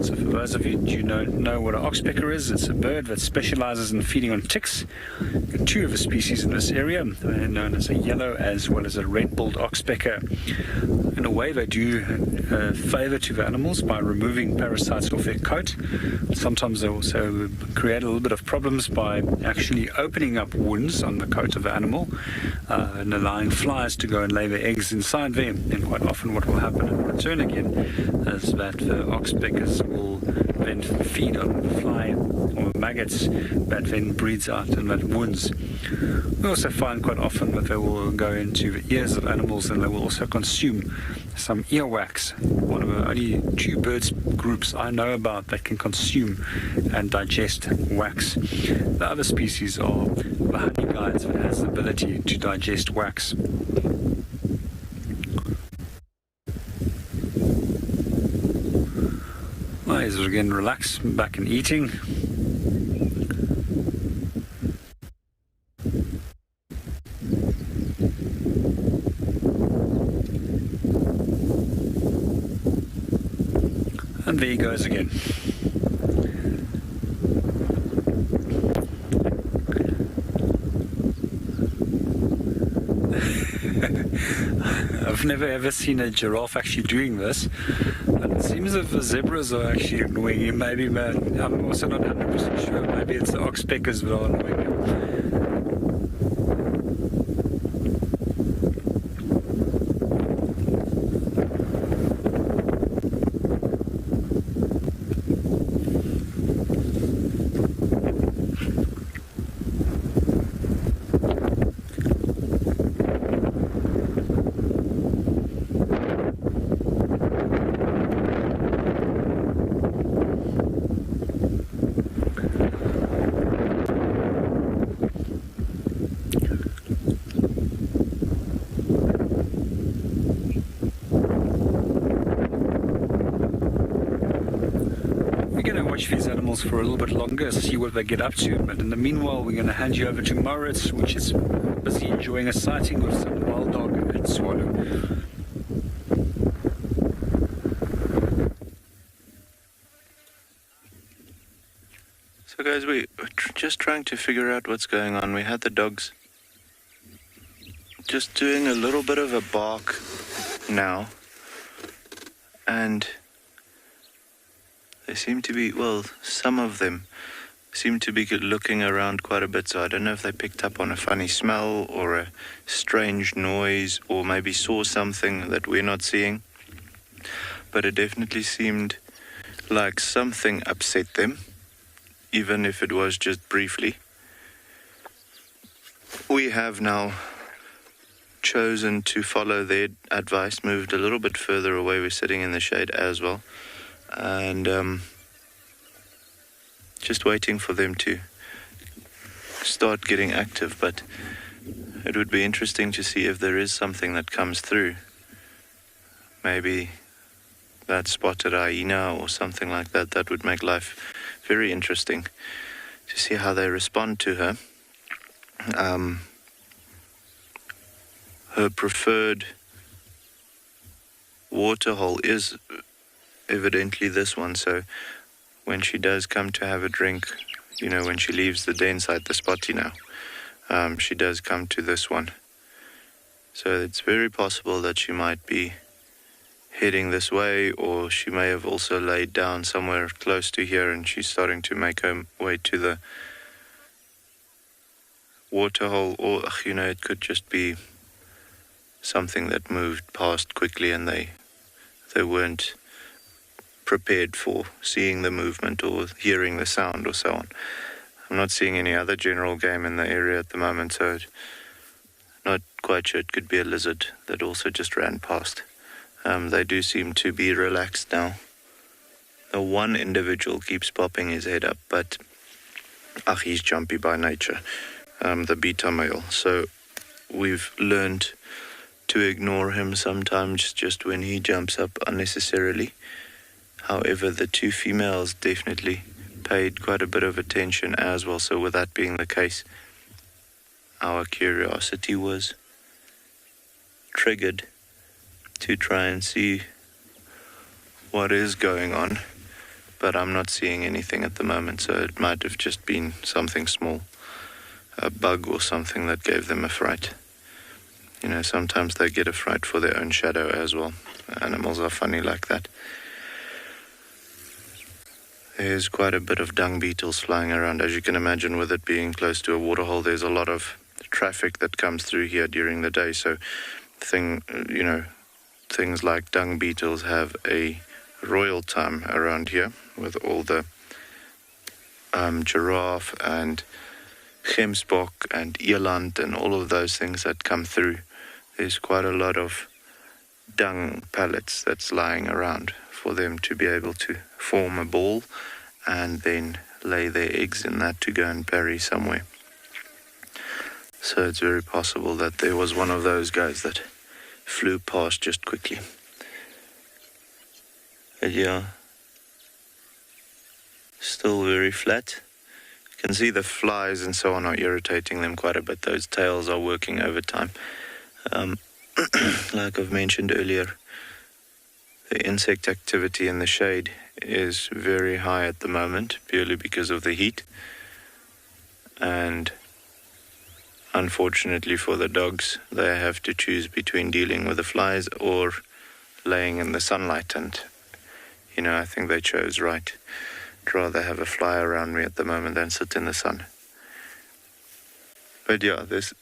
So for those of you who know what an oxpecker is, it's a bird that specializes in feeding on ticks. There are two of the species in this area. They're known as a yellow as well as a red-billed oxpecker. In a way, they do a favor to the animals by removing parasites off their coat. Sometimes they also create a little bit of problems by actually opening up wounds on the coat of the animal and allowing flies to go and lay their eggs inside there. And quite often what will happen in return again is that the oxpeckers will then feed on the fly or maggots that then breeds out in that wounds. We also find quite often that they will go into the ears of animals and they will also consume some earwax. One of the only two birds groups I know about that can consume and digest wax. The other species are the honey guides that has the ability to digest wax. Eyes are again relaxed, back and eating. And there he goes again. I've never ever seen a giraffe actually doing this, but it seems as if the zebras are actually annoying him. Maybe, but I'm also not 100% sure. Maybe it's the oxpeckers that are annoying him. Watch these animals for a little bit longer, see what they get up to. But in the meanwhile, we're going to hand you over to Moritz, which is busy enjoying a sighting with some wild dog at Tswalu.
So guys, we're just trying to figure out what's going on. We had the dogs just doing a little bit of a bark now, and they seem to be, well, some of them seem to be looking around quite a bit, so I don't know if they picked up on a funny smell or a strange noise or maybe saw something that we're not seeing. But it definitely seemed like something upset them, even if it was just briefly. We have now chosen to follow their advice, moved a little bit further away. We're sitting in the shade as well. And just waiting for them to start getting active, but it would be interesting to see if there is something that comes through. Maybe that spotted hyena or something like that. That would make life very interesting to see how they respond to her. Her preferred waterhole is evidently this one, so when she does come to have a drink, you know, when she leaves the den site, the spotty now, she does come to this one. So it's very possible that she might be heading this way, or she may have also laid down somewhere close to here and she's starting to make her way to the waterhole, or you know, it could just be something that moved past quickly and they weren't prepared for seeing the movement or hearing the sound or so on. I'm not seeing any other general game in the area at the moment, so not quite sure. It could be a lizard that also just ran past. They do seem to be relaxed now. The one individual keeps popping his head up, but he's jumpy by nature, the beta male. So we've learned to ignore him sometimes just when he jumps up unnecessarily. However, the two females definitely paid quite a bit of attention as well. So with that being the case, our curiosity was triggered to try and see what is going on, but I'm not seeing anything at the moment, so it might have just been something small, a bug or something that gave them a fright. You know, sometimes they get a fright for their own shadow as well. Animals are funny like that. There's quite a bit of dung beetles flying around. As you can imagine, with it being close to a waterhole, there's a lot of traffic that comes through here during the day. So, things like dung beetles have a royal time around here with all the giraffe and gemsbok and eland and all of those things that come through. There's quite a lot of dung pellets that's lying around for them to be able to form a ball and then lay their eggs in that to go and bury somewhere. So it's very possible that there was one of those guys that flew past just quickly. But yeah, still very flat. You can see the flies and so on are irritating them quite a bit. Those tails are working overtime. Like I've mentioned earlier, the insect activity in the shade is very high at the moment, purely because of the heat. And unfortunately for the dogs, they have to choose between dealing with the flies or laying in the sunlight. And, I think they chose right. I'd rather have a fly around me at the moment than sit in the sun. But yeah, this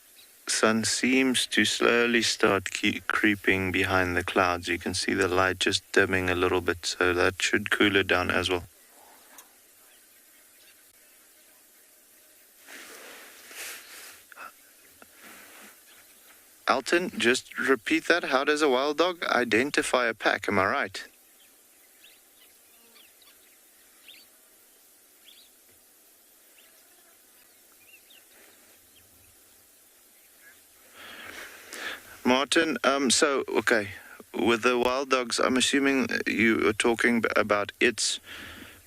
sun seems to slowly start creeping behind the clouds. You can see the light just dimming a little bit, so that should cool it down as well. Alton, just repeat that. How does a wild dog identify a pack? Am I right? Martin, okay, with the wild dogs, I'm assuming you are talking about its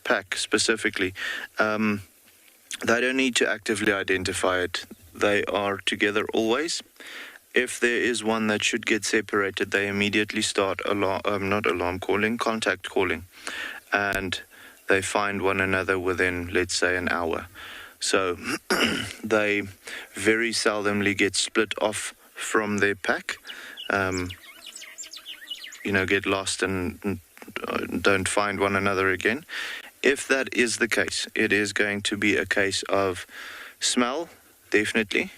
pack specifically. They don't need to actively identify it. They are together always. If there is one that should get separated, they immediately start contact calling. And they find one another within, let's say, an hour. So they very seldomly get split off from their pack, get lost and don't find one another again. If that is the case, it is going to be a case of smell, definitely.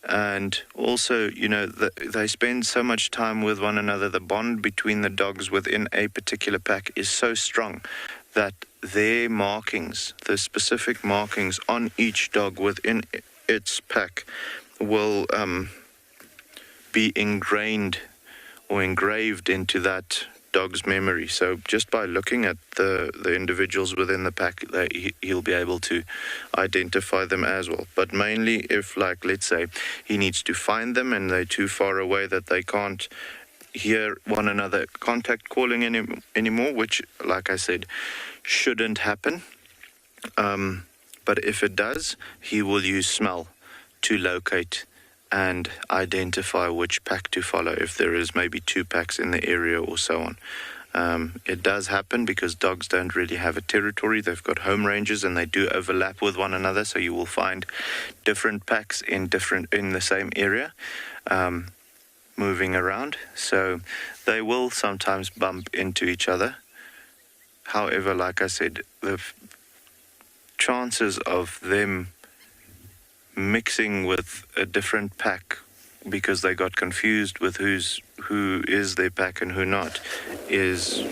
And also, they spend so much time with one another. The bond between the dogs within a particular pack is so strong that their markings, the specific markings on each dog within its pack will be ingrained or engraved into that dog's memory. So just by looking at the individuals within the pack, he'll be able to identify them as well. But mainly if, let's say, he needs to find them and they're too far away that they can't hear one another contact calling anymore, which, like I said, shouldn't happen. But if it does, he will use smell to locate and identify which pack to follow, if there is maybe two packs in the area or so on. It does happen because dogs don't really have a territory. They've got home ranges and they do overlap with one another, so you will find different packs in the same area moving around. So they will sometimes bump into each other. However, like I said, the chances of them mixing with a different pack because they got confused with who is their pack and who not is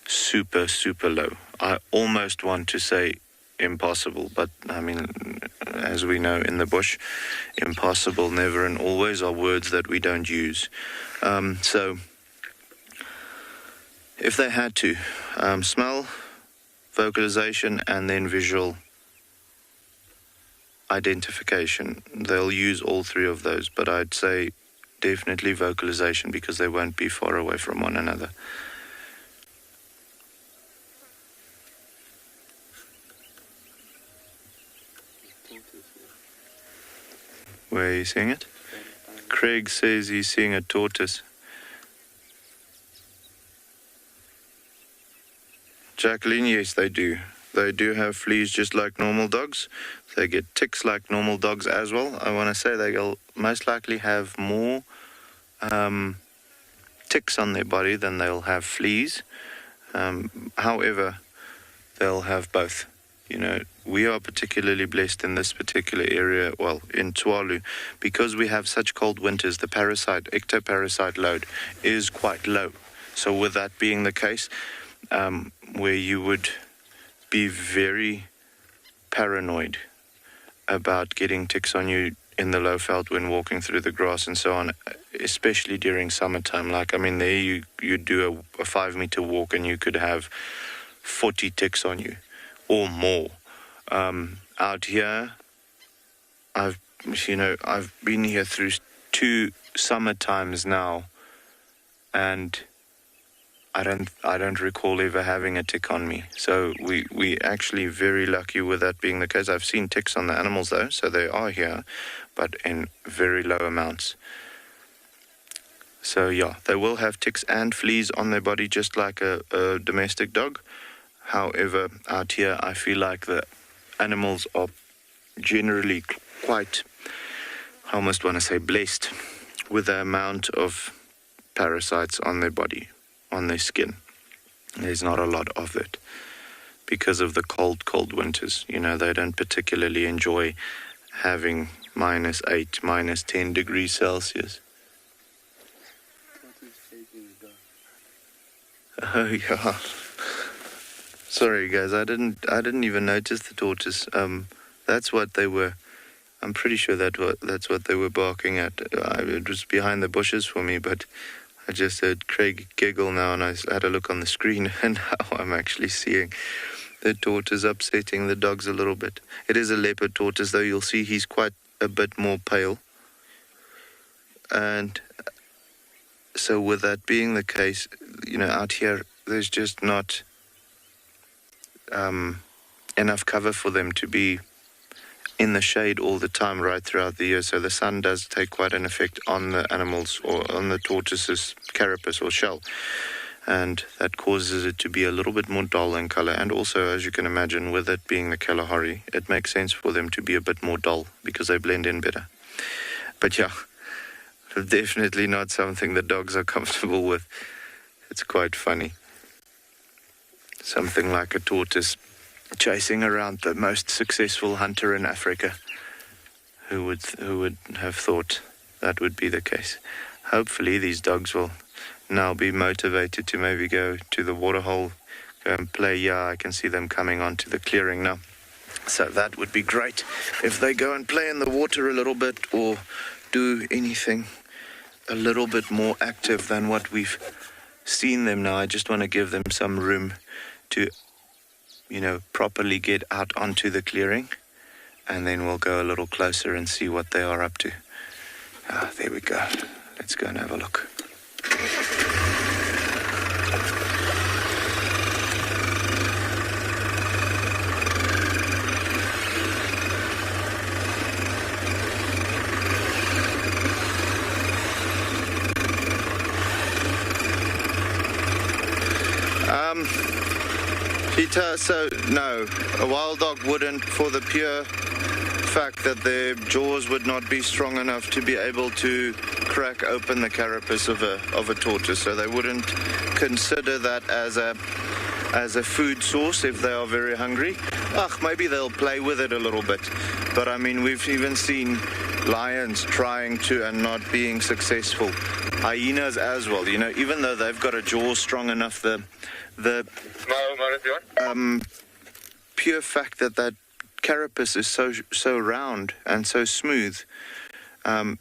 super, super low. I almost want to say impossible, but I mean, as we know in the bush, impossible, never and always are words that we don't use. So if they had to, smell, vocalization, and then visual identification, they'll use all three of those, but I'd say definitely vocalization because they won't be far away from one another. Where are you seeing it? Craig says he's seeing a tortoise. Jacqueline, yes, they do. They do have fleas just like normal dogs. They get ticks like normal dogs as well. I want to say they'll most likely have more ticks on their body than they'll have fleas. However, they'll have both. You know, we are particularly blessed in this particular area, well, in Tswalu, because we have such cold winters. The ectoparasite load is quite low. So with that being the case, where you would be very paranoid about getting ticks on you in the low veld when walking through the grass and so on, especially during summertime. Like, I mean, there you do a 5-meter walk and you could have 40 ticks on you or more. Out here, I've been here through 2 summer times now, and I don't recall ever having a tick on me. So we actually very lucky with that being the case. I've seen ticks on the animals though, so they are here, but in very low amounts. So yeah, they will have ticks and fleas on their body just like a domestic dog. However, out here I feel like the animals are generally quite, I almost want to say, blessed with the amount of parasites on their body, on their skin. There's not a lot of it because of the cold winters. You know, they don't particularly enjoy having -8, -10 degrees Celsius. Oh yeah. Sorry guys, I didn't even notice the tortoise. That's what they were. I'm pretty sure that's what they were barking at. It was behind the bushes for me, but I just heard Craig giggle now, and I had a look on the screen, and now I'm actually seeing the tortoise upsetting the dogs a little bit. It is a leopard tortoise, though. You'll see he's quite a bit more pale. And so with that being the case, you know, out here, there's just not enough cover for them to be in the shade all the time right throughout the year. So the sun does take quite an effect on the animals, or on the tortoise's carapace or shell, and that causes it to be a little bit more dull in color. And also, as you can imagine, with it being the Kalahari, it makes sense for them to be a bit more dull because they blend in better. But yeah, definitely not something the dogs are comfortable with. It's quite funny. Something like a tortoise chasing around the most successful hunter in Africa. Who would have thought that would be the case? Hopefully these dogs will now be motivated to maybe go to the waterhole, go and play. Yeah, I can see them coming onto the clearing now. So that would be great if they go and play in the water a little bit, or do anything a little bit more active than what we've seen them now. I just want to give them some room to, you know, properly get out onto the clearing, and then we'll go a little closer and see what they are up to. There we go. Let's go and have a look. Peter, so no, a wild dog wouldn't, for the pure fact that their jaws would not be strong enough to be able to crack open the carapace of a tortoise. So they wouldn't consider that as a food source if they are very hungry. Maybe they'll play with it a little bit, but I mean, we've even seen lions trying to and not being successful. Hyenas as well, you know, even though they've got a jaw strong enough, the pure fact that carapace is so round and so smooth,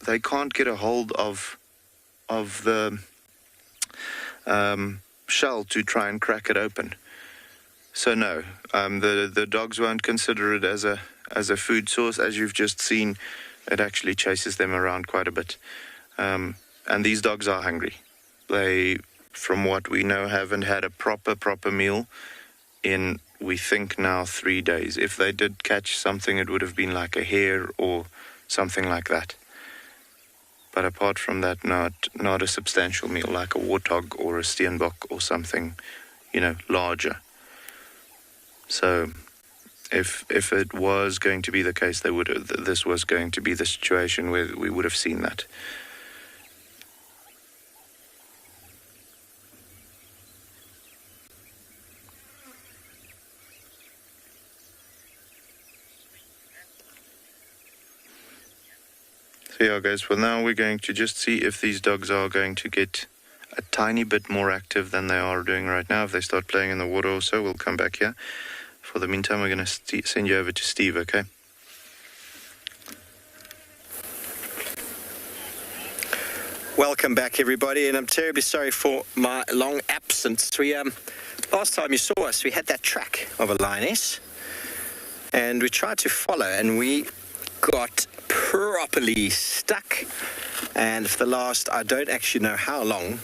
they can't get a hold of the shell to try and crack it open. So no, the dogs won't consider it as a food source. As you've just seen, it actually chases them around quite a bit. And these dogs are hungry. They, from what we know, haven't had a proper meal in, we think now, 3 days. If they did catch something, it would have been like a hare or something like that. But apart from that, not a substantial meal like a warthog or a steenbok or something, larger. So if it was going to be the case, this was going to be the situation where we would have seen that. So yeah, guys, for now we're going to just see if these dogs are going to get a tiny bit more active than they are doing right now. If they start playing in the water or so, we'll come back here. For the meantime, we're going to send you over to Steve, okay?
Welcome back, everybody, and I'm terribly sorry for my long absence. Last time you saw us, we had that track of a lioness, and we tried to follow, and we got properly stuck. And for the last, I don't actually know how long,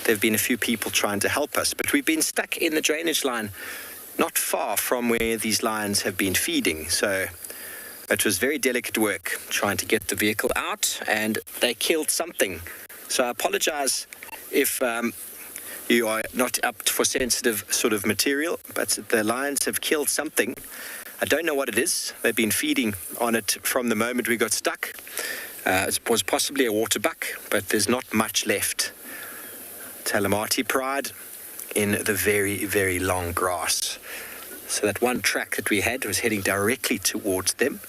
there have been a few people trying to help us, but we've been stuck in the drainage line not far from where these lions have been feeding. So it was very delicate work trying to get the vehicle out, and they killed something. So I apologize if you are not up for sensitive sort of material, but the lions have killed something. I don't know what it is. They've been feeding on it from the moment we got stuck. It was possibly a waterbuck, but there's not much left. Talamati Pride in the very, very long grass. So that one track that we had was heading directly towards them.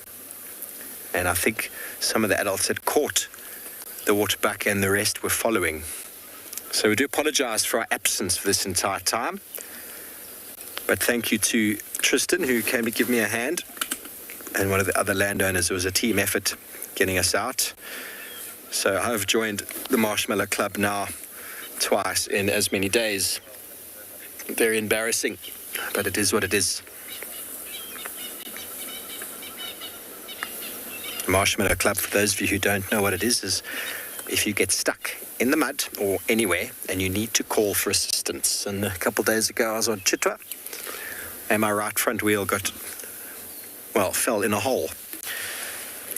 And I think some of the adults had caught the waterbuck and the rest were following. So we do apologize for our absence for this entire time. But thank you to Tristan, who came to give me a hand, and one of the other landowners. It was a team effort getting us out. So I've joined the Marshmallow Club now twice in as many days. Very embarrassing, but it is what it is. The Marshmallow Club, for those of you who don't know what it is if you get stuck in the mud or anywhere and you need to call for assistance. And a couple of days ago I was on Chitwa, and my right front wheel fell in a hole.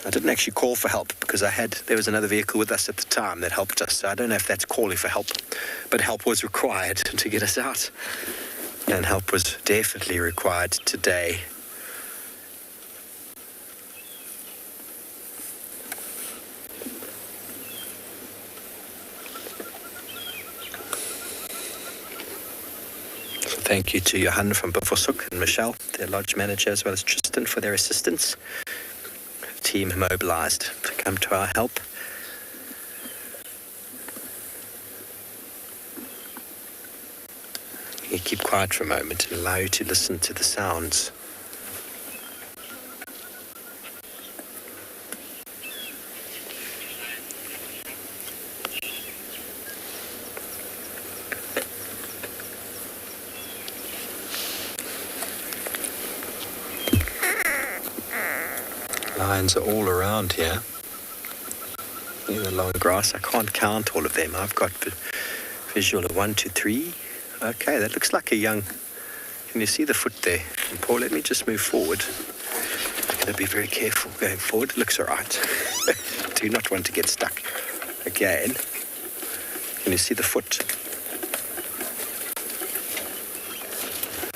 I didn't actually call for help because there was another vehicle with us at the time that helped us. So I don't know if that's calling for help, but help was required to get us out. And help was definitely required today. Thank you to Johan from Bafosuk and Michelle, their lodge manager, as well as Tristan for their assistance. The team mobilized to come to our help. You keep quiet for a moment and allow you to listen to the sounds. Lions are all around here. In the long grass, I can't count all of them. I've got visual of 1, 2, 3. Okay, that looks like a young. Can you see the foot there? And Paul, let me just move forward. I'm going to be very careful going forward. It looks all right. Do not want to get stuck again. Can you see the foot?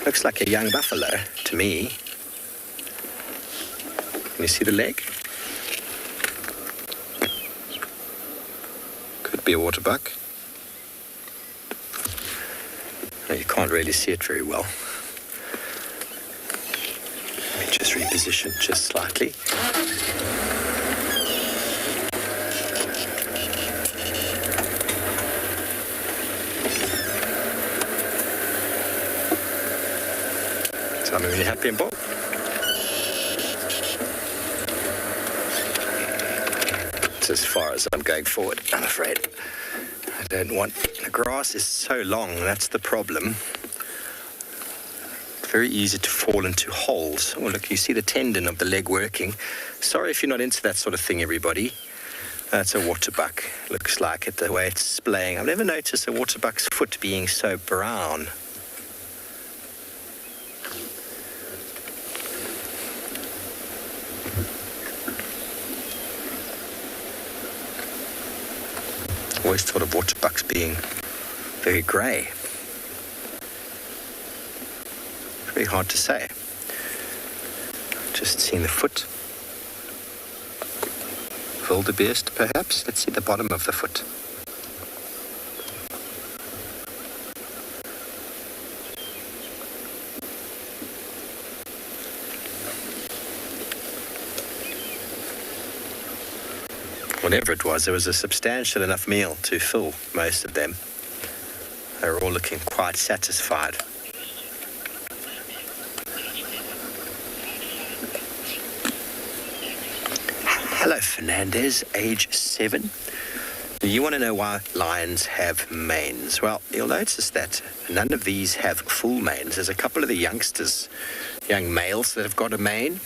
Looks like a young buffalo to me. Can you see the leg? Could be a waterbuck. No, you can't really see it very well. Let me just reposition just slightly. So I'm really happy and bold. As far as I'm going forward, I'm afraid. I don't want... The grass is so long, that's the problem. Very easy to fall into holes. Oh, look, you see the tendon of the leg working. Sorry if you're not into that sort of thing, everybody. That's a waterbuck. Looks like it, the way it's splaying. I've never noticed a waterbuck's foot being so brown. Always thought of waterbucks being very grey. Very hard to say. Just seeing the foot. Wildebeest, perhaps. Let's see the bottom of the foot. Whatever it was a substantial enough meal to fill most of them. They were all looking quite satisfied. Hello, Fernandez, age 7. You want to know why lions have manes? Well, you'll notice that none of these have full manes. There's a couple of the youngsters, young males, that have got a mane.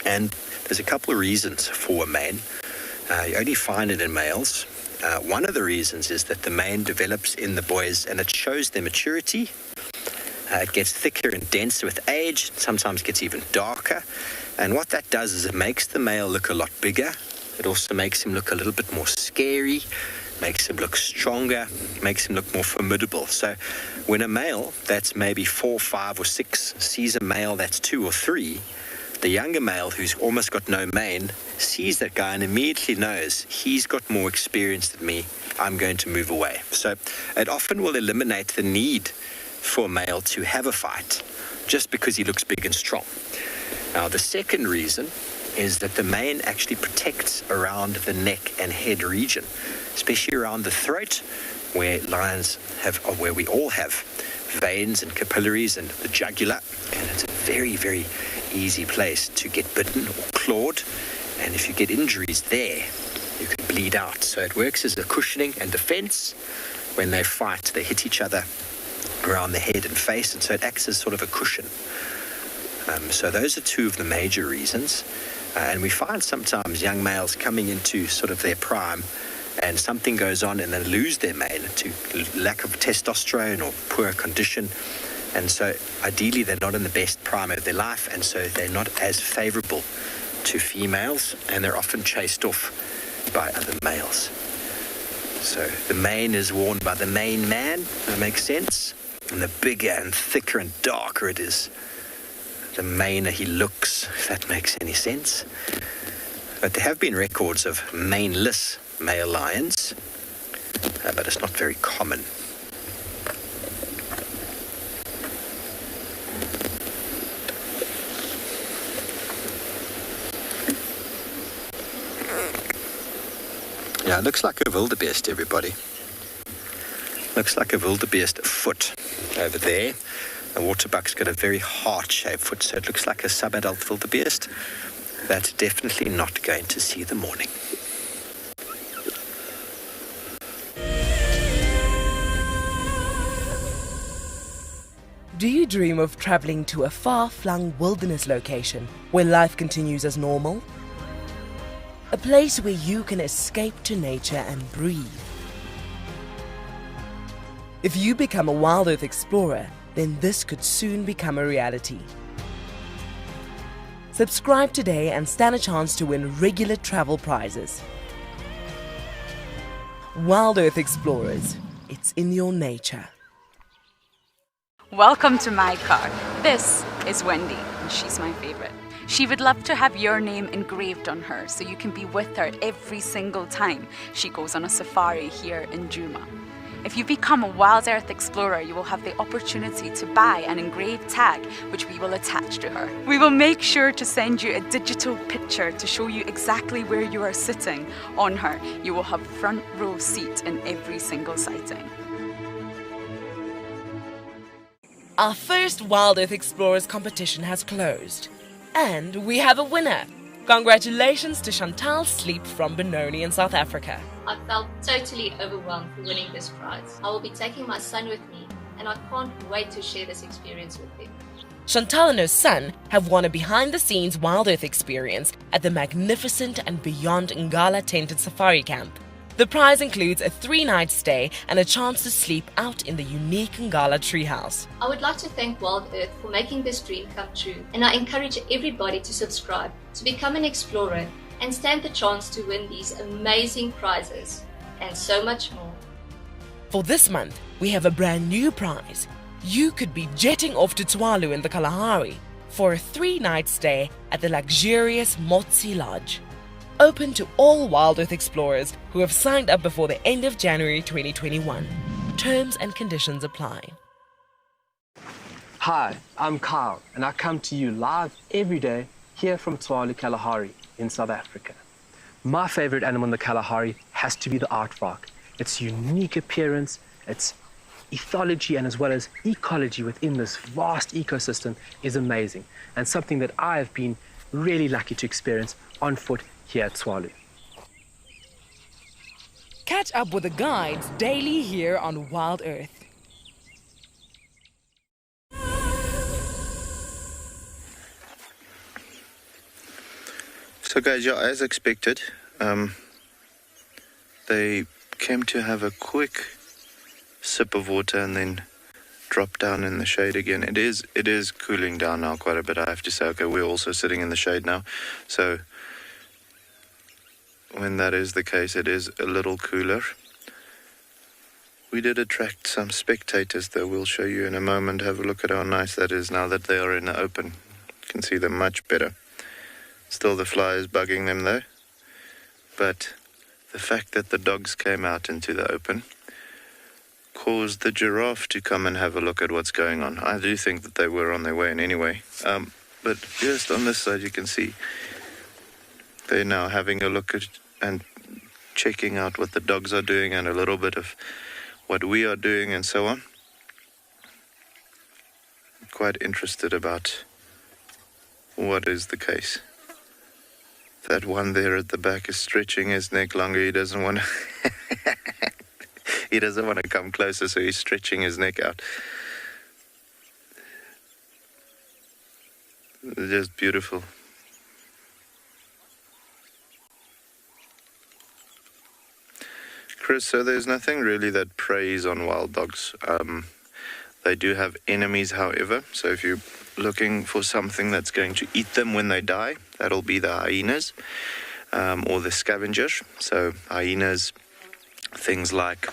And there's a couple of reasons for a mane. You only find it in males. One of the reasons is that the mane develops in the boys and it shows their maturity. It gets thicker and denser with age, sometimes gets even darker. And what that does is it makes the male look a lot bigger. It also makes him look a little bit more scary, makes him look stronger, makes him look more formidable. So when a male that's maybe 4, 5 or 6 sees a male that's 2 or 3, the younger male who's almost got no mane sees that guy and immediately knows he's got more experience than me. I'm going to move away. So it often will eliminate the need for a male to have a fight just because he looks big and strong. Now, the second reason is that the mane actually protects around the neck and head region, especially around the throat, where lions have, or where we all have, veins and capillaries and the jugular, and it's a very, very easy place to get bitten or clawed, and if you get injuries there, you can bleed out. So it works as a cushioning and defense. When they fight, they hit each other around the head and face, and so it acts as sort of a cushion. So those are two of the major reasons. And we find sometimes young males coming into sort of their prime and something goes on and they lose their mane to lack of testosterone or poor condition. And so ideally they're not in the best prime of their life, and so they're not as favorable to females, and they're often chased off by other males. So the mane is worn by the main man, that makes sense. And the bigger and thicker and darker it is, the maner he looks, if that makes any sense. But there have been records of maneless male lions, but it's not very common. Yeah, it looks like a wildebeest, everybody. Looks like a wildebeest foot over there. The waterbuck's got a very heart-shaped foot, so it looks like a sub-adult wildebeest. That's definitely not going to see the morning.
Do you dream of traveling to a far-flung wilderness location where life continues as normal? A place where you can escape to nature and breathe. If you become a WildEarth explorer, then this could soon become a reality. Subscribe today and stand a chance to win regular travel prizes. WildEarth Explorers, it's in your nature.
Welcome to my car. This is Wendy, and she's my favorite. She would love to have your name engraved on her so you can be with her every single time she goes on a safari here in Djuma. If you become a WildEarth explorer, you will have the opportunity to buy an engraved tag which we will attach to her. We will make sure to send you a digital picture to show you exactly where you are sitting on her. You will have front row seat in every single sighting.
Our first WildEarth Explorers competition has closed, and we have a winner. Congratulations to Chantal Sleep from Benoni in South Africa.
I felt totally overwhelmed for winning this prize. I will be taking my son with me, and I can't wait to share this experience with him.
Chantal and her son have won a behind-the-scenes WildEarth experience at the magnificent andBeyond Ngala tented safari camp. The prize includes a 3-night stay and a chance to sleep out in the unique Ngala treehouse.
I would like to thank WildEarth for making this dream come true, and I encourage everybody to subscribe, to become an explorer, and stand the chance to win these amazing prizes. and so much more.
For this month, we have a brand new prize. You could be jetting off to Tswalu in the Kalahari for a 3-night stay at the luxurious Motsi Lodge. Open to all WildEarth explorers who have signed up before the end of January 2021. Terms and conditions apply.
Hi, I'm Kyle, and I come to you live every day here from Tswalu Kalahari in South Africa. My favorite animal in the Kalahari has to be the aardvark. Its unique appearance, its ethology, and as well as ecology within this vast ecosystem is amazing, and something that I have been really lucky to experience on foot here at Tswalu.
Catch up with the guides daily here on WildEarth.
So guys, yeah, as expected, they came to have a quick sip of water and then drop down in the shade again. It is cooling down now quite a bit, I have to say. Okay, we're also sitting in the shade now, so when that is the case, it is a little cooler. We did attract some spectators, though. We'll show you in a moment. Have a look at how nice that is now that they are in the open. You can see them much better. Still the fly is bugging them though, but the fact that the dogs came out into the open caused the giraffe to come and have a look at what's going on. I do think that they were on their way in anyway, but just on this side you can see they're now having a look at and checking out what the dogs are doing and a little bit of what we are doing and so on. Quite interested about what is the case. That one there at the back is stretching his neck longer. He doesn't want to he doesn't want to come closer, so he's stretching his neck out. Just beautiful. Chris, so there's nothing really that preys on wild dogs. They do have enemies, however, so if you're looking for something that's going to eat them when they die, that'll be the hyenas or the scavengers. So hyenas, things like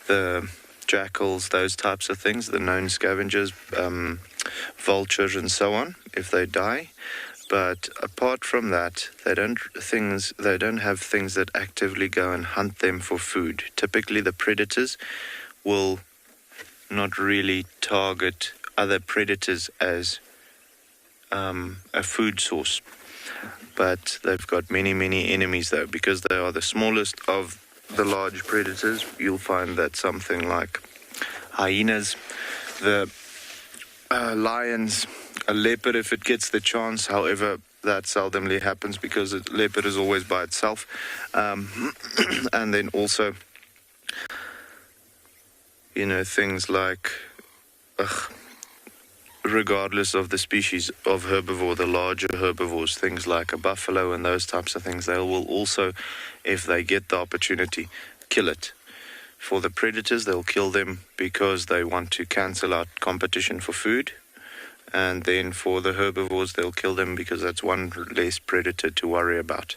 the jackals, those types of things, the known scavengers, vultures and so on, if they die. But apart from that, they don't have things that actively go and hunt them for food. Typically the predators will not really target other predators as a food source, but they've got many enemies though, because they are the smallest of the large predators. You'll find that something like hyenas, the lions, a leopard if it gets the chance, however that seldomly happens because a leopard is always by itself, and then also things like, regardless of the species of herbivore, the larger herbivores, things like a buffalo and those types of things, they will also, if they get the opportunity, kill it. For the predators, they'll kill them because they want to cancel out competition for food. And then for the herbivores, they'll kill them because that's one less predator to worry about.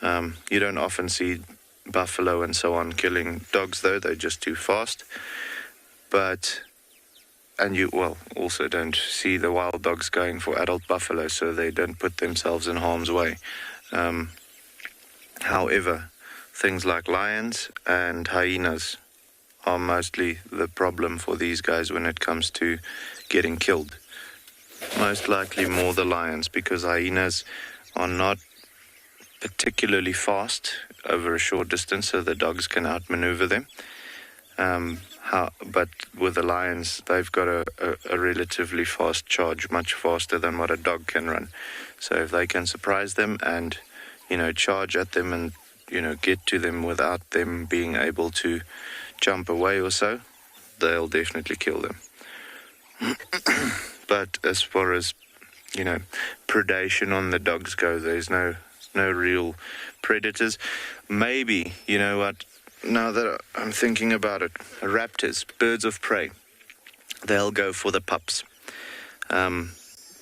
You don't often see buffalo and so on killing dogs though, they're just too fast. And you also don't see the wild dogs going for adult buffalo, so they don't put themselves in harm's way. However, things like lions and hyenas are mostly the problem for these guys when it comes to getting killed. Most likely more the lions, because hyenas are not particularly fast over a short distance, so the dogs can outmaneuver them. But with the lions, they've got a relatively fast charge, much faster than what a dog can run. So if they can surprise them and, charge at them and, get to them without them being able to jump away or so, they'll definitely kill them. But as far as, predation on the dogs go, there's no real predators. Maybe, now that I'm thinking about it, raptors, birds of prey, they'll go for the pups. A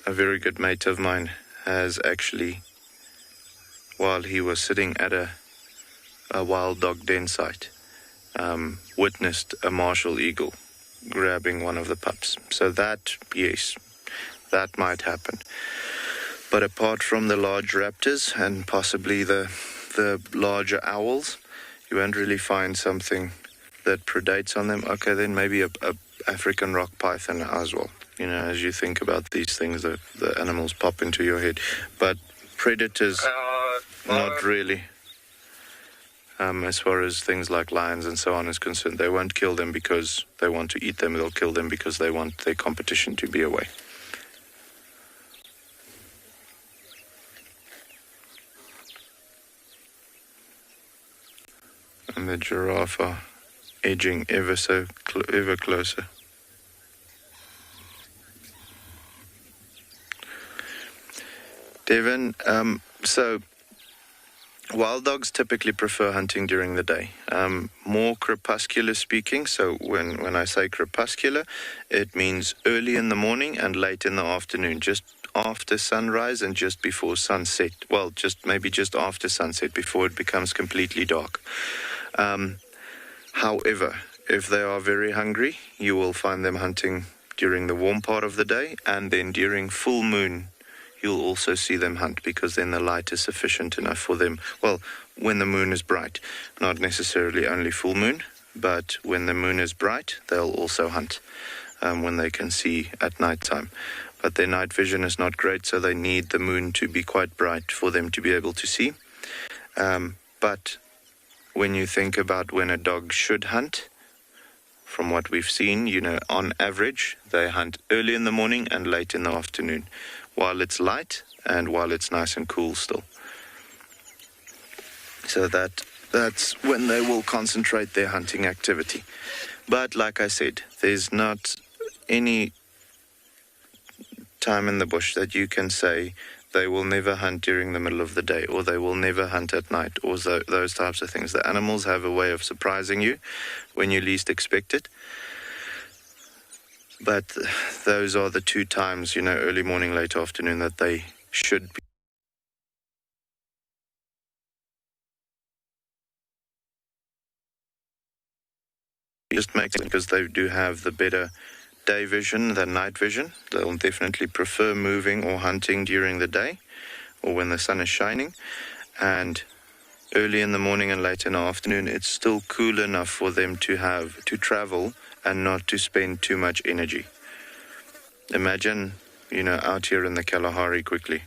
very good mate of mine has actually, while he was sitting at a a wild dog den site, witnessed a martial eagle grabbing one of the pups. So that, yes, that might happen. But apart from the large raptors and possibly the larger owls, you won't really find something that predates on them. Okay, then maybe a African rock python as well. You know, as you think about these things, the animals pop into your head. But predators, not really. As far as things like lions and so on is concerned, they won't kill them because they want to eat them. They'll kill them because they want their competition to be away. And the giraffe are edging ever closer. Devin, so wild dogs typically prefer hunting during the day, more crepuscular speaking. So when I say crepuscular, it means early in the morning and late in the afternoon, just after sunrise and just before sunset. Well, just after sunset, before it becomes completely dark. However, if they are very hungry, you will find them hunting during the warm part of the day, and then during full moon, you'll also see them hunt, because then the light is sufficient enough for them. Well, when the moon is bright, not necessarily only full moon, but when the moon is bright, they'll also hunt when they can see at night time. But their night vision is not great, so they need the moon to be quite bright for them to be able to see. But when you think about when a dog should hunt, from what we've seen, you know, on average, they hunt early in the morning and late in the afternoon, while it's light and while it's nice and cool still. So that's when they will concentrate their hunting activity. But like I said, there's not any time in the bush that you can say they will never hunt during the middle of the day, or they will never hunt at night, or those types of things. The animals have a way of surprising you when you least expect it. But those are the two times, you know, early morning, late afternoon, that they should be. Just makes it because they do have the better day vision than night vision. They'll definitely prefer moving or hunting during the day or when the sun is shining. And early in the morning and late in the afternoon, it's still cool enough for them to travel and not to spend too much energy. Imagine, you know, out here in the Kalahari quickly.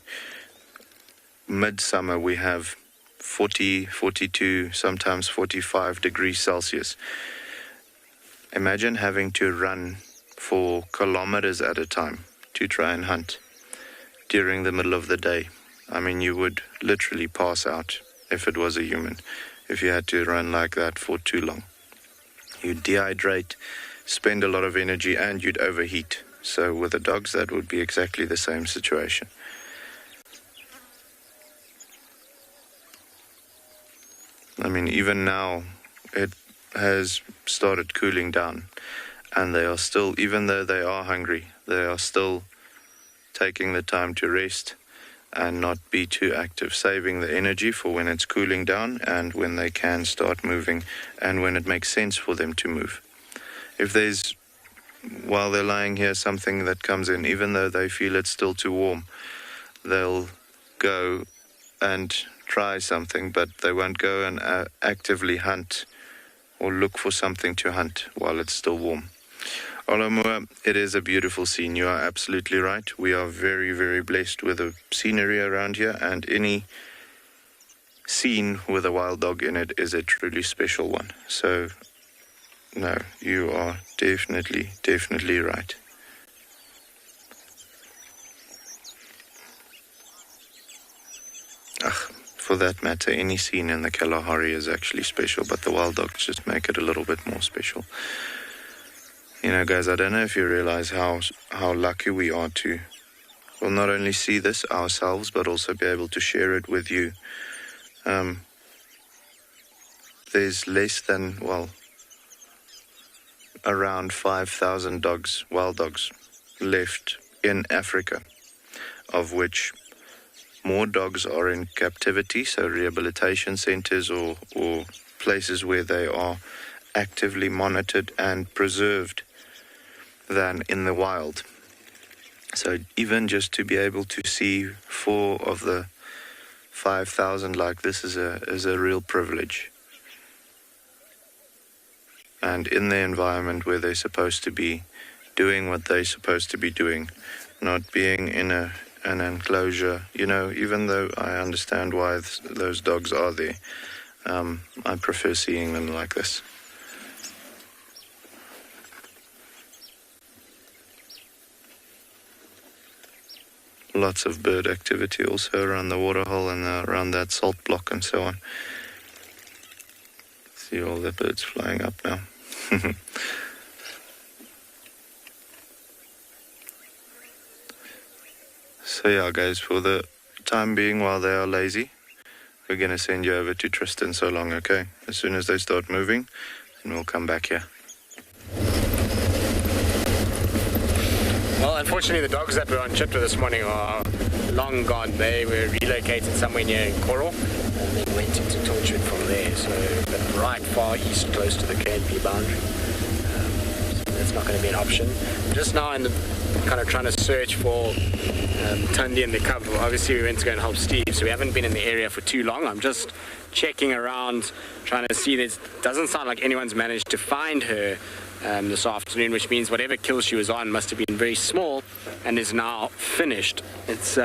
Midsummer we have 40, 42, sometimes 45 degrees Celsius. Imagine having to run for kilometers at a time to try and hunt during the middle of the day. I mean, you would literally pass out if it was a human, if you had to run like that for too long. You'd dehydrate, spend a lot of energy, and you'd overheat. So with the dogs, that would be exactly the same situation. I mean, even now, it has started cooling down. And they are still, even though they are hungry, they are still taking the time to rest and not be too active, saving the energy for when it's cooling down and when they can start moving and when it makes sense for them to move. If there's, while they're lying here, something that comes in, even though they feel it's still too warm, they'll go and try something, but they won't go and actively hunt or look for something to hunt while it's still warm. Olamua, it is a beautiful scene. You are absolutely right. We are very, very blessed with the scenery around here, and any scene with a wild dog in it is a truly special one. So, no, you are definitely right. For that matter, any scene in the Kalahari is actually special, but the wild dogs just make it a little bit more special. You know, guys, I don't know if you realize how lucky we are to, well, not only see this ourselves, but also be able to share it with you. There's less than, well, around 5,000 dogs, wild dogs, left in Africa, of which more dogs are in captivity, so rehabilitation centers or places where they are actively monitored and preserved, than in the wild. So even just to be able to see 4 of the 5,000 like this is a real privilege. And in the environment where they're supposed to be doing what they're supposed to be doing, not being in an enclosure, even though I understand why those dogs are there, I prefer seeing them like this. Lots of bird activity also around the waterhole and around that salt block and so on. See all the birds flying up now. So yeah, guys, for the time being, while they are lazy, we're going to send you over to Tristan so long, okay? As soon as they start moving, then we'll come back here.
Well, unfortunately, the dogs that were on chipper this morning are long gone. They were relocated somewhere near Coral and then went into Tortoise from there. So, but right far east, close to the KNP boundary. So that's not going to be an option. Just now, in the kind of trying to search for Tundi and the cub. Obviously, we went to go and help Steve, so we haven't been in the area for too long. I'm just checking around, trying to see. It doesn't sound like anyone's managed to find her this afternoon, which means whatever kill she was on must have been very small and is now finished. It's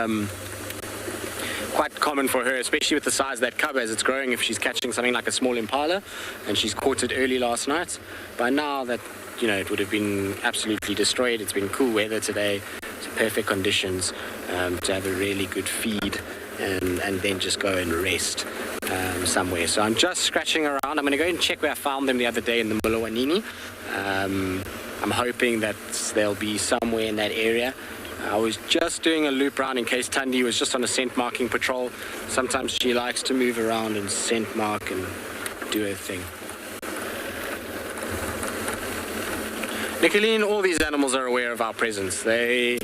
quite common for her, especially with the size of that cub as it's growing, if she's catching something like a small Impala, and she's caught it early last night. By now, that it would have been absolutely destroyed. It's been cool weather today, it's perfect conditions to have a really good feed and then just go and rest somewhere. So I'm just scratching around. I'm going to go and check where I found them the other day in the Mulawanini. I'm hoping that they'll be somewhere in that area. I was just doing a loop round in case Tundi was just on a scent marking patrol. Sometimes she likes to move around and scent mark and do her thing. Nicoline, all these animals are aware of our presence. They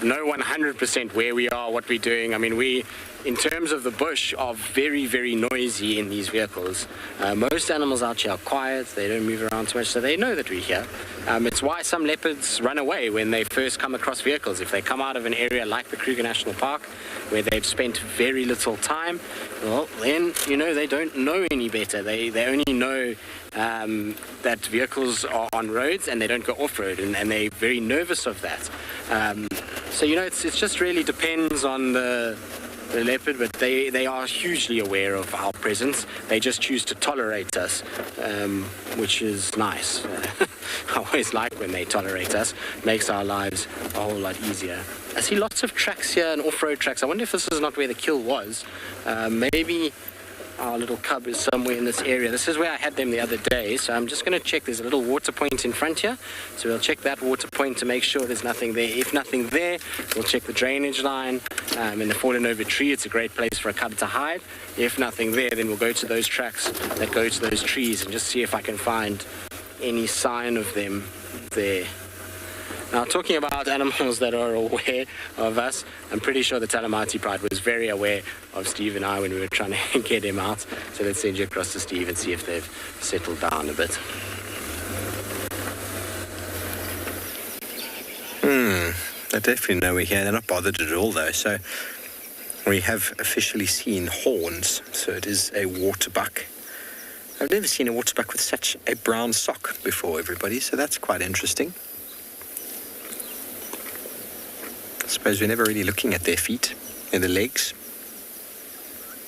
know 100% where we are, what we're doing. I mean, we, in terms of the bush, are very, very noisy in these vehicles. Most animals out here are quiet. They don't move around too much, so they know that we're here. It's why some leopards run away when they first come across vehicles. If they come out of an area like the Kruger National Park, where they've spent very little time, well, then, they don't know any better. They only know that vehicles are on roads and they don't go off-road, and they're very nervous of that. So, it just really depends on the leopard, but they are hugely aware of our presence. They just choose to tolerate us, which is nice. I always like when they tolerate us. It makes our lives a whole lot easier. I see lots of tracks here and off-road tracks. I wonder if this is not where the kill was. Maybe our little cub is somewhere in this area. This is where I had them the other day, so I'm just going to check. There's a little water point in front here, so we'll check that water point to make sure there's nothing there. If nothing there, we'll check the drainage line. In the fallen over tree, it's a great place for a cub to hide. If nothing there, then we'll go to those tracks that go to those trees and just see if I can find any sign of them there. Now, talking about animals that are aware of us, I'm pretty sure the Talamati Pride was very aware of Steve and I when we were trying to get him out. So let's send you across to Steve and see if they've settled down a bit.
They definitely know we're here. They're not bothered at all, though. So we have officially seen horns. So it is a waterbuck. I've never seen a waterbuck with such a brown sock before, everybody. So that's quite interesting. I suppose we're never really looking at their feet and the legs,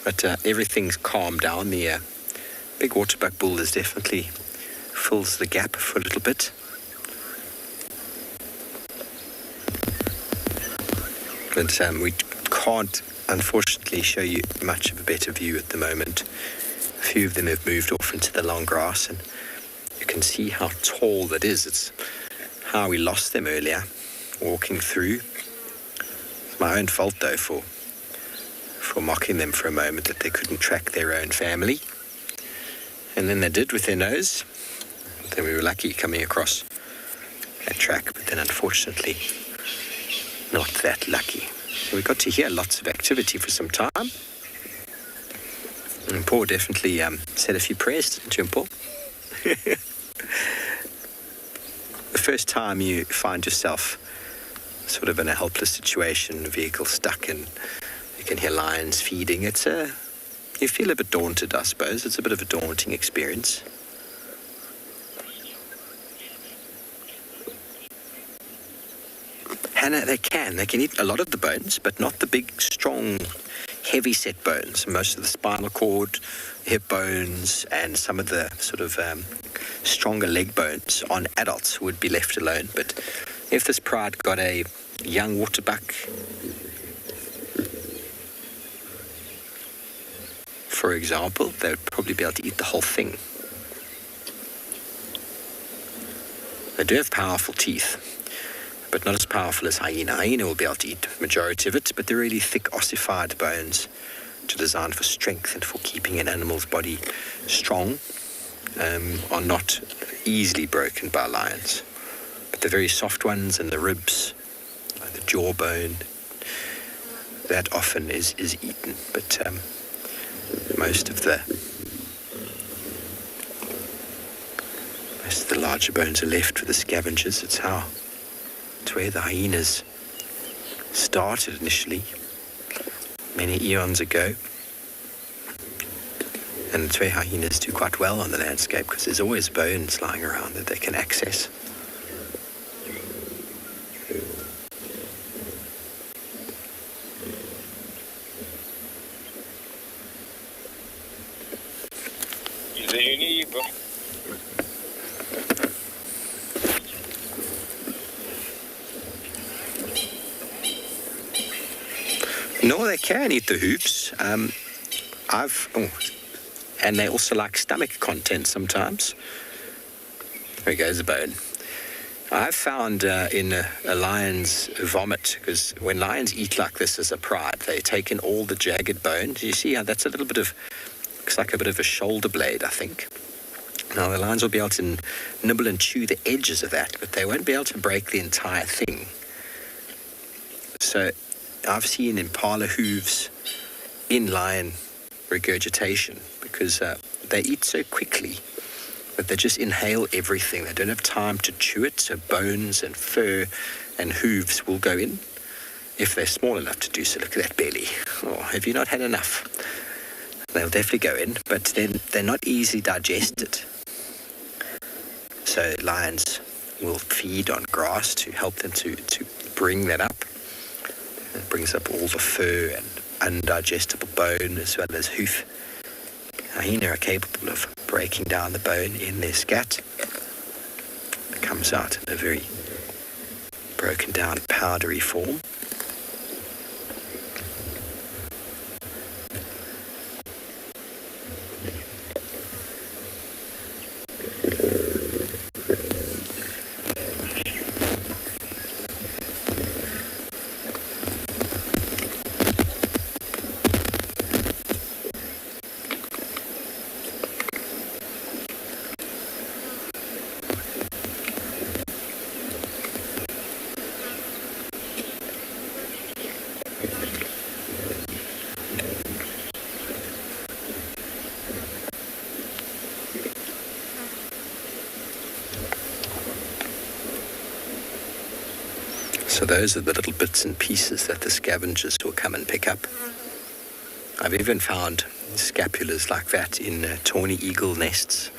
but everything's calmed down. The big waterbuck bull is definitely fills the gap for a little bit. But we can't, unfortunately, show you much of a better view at the moment. A few of them have moved off into the long grass, and you can see how tall that is. It's how we lost them earlier, walking through. My own fault, though, for mocking them for a moment, that they couldn't track their own family. And then they did with their nose. Then we were lucky coming across that track, but then unfortunately not that lucky. So we got to hear lots of activity for some time. And Paul definitely said a few prayers, didn't you, Paul? The first time you find yourself sort of in a helpless situation, a vehicle stuck, and you can hear lions feeding, you feel a bit daunted, I suppose. It's a bit of a daunting experience. Hannah, they can eat a lot of the bones, but not the big, strong, heavy-set bones. Most of the spinal cord, hip bones, and some of the sort of stronger leg bones on adults would be left alone. But if this pride got a young waterbuck, for example, they would probably be able to eat the whole thing. They do have powerful teeth, but not as powerful as hyena. Hyena will be able to eat the majority of it, but they're really thick ossified bones, which are designed for strength and for keeping an animal's body strong, are not easily broken by lions. But the very soft ones and the ribs, the jawbone, that often is eaten. But most of the larger bones are left for the scavengers. It's where the hyenas started initially, many eons ago. And it's where hyenas do quite well on the landscape, because there's always bones lying around that they can access. No, they can eat the hooves. And they also like stomach content sometimes. There goes a bone. I've found in a lion's vomit, because when lions eat like this as a pride, they take in all the jagged bones. You see how that's a little bit of, looks like a bit of a shoulder blade, I think. Now the lions will be able to nibble and chew the edges of that, but they won't be able to break the entire thing. So I've seen Impala hooves in lion regurgitation, because they eat so quickly that they just inhale everything. They don't have time to chew it, so bones and fur and hooves will go in if they're small enough to do so. Look at that belly. Oh, have you not had enough? They'll definitely go in, but then they're not easily digested. So lions will feed on grass to help them to bring that up. It brings up all the fur and undigestible bone as well as hoof. Hyena are capable of breaking down the bone in their scat. It comes out in a very broken down powdery form. So those are the little bits and pieces that the scavengers will come and pick up. I've even found scapulars like that in tawny eagle nests.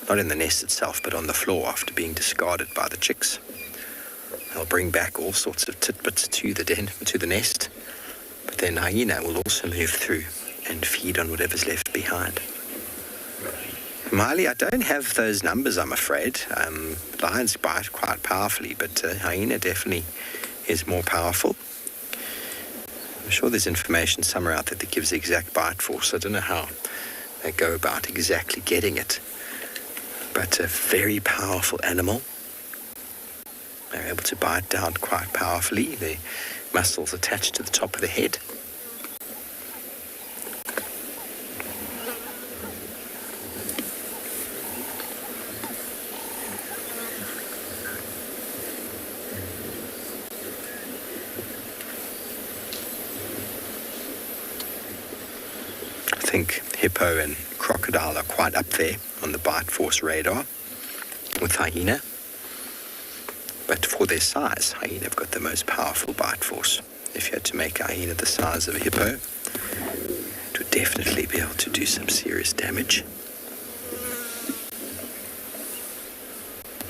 Not in the nest itself, but on the floor after being discarded by the chicks. They'll bring back all sorts of tidbits to the nest. But then hyena will also move through and feed on whatever's left behind. Miley, I don't have those numbers, I'm afraid. Lions bite quite powerfully, but hyena definitely is more powerful. I'm sure there's information somewhere out there that gives the exact bite force. I don't know how they go about exactly getting it. But a very powerful animal. They're able to bite down quite powerfully. The muscles attached to the top of the head. think hippo and crocodile are quite up there on the bite force radar with hyena. But for their size, hyena have got the most powerful bite force. If you had to make a hyena the size of a hippo, it would definitely be able to do some serious damage.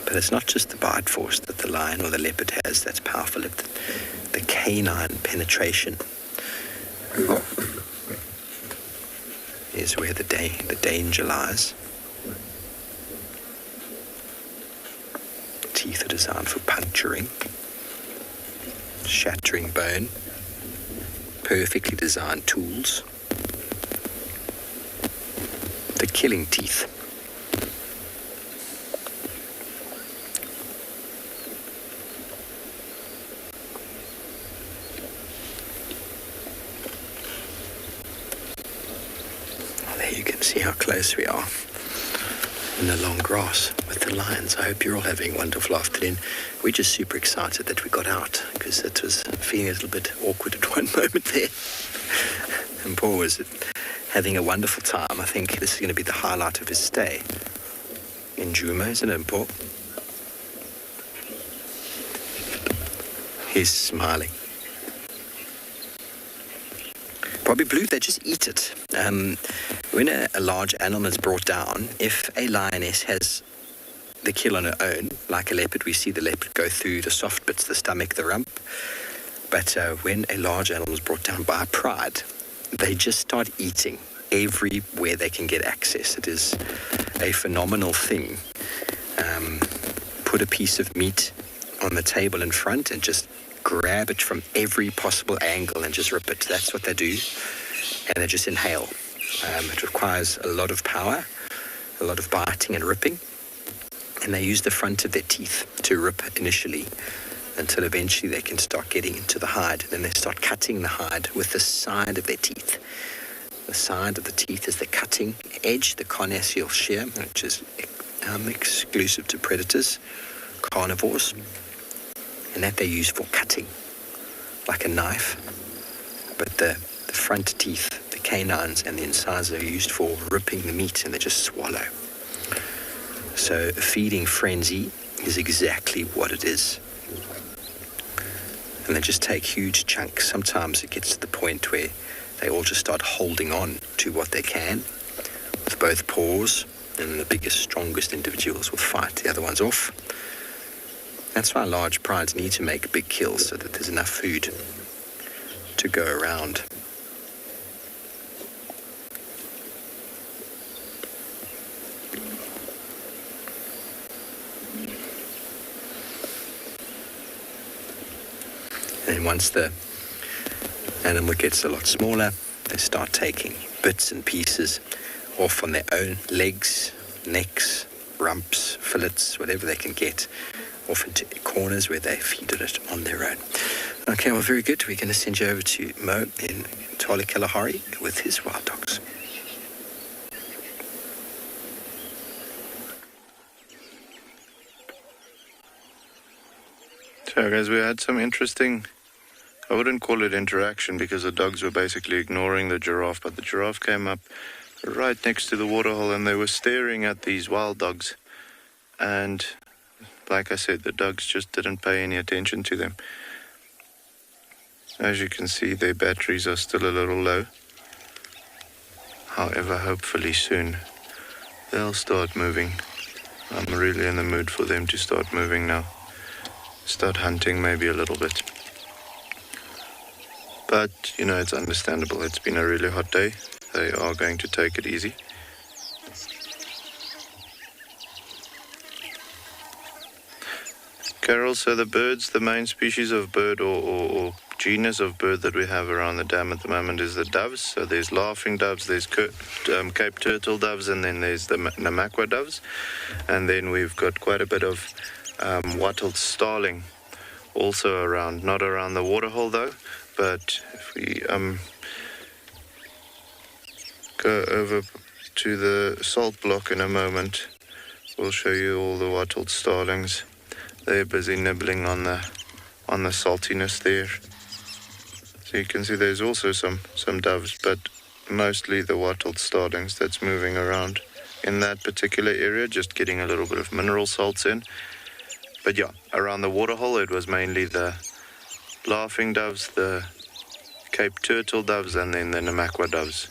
But it's not just the bite force that the lion or the leopard has that's powerful. The canine penetration is where the danger lies. Teeth are designed for puncturing, shattering bone, perfectly designed tools. The killing teeth. Well, there you can see how close we are in the long grass with the lions. I hope you're all having a wonderful afternoon. We're just super excited that we got out because it was feeling a little bit awkward at one moment there. And Paul was having a wonderful time. I think this is going to be the highlight of his stay in Djuma, isn't it, Paul? He's smiling. Probably blue, they just eat it. When a large animal is brought down, if a lioness has the kill on her own, like a leopard, we see the leopard go through the soft bits, the stomach, the rump. But when a large animal is brought down by a pride, they just start eating everywhere they can get access. It is a phenomenal thing. Put a piece of meat on the table in front and just grab it from every possible angle and just rip it. That's what they do. And they just inhale. It requires a lot of power, a lot of biting and ripping. And they use the front of their teeth to rip initially until eventually they can start getting into the hide. Then they start cutting the hide with the side of their teeth. The side of the teeth is the cutting edge, the carnassial shear, which is exclusive to predators, carnivores. And that they use for cutting, like a knife. But the front teeth, the canines and the incisors are used for ripping the meat, and they just swallow. So a feeding frenzy is exactly what it is. And they just take huge chunks. Sometimes it gets to the point where they all just start holding on to what they can with both paws, and then the biggest, strongest individuals will fight the other ones off. That's why large prides need to make big kills so that there's enough food to go around. And then once the animal gets a lot smaller, they start taking bits and pieces off on their own legs, necks, rumps, fillets, whatever they can get, off into corners where they feed it on their own. Okay, well, very good. We're going to send you over to Mo in Tswalu Kalahari with his wild dogs.
So guys, we had some interesting, I wouldn't call it interaction because the dogs were basically ignoring the giraffe, but the giraffe came up right next to the waterhole and they were staring at these wild dogs. And like I said, the dogs just didn't pay any attention to them. As you can see, their batteries are still a little low. However, hopefully soon they'll start moving. I'm really in the mood for them to start moving now. Start hunting maybe a little bit. But, you know, it's understandable. It's been a really hot day. They are going to take it easy. Carol, so the birds, the main species of bird or genus of bird that we have around the dam at the moment is the doves. So there's laughing doves, there's Cape turtle doves, and then there's the Namakwa doves. And then we've got quite a bit of wattled starling also around, not around the waterhole though, but if we go over to the salt block in a moment, we'll show you all the wattled starlings. They're busy nibbling on the saltiness there. So you can see there's also some doves, but mostly the wattled starlings that's moving around in that particular area, just getting a little bit of mineral salts in. But yeah, around the waterhole it was mainly the laughing doves, the Cape turtle doves, and then the Namakwa doves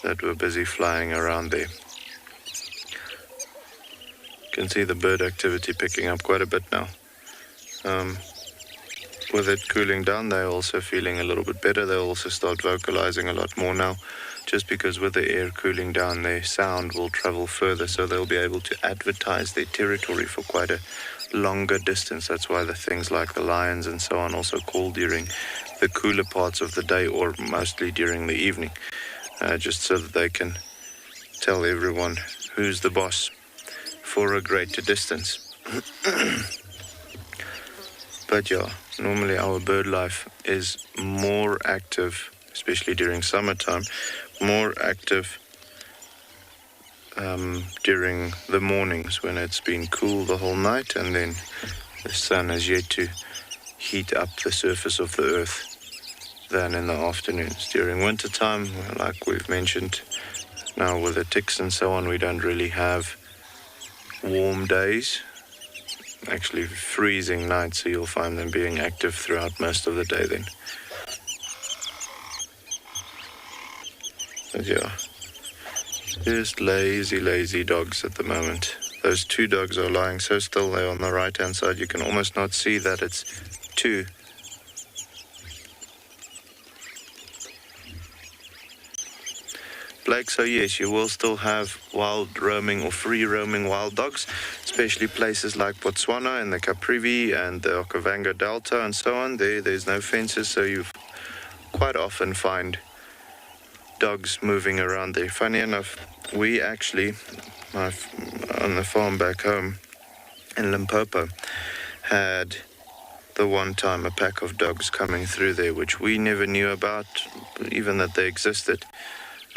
that were busy flying around there. You can see the bird activity picking up quite a bit now. With it cooling down, they're also feeling a little bit better. They'll also start vocalizing a lot more now, just because with the air cooling down, their sound will travel further, so they'll be able to advertise their territory for quite a longer distance. That's why the things like the lions and so on also call during the cooler parts of the day, or mostly during the evening, just so that they can tell everyone who's the boss for a greater distance. But yeah, normally our bird life is more active, especially during summertime, more active during the mornings when it's been cool the whole night, and then the sun has yet to heat up the surface of the earth, than in the afternoons. During winter time, like we've mentioned, now with the ticks and so on, we don't really have warm days, actually freezing nights, so you'll find them being active throughout most of the day then. But yeah, just lazy dogs at the moment. Those two dogs are lying so still there on the right hand side, you can almost not see that it's two. Blake, so yes, you will still have wild roaming or free roaming wild dogs, especially places like Botswana and the Caprivi and the Okavango Delta and so on. There's no fences, so you quite often find dogs moving around there. Funny enough, we actually, on the farm back home in Limpopo, had the one time a pack of dogs coming through there, which we never knew about, even that they existed.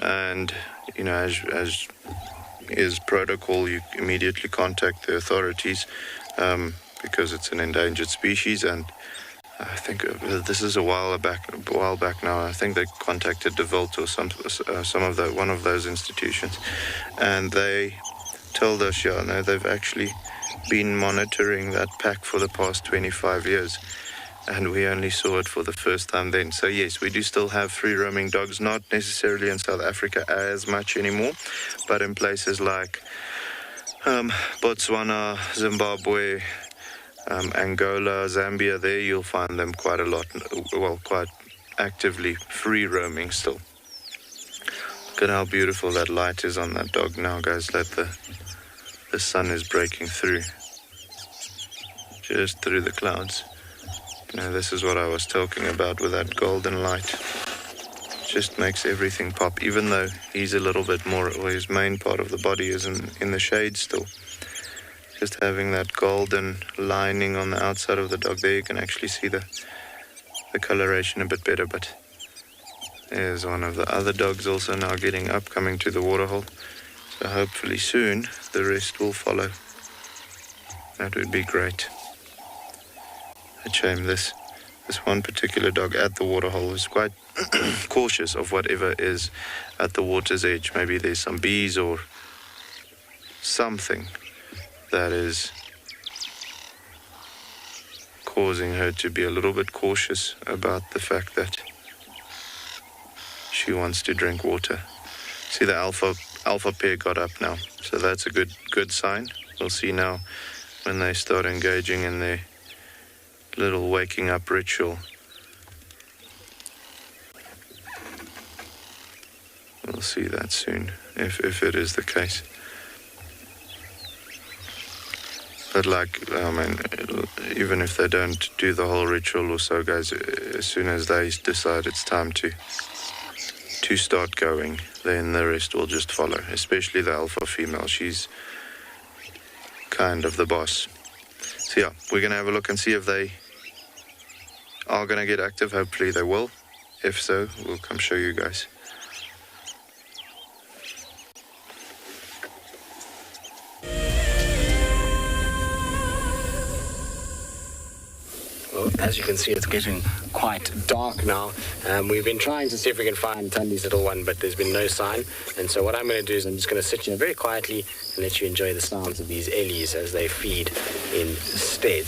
And, you know, as is protocol, you immediately contact the authorities because it's an endangered species. And I think this is a while back now. I think they contacted De Wild or one of those institutions, and they told us, yeah, no, they've actually been monitoring that pack for the past 25 years. And we only saw it for the first time then. So yes, we do still have free-roaming dogs, not necessarily in South Africa as much anymore, but in places like Botswana, Zimbabwe, Angola, Zambia, there you'll find them quite a lot, well, quite actively free-roaming still. Look at how beautiful that light is on that dog now, guys, that the sun is breaking through, just through the clouds. You know, this is what I was talking about with that golden light. Just makes everything pop, even though he's a little bit more, or his main part of the body is in the shade still. Just having that golden lining on the outside of the dog there, you can actually see the coloration a bit better. But there's one of the other dogs also now getting up, coming to the waterhole. So hopefully soon the rest will follow. That would be great. A shame this one particular dog at the waterhole is quite cautious of whatever is at the water's edge. Maybe there's some bees or something that is causing her to be a little bit cautious about the fact that she wants to drink water. See, the alpha pair got up now, so that's a good sign. We'll see now when they start engaging in their little waking up ritual. We'll see that soon, if it is the case. But even if they don't do the whole ritual or so, guys, as soon as they decide it's time to start going, then the rest will just follow, especially the alpha female. She's kind of the boss. So yeah, we're going to have a look and see if they are going to get active. Hopefully they will. If so, we'll come show you guys.
As you can see, it's getting quite dark now. We've been trying to see if we can find Tandy's little one, but there's been no sign. And so what I'm going to do is I'm just going to sit here very quietly and let you enjoy the sounds of these ellies as they feed instead.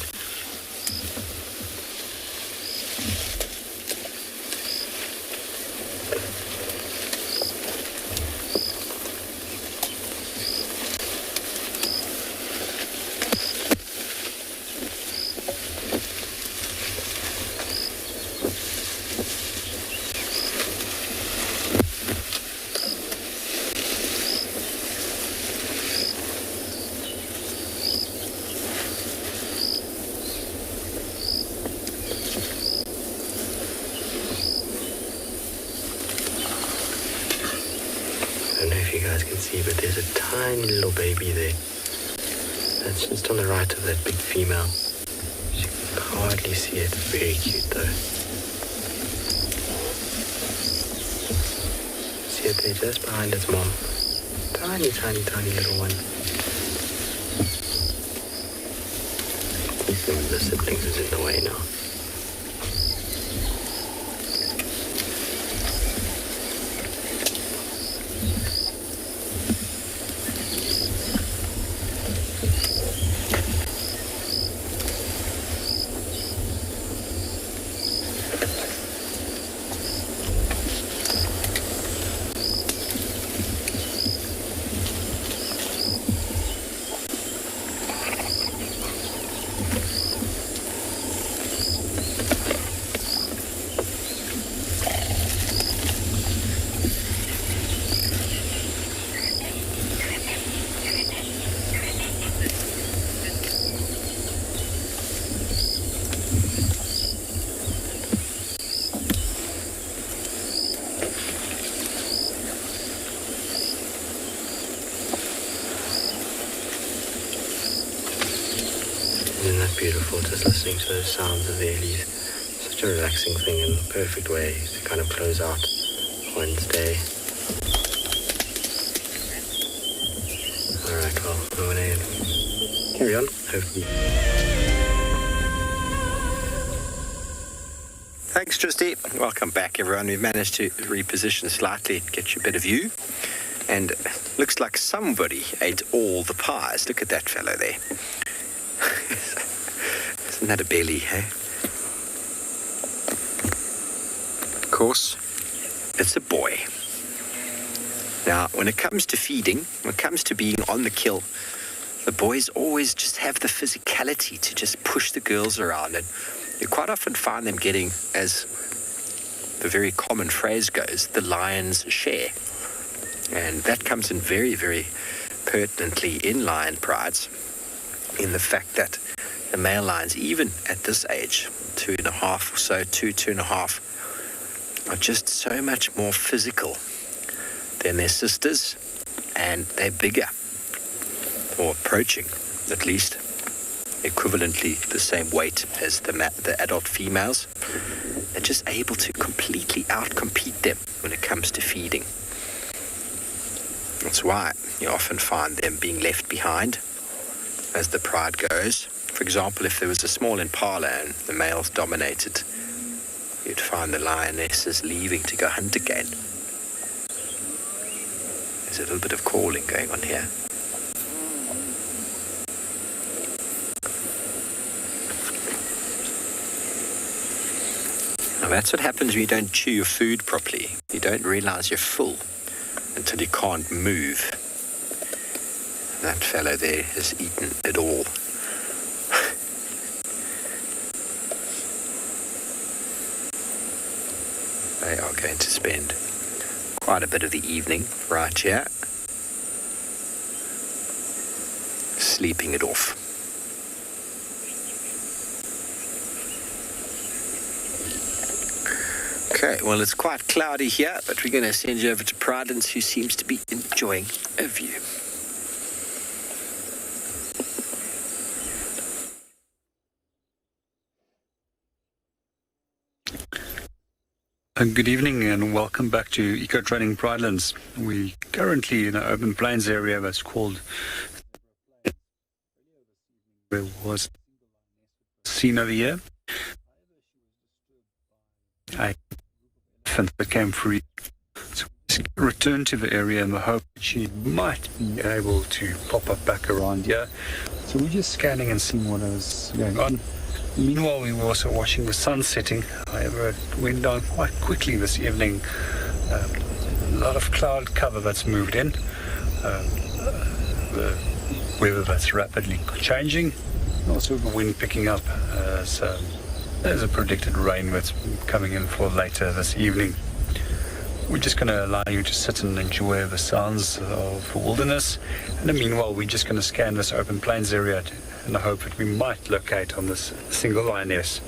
But there's a tiny little baby there. That's just on the right of that big female. You can hardly see it. Very cute though. See it there just behind its mom. Tiny, tiny, tiny little one. I think one of the siblings is in the way now. Isn't that beautiful, just listening to those sounds of the ellies? Such a relaxing thing and the perfect way to kind of close out one's day. Alright, well, I'm going to carry on, hopefully. Thanks, Tristy. Welcome back, everyone. We've managed to reposition slightly, get you a better view. And looks like somebody ate all the pies. Look at that fellow there. Isn't that a belly, eh? Of course, it's a boy. Now, when it comes to feeding, when it comes to being on the kill, the boys always just have the physicality to just push the girls around. And you quite often find them getting, as the very common phrase goes, the lion's share. And that comes in very, very pertinently in lion prides, in the fact that the male lions, even at this age, 2.5 or so, 2.5, are just so much more physical than their sisters, and they're bigger, or approaching, at least, equivalently the same weight as the adult females. They're just able to completely outcompete them when it comes to feeding. That's why you often find them being left behind as the pride goes. For example, if there was a small Impala and the males dominated, you'd find the lionesses leaving to go hunt again. There's a little bit of calling going on here. Now that's what happens when you don't chew your food properly. You don't realize you're full until you can't move. That fellow there has eaten it all. They are going to spend quite a bit of the evening right here, sleeping it off. Okay, well, it's quite cloudy here, but we're going to send you over to Prrivate, who seems to be enjoying a view.
Good evening and welcome back to Eco Training Pridelands. We're currently in an open plains area that's called where was seen over here. a elephant that came free. So we just returned to the area in the hope that she might be able to pop up back around here. So we're just scanning and seeing what is going on. Meanwhile, we were also watching the sun setting. However, it went down quite quickly this evening. A lot of cloud cover that's moved in. The weather that's rapidly changing. Also the wind picking up. So there's a predicted rain that's coming in for later this evening. We're just going to allow you to sit and enjoy the sounds of the wilderness. And meanwhile, we're just going to scan this open plains area in the hope that we might locate on this single lioness.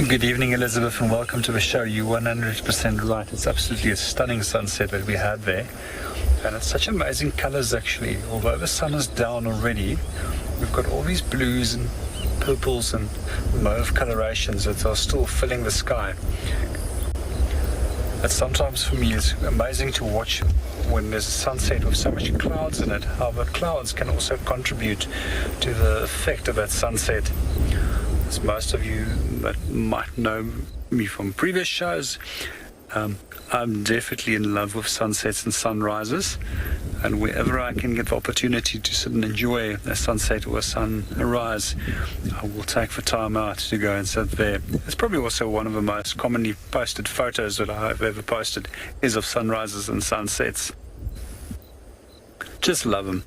Good evening, Elizabeth, and welcome to the show. You're 100% right. It's absolutely a stunning sunset that we had there. And it's such amazing colors, actually. Although the sun is down already, we've got all these blues and purples and mauve colorations that are still filling the sky. That sometimes for me is amazing to watch when there's a sunset with so much clouds in it, how the clouds can also contribute to the effect of that sunset. As most of you that might know me from previous shows, I'm definitely in love with sunsets and sunrises, and wherever I can get the opportunity to sit and enjoy a sunset or a sunrise, I will take the time out to go and sit there. It's probably also one of the most commonly posted photos that I've ever posted is of sunrises and sunsets. Just love them.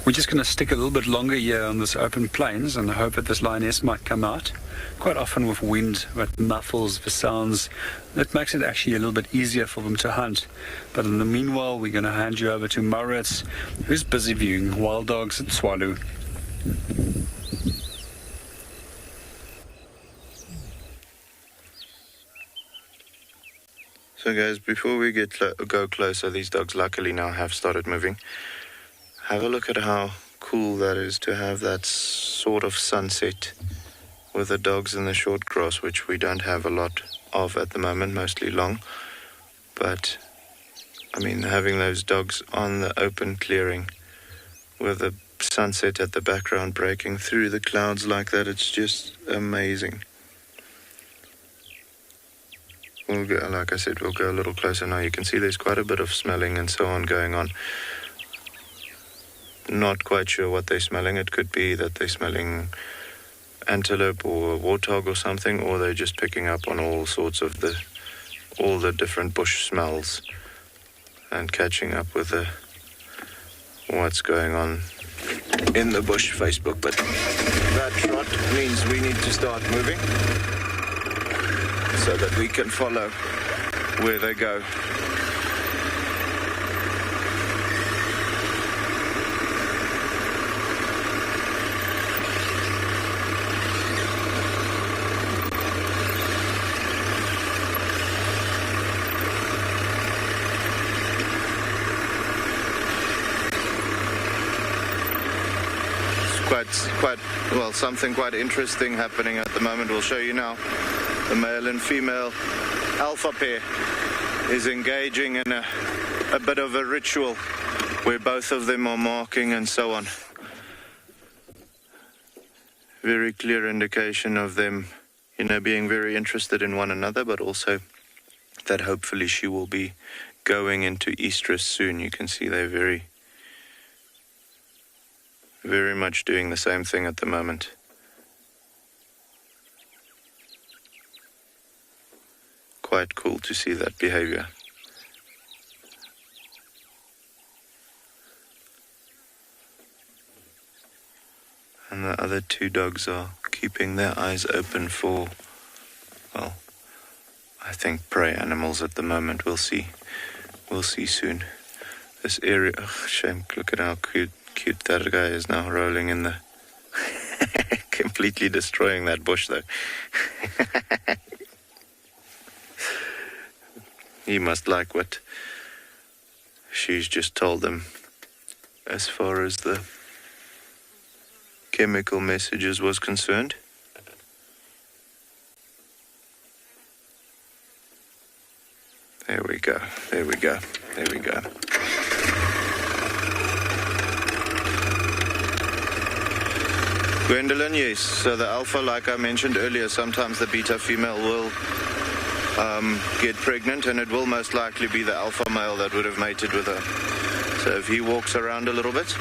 We're just going to stick a little bit longer here on this open plains and hope that this lioness might come out. Quite often with wind that muffles the sounds, that makes it actually a little bit easier for them to hunt. But in the meanwhile, we're going to hand you over to Maurits, who's busy viewing wild dogs at Tswalu.
So guys, before we go closer, these dogs luckily now have started moving. Have a look at how cool that is to have that sort of sunset with the dogs in the short grass, which we don't have a lot of at the moment, mostly long. But, I mean, having those dogs on the open clearing with the sunset at the background breaking through the clouds like that, it's just amazing. We'll go, like I said, we'll go a little closer now. You can see there's quite a bit of smelling and so on going on. Not quite sure what they're smelling. It could be that they're smelling antelope or warthog or something, or they're just picking up on all sorts of all the different bush smells. and catching up with what's going on in the bush Facebook. But that trot means we need to start moving so that we can follow where they go. Something quite interesting happening at the moment. We'll show you now. The male and female alpha pair is engaging in a bit of a ritual where both of them are marking and so on. Very clear indication of them, being very interested in one another, but also that hopefully she will be going into estrus soon. You can see they're very much doing the same thing at the moment. Quite cool to see that behavior. And the other two dogs are keeping their eyes open for, well, I think prey animals at the moment. We'll see soon. This area, shame, look at how cute that guy is now rolling in the completely destroying that bush though. He must like what she's just told him as far as the chemical messages was concerned. There we go. Gwendolyn, yes. So the alpha, like I mentioned earlier, sometimes the beta female will get pregnant, and it will most likely be the alpha male that would have mated with her. So if he walks around a little bit,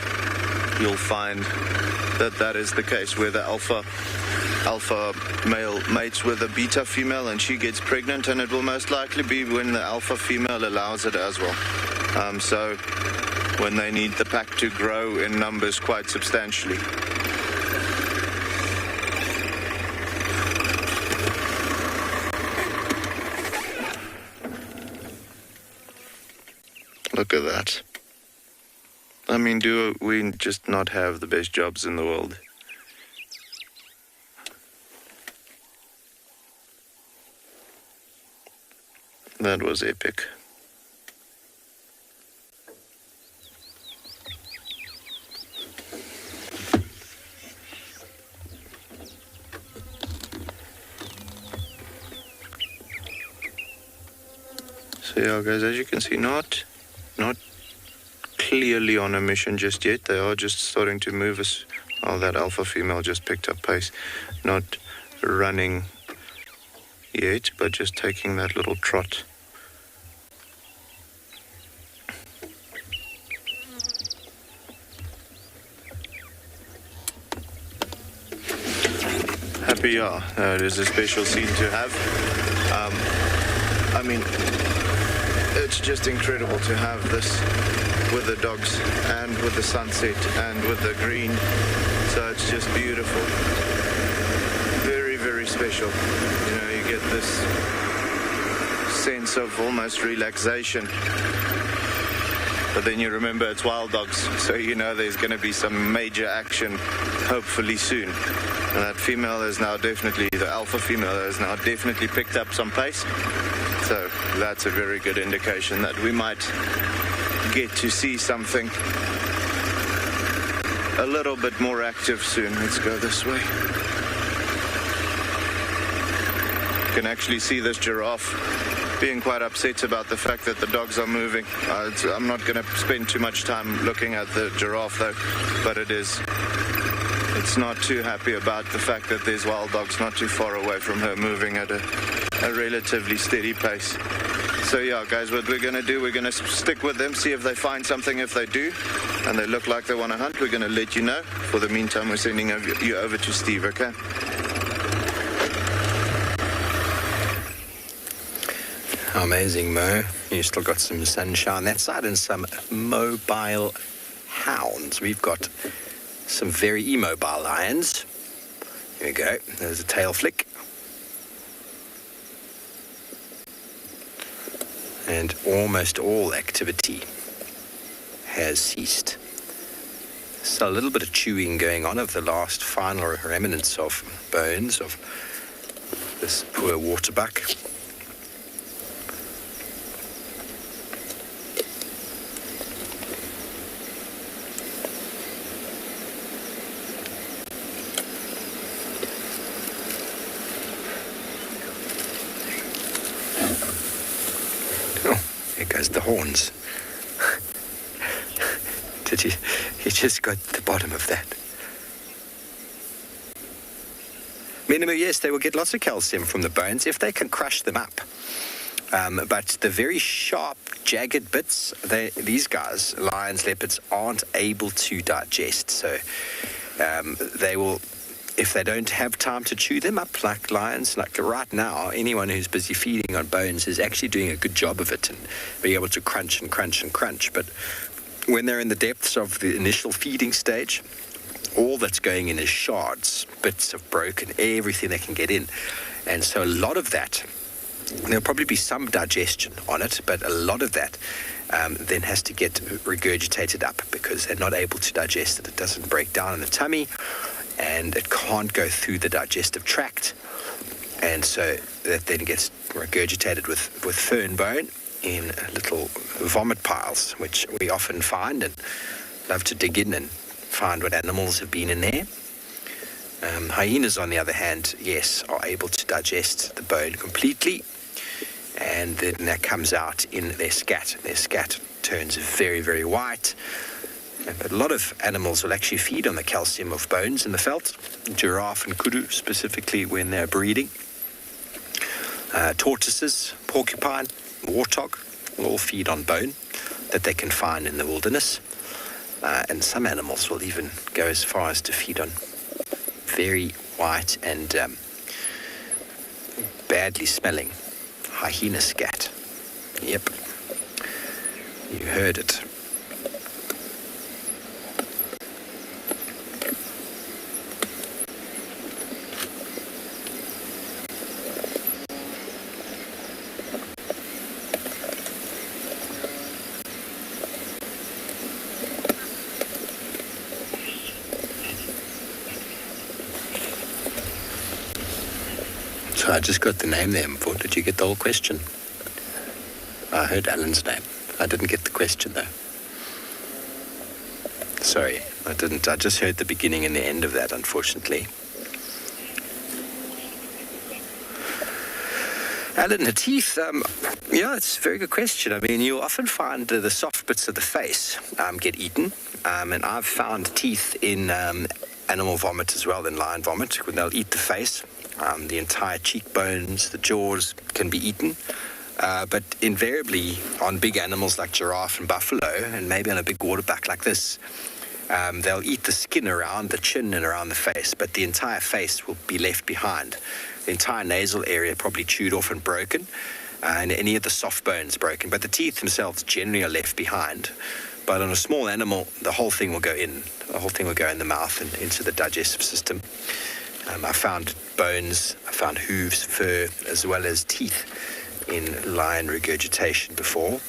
you'll find that is the case, where the alpha male mates with a beta female and she gets pregnant, and it will most likely be when the alpha female allows it as well. So when they need the pack to grow in numbers quite substantially. Look at that. I mean, do we just not have the best jobs in the world? That was epic. So yeah, guys, as you can see, not clearly on a mission just yet. They are just starting to move us. Oh, that alpha female just picked up pace. Not running yet, but just taking that little trot. Happy, yeah. It is a special scene to have. I mean, it's just incredible to have this with the dogs and with the sunset and with the green. So it's just beautiful. Very, very special. You know, you get this sense of almost relaxation. But then you remember it's wild dogs, so you know there's going to be some major action, hopefully soon. And that female is now definitely, the alpha female has now definitely picked up some pace. So that's a very good indication that we might get to see something a little bit more active soon. Let's go this way. You can actually see this giraffe being quite upset about the fact that the dogs are moving. I'm not going to spend too much time looking at the giraffe though, but it's not too happy about the fact that there's wild dogs not too far away from her moving at a relatively steady pace. So yeah, guys, what we're going to do, we're going to stick with them, see if they find something. If they do, and they look like they want to hunt, we're going to let you know. For the meantime, we're sending you over to Steve, okay?
How amazing, Mo. You still got some sunshine that side and some mobile hounds. We've got some very immobile lions. Here we go. There's a tail flick. And almost all activity has ceased. So a little bit of chewing going on of the last final remnants of bones of this poor waterbuck. There goes the horns. Did you just got the bottom of that. Minimum, yes, they will get lots of calcium from the bones if they can crush them up. But the very sharp, jagged bits, these guys, lions, leopards, aren't able to digest. So they will, if they don't have time to chew them up like lions, like right now, anyone who's busy feeding on bones is actually doing a good job of it and being able to crunch and crunch and crunch. But when they're in the depths of the initial feeding stage, all that's going in is shards, bits of broken, everything they can get in. And so a lot of that, there'll probably be some digestion on it, but a lot of that then has to get regurgitated up because they're not able to digest it. It doesn't break down in the tummy and it can't go through the digestive tract. And so that then gets regurgitated with fern bone in little vomit piles, which we often find and love to dig in and find what animals have been in there. Hyenas, on the other hand, yes, are able to digest the bone completely, and then that comes out in their scat. Their scat turns very, very white. But a lot of animals will actually feed on the calcium of bones in the veld. Giraffe and kudu, specifically when they're breeding. Tortoises, porcupine, warthog will all feed on bone that they can find in the wilderness. And some animals will even go as far as to feed on very white and badly smelling hyena scat. Yep, you heard it. So I just got the name there, Mpo. Did you get the whole question? I heard Alan's name. I didn't get the question, though. Sorry, I didn't. I just heard the beginning and the end of that, unfortunately. Alan, the teeth, yeah, it's a very good question. I mean, you'll often find the soft bits of the face get eaten, and I've found teeth in animal vomit as well, in lion vomit, when they'll eat the face. The entire cheekbones, the jaws can be eaten. But invariably on big animals like giraffe and buffalo, and maybe on a big waterbuck like this, they'll eat the skin around the chin and around the face, but the entire face will be left behind. The entire nasal area probably chewed off and broken, and any of the soft bones broken. But the teeth themselves generally are left behind. But on a small animal, the whole thing will go in. The whole thing will go in the mouth and into the digestive system. I found bones, I found hooves, fur, as well as teeth in lion regurgitation before.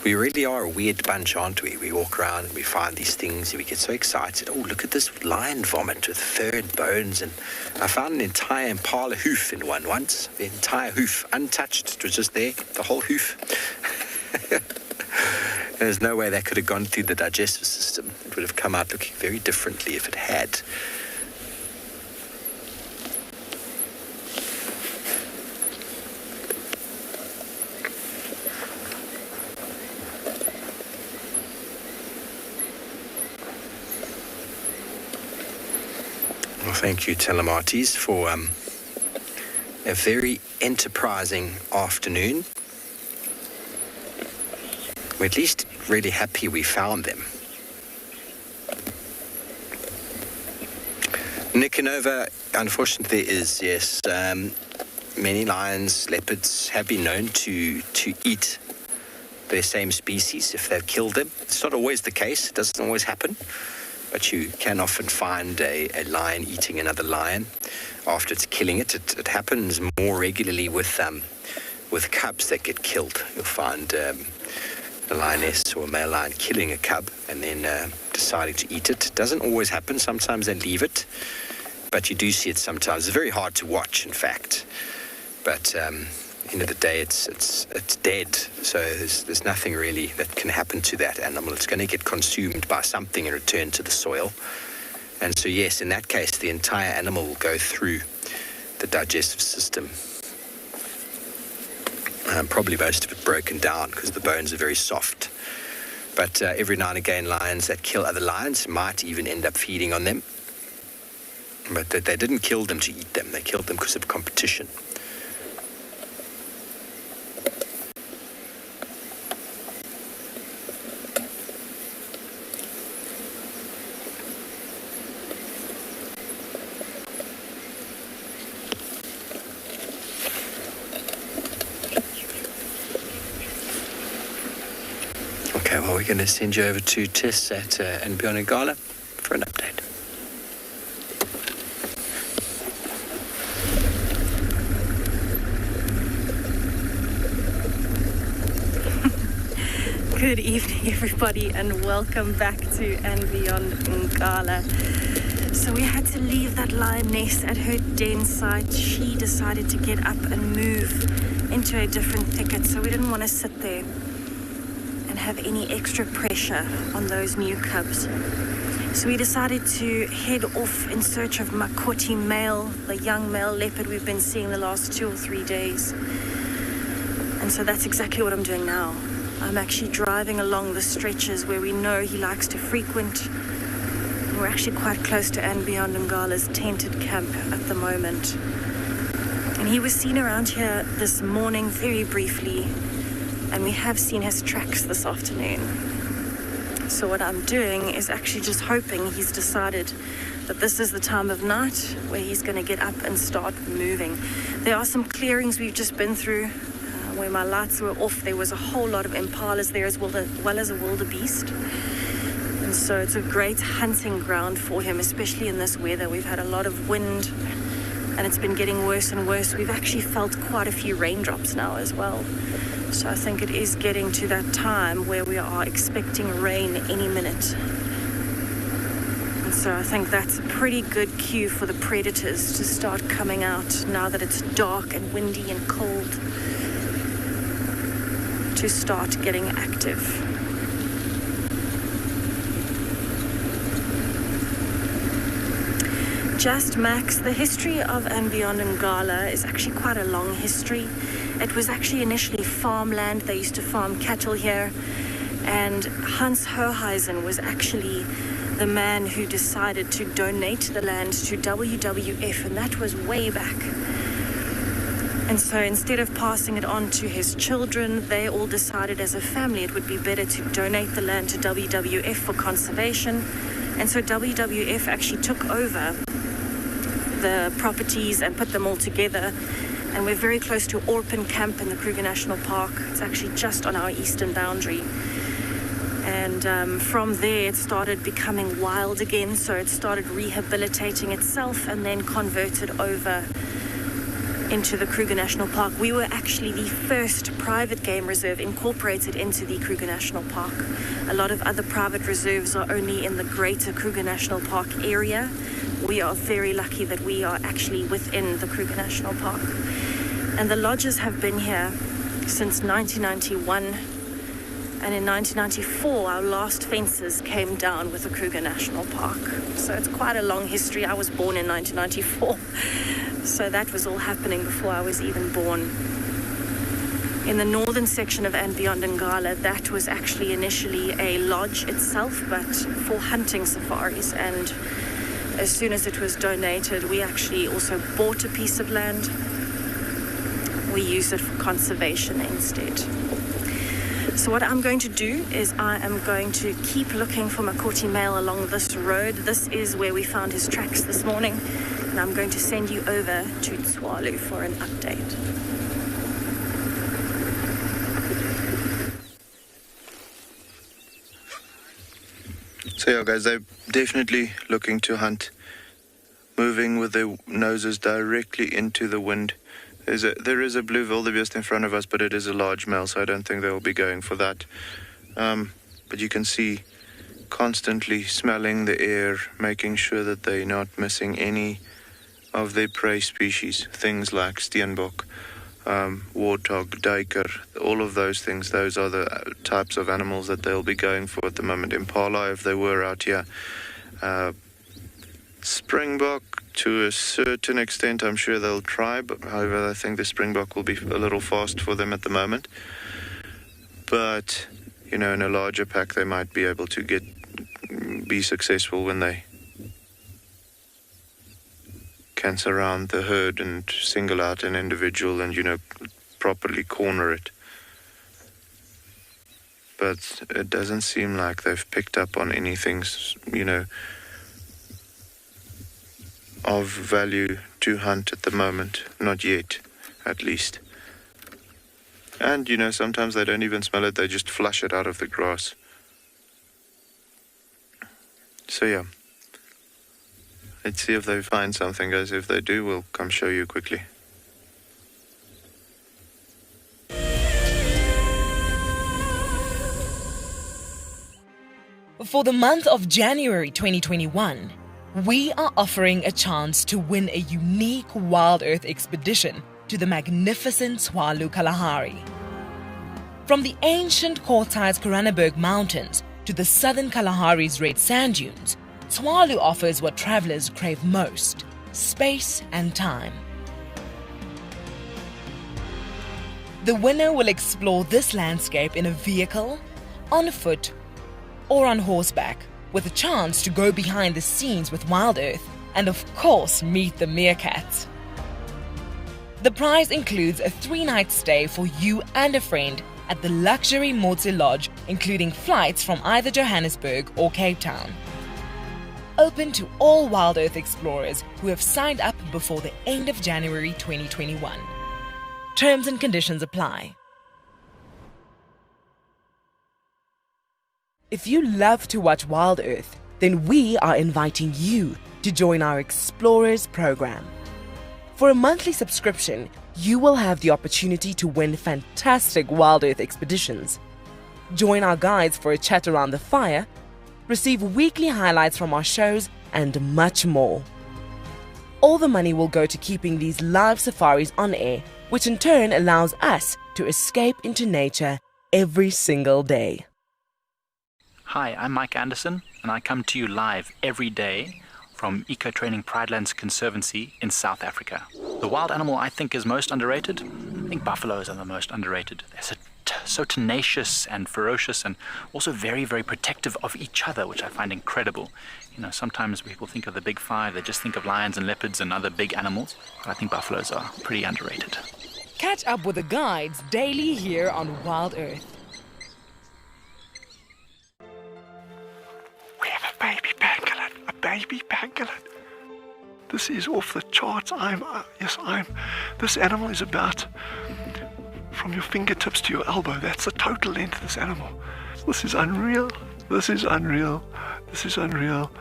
We really are a weird bunch, aren't we? We walk around and we find these things and we get so excited. Oh, look at this lion vomit with fur and bones. And I found an entire Impala hoof in one once. The entire hoof, untouched. It was just there, the whole hoof. There's no way that could have gone through the digestive system. It would have come out looking very differently if it had. Well, thank you, Telemarties, for a very enterprising afternoon. We're at least really happy we found them. Nicanova, unfortunately, is, yes, many lions, leopards have been known to eat their same species if they've killed them. It's not always the case. It doesn't always happen. But you can often find a lion eating another lion after it's killing it. It happens more regularly with cubs that get killed. You'll find a lioness or a male lion killing a cub and then deciding to eat it. It doesn't always happen. Sometimes they leave it, but you do see it sometimes. It's very hard to watch, in fact. But end of the day, it's dead. So there's nothing really that can happen to that animal. It's going to get consumed by something and return to the soil. And so yes, in that case, the entire animal will go through the digestive system. Probably most of it broken down because the bones are very soft. But every now and again, lions that kill other lions might even end up feeding on them. But they didn't kill them to eat them. They killed them because of competition. Okay, well, we're going to send you over to Tess at andBeyond Ngala for an update.
Good evening, everybody, and welcome back to andBeyond Ngala. So we had to leave that lioness at her den site. She decided to get up and move into a different thicket, so we didn't want to sit there and have any extra pressure on those new cubs. So we decided to head off in search of Makoti male, the young male leopard we've been seeing the last 2 or 3 days. And so that's exactly what I'm doing now. I'm actually driving along the stretches where we know he likes to frequent. We're actually quite close to andBeyond Ngala's tented camp at the moment. And he was seen around here this morning very briefly, and we have seen his tracks this afternoon. So what I'm doing is actually just hoping he's decided that this is the time of night where he's going to get up and start moving. There are some clearings we've just been through where my lights were off. There was a whole lot of impalas there as well as a wildebeest. And so it's a great hunting ground for him, especially in this weather. We've had a lot of wind and it's been getting worse and worse. We've actually felt quite a few raindrops now as well. So I think it is getting to that time where we are expecting rain any minute. And so I think that's a pretty good cue for the predators to start coming out now that it's dark and windy and cold, to start getting active. Just Max, the history of andBeyond Ngala is actually quite a long history. It was actually initially farmland. They used to farm cattle here. And Hans Hoheisen was actually the man who decided to donate the land to WWF, and that was way back. And so instead of passing it on to his children, they all decided as a family it would be better to donate the land to WWF for conservation. And so WWF actually took over the properties and put them all together. And we're very close to Orpen Camp in the Kruger National Park. It's actually just on our eastern boundary. And from there it started becoming wild again. So it started rehabilitating itself and then converted over into the Kruger National Park. We were actually the first private game reserve incorporated into the Kruger National Park. A lot of other private reserves are only in the greater Kruger National Park area. We are very lucky that we are actually within the Kruger National Park. And the lodges have been here since 1991. And in 1994, our last fences came down with the Kruger National Park. So it's quite a long history. I was born in 1994. So that was all happening before I was even born. In the northern section of andBeyond Ngala, that was actually initially a lodge itself, but for hunting safaris. And as soon as it was donated, we actually also bought a piece of land. We used it for conservation instead. So what I'm going to do is I am going to keep looking for Makoti male along this road. This is where we found his tracks this morning. And I'm going to send you over to Tswalu for an update.
So yeah, guys, they're definitely looking to hunt, moving with their noses directly into the wind. There is a blue wildebeest in front of us, but it is a large male, so I don't think they'll be going for that. But you can see constantly smelling the air, making sure that they're not missing any of their prey species, things like steenbok, warthog, duiker, all of those things. Those are the types of animals that they'll be going for at the moment. Impala, if they were out here. Springbok, to a certain extent, I'm sure they'll try, but however, I think the springbok will be a little fast for them at the moment. But, you know, in a larger pack, they might be able to be successful when they can surround the herd and single out an individual and, you know, properly corner it. But it doesn't seem like they've picked up on anything, you know, of value to hunt at the moment. Not yet, at least. And, you know, sometimes they don't even smell it, they just flush it out of the grass. So, yeah. Let's see if they find something, guys. If they do, we'll come show you quickly.
For the month of January 2021, we are offering a chance to win a unique WildEarth expedition to the magnificent Tswalu Kalahari. From the ancient Tortoise Koranenberg Mountains to the southern Kalahari's red sand dunes, Tswalu offers what travelers crave most: space and time. The winner will explore this landscape in a vehicle, on foot, or on horseback, with a chance to go behind the scenes with WildEarth and, of course, meet the meerkats. The prize includes a 3-night stay for you and a friend at the luxury Motse Lodge, including flights from either Johannesburg or Cape Town. Open to all WildEarth explorers who have signed up before the end of January 2021. Terms and conditions apply. If you love to watch WildEarth, then we are inviting you to join our Explorers program. For a monthly subscription, you will have the opportunity to win fantastic WildEarth expeditions, join our guides for a chat around the fire, receive weekly highlights from our shows, and much more. All the money will go to keeping these live safaris on air, which in turn allows us to escape into nature every single day.
Hi, I'm Mike Anderson, and I come to you live every day from Eco Training Pridelands Conservancy in South Africa. The wild animal I think is most underrated. I think buffaloes are the most underrated. They're so tenacious and ferocious, and also very, very protective of each other, which I find incredible. You know, sometimes people think of the big five, they just think of lions and leopards and other big animals, but I think buffaloes are pretty underrated.
Catch up with the guides daily here on WildEarth.
We have a baby pangolin. A baby pangolin. This is off the charts. This animal is about from your fingertips to your elbow. That's the total length of this animal. This is unreal. This is unreal. This is unreal.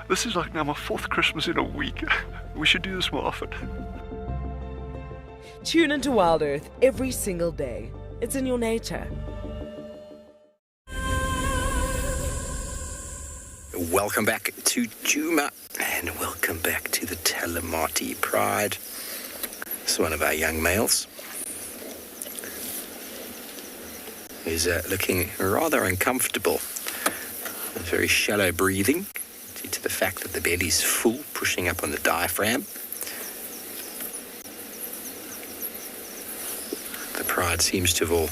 This is like now my 4th Christmas in a week. We should do this more often.
Tune into WildEarth every single day. It's in your nature.
Welcome back to Djuma, and welcome back to the Talamati Pride. It's one of our young males who's looking rather uncomfortable. Very shallow breathing due to the fact that the belly's full, pushing up on the diaphragm. The pride seems to have all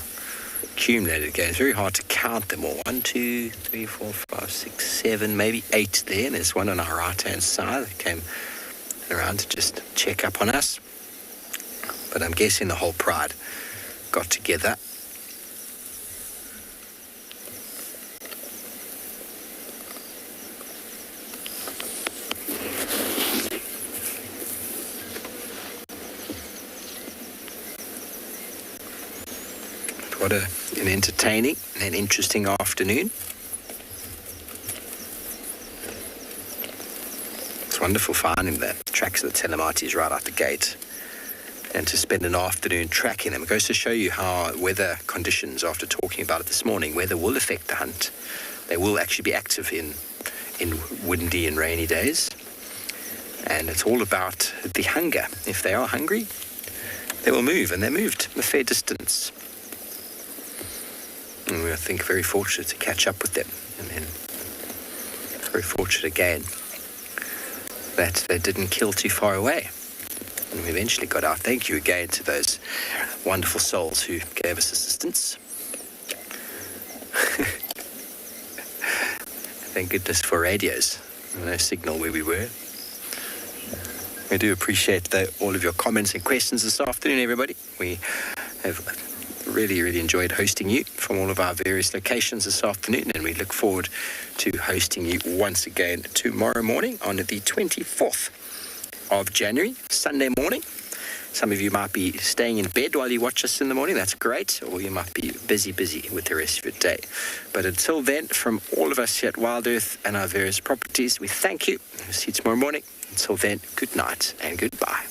accumulated again. It's very hard to count them all. 1, 2, 3, 4, 5, 6, 7, maybe 8 there. And there's one on our right-hand side that came around to just check up on us. But I'm guessing the whole pride got together got an entertaining and interesting afternoon. It's wonderful finding the tracks of the Telematis right out the gate, and to spend an afternoon tracking them. It goes to show you how weather conditions, after talking about it this morning, weather will affect the hunt. They will actually be active in windy and rainy days. And it's all about the hunger. If they are hungry, they will move, and they moved a fair distance. And we are, I think, very fortunate to catch up with them. And then very fortunate again that they didn't kill too far away. And we eventually got out. Thank you again to those wonderful souls who gave us assistance. Thank goodness for radios. No signal where we were. We do appreciate all of your comments and questions this afternoon, everybody. We have really, really enjoyed hosting you from all of our various locations this afternoon, and we look forward to hosting you once again tomorrow morning on the 24th of January, Sunday morning. Some of you might be staying in bed while you watch us in the morning. That's great. Or you might be busy with the rest of your day. But until then, from all of us here at WildEarth and our various properties, we thank you. We'll see you tomorrow morning. Until then, good night and goodbye.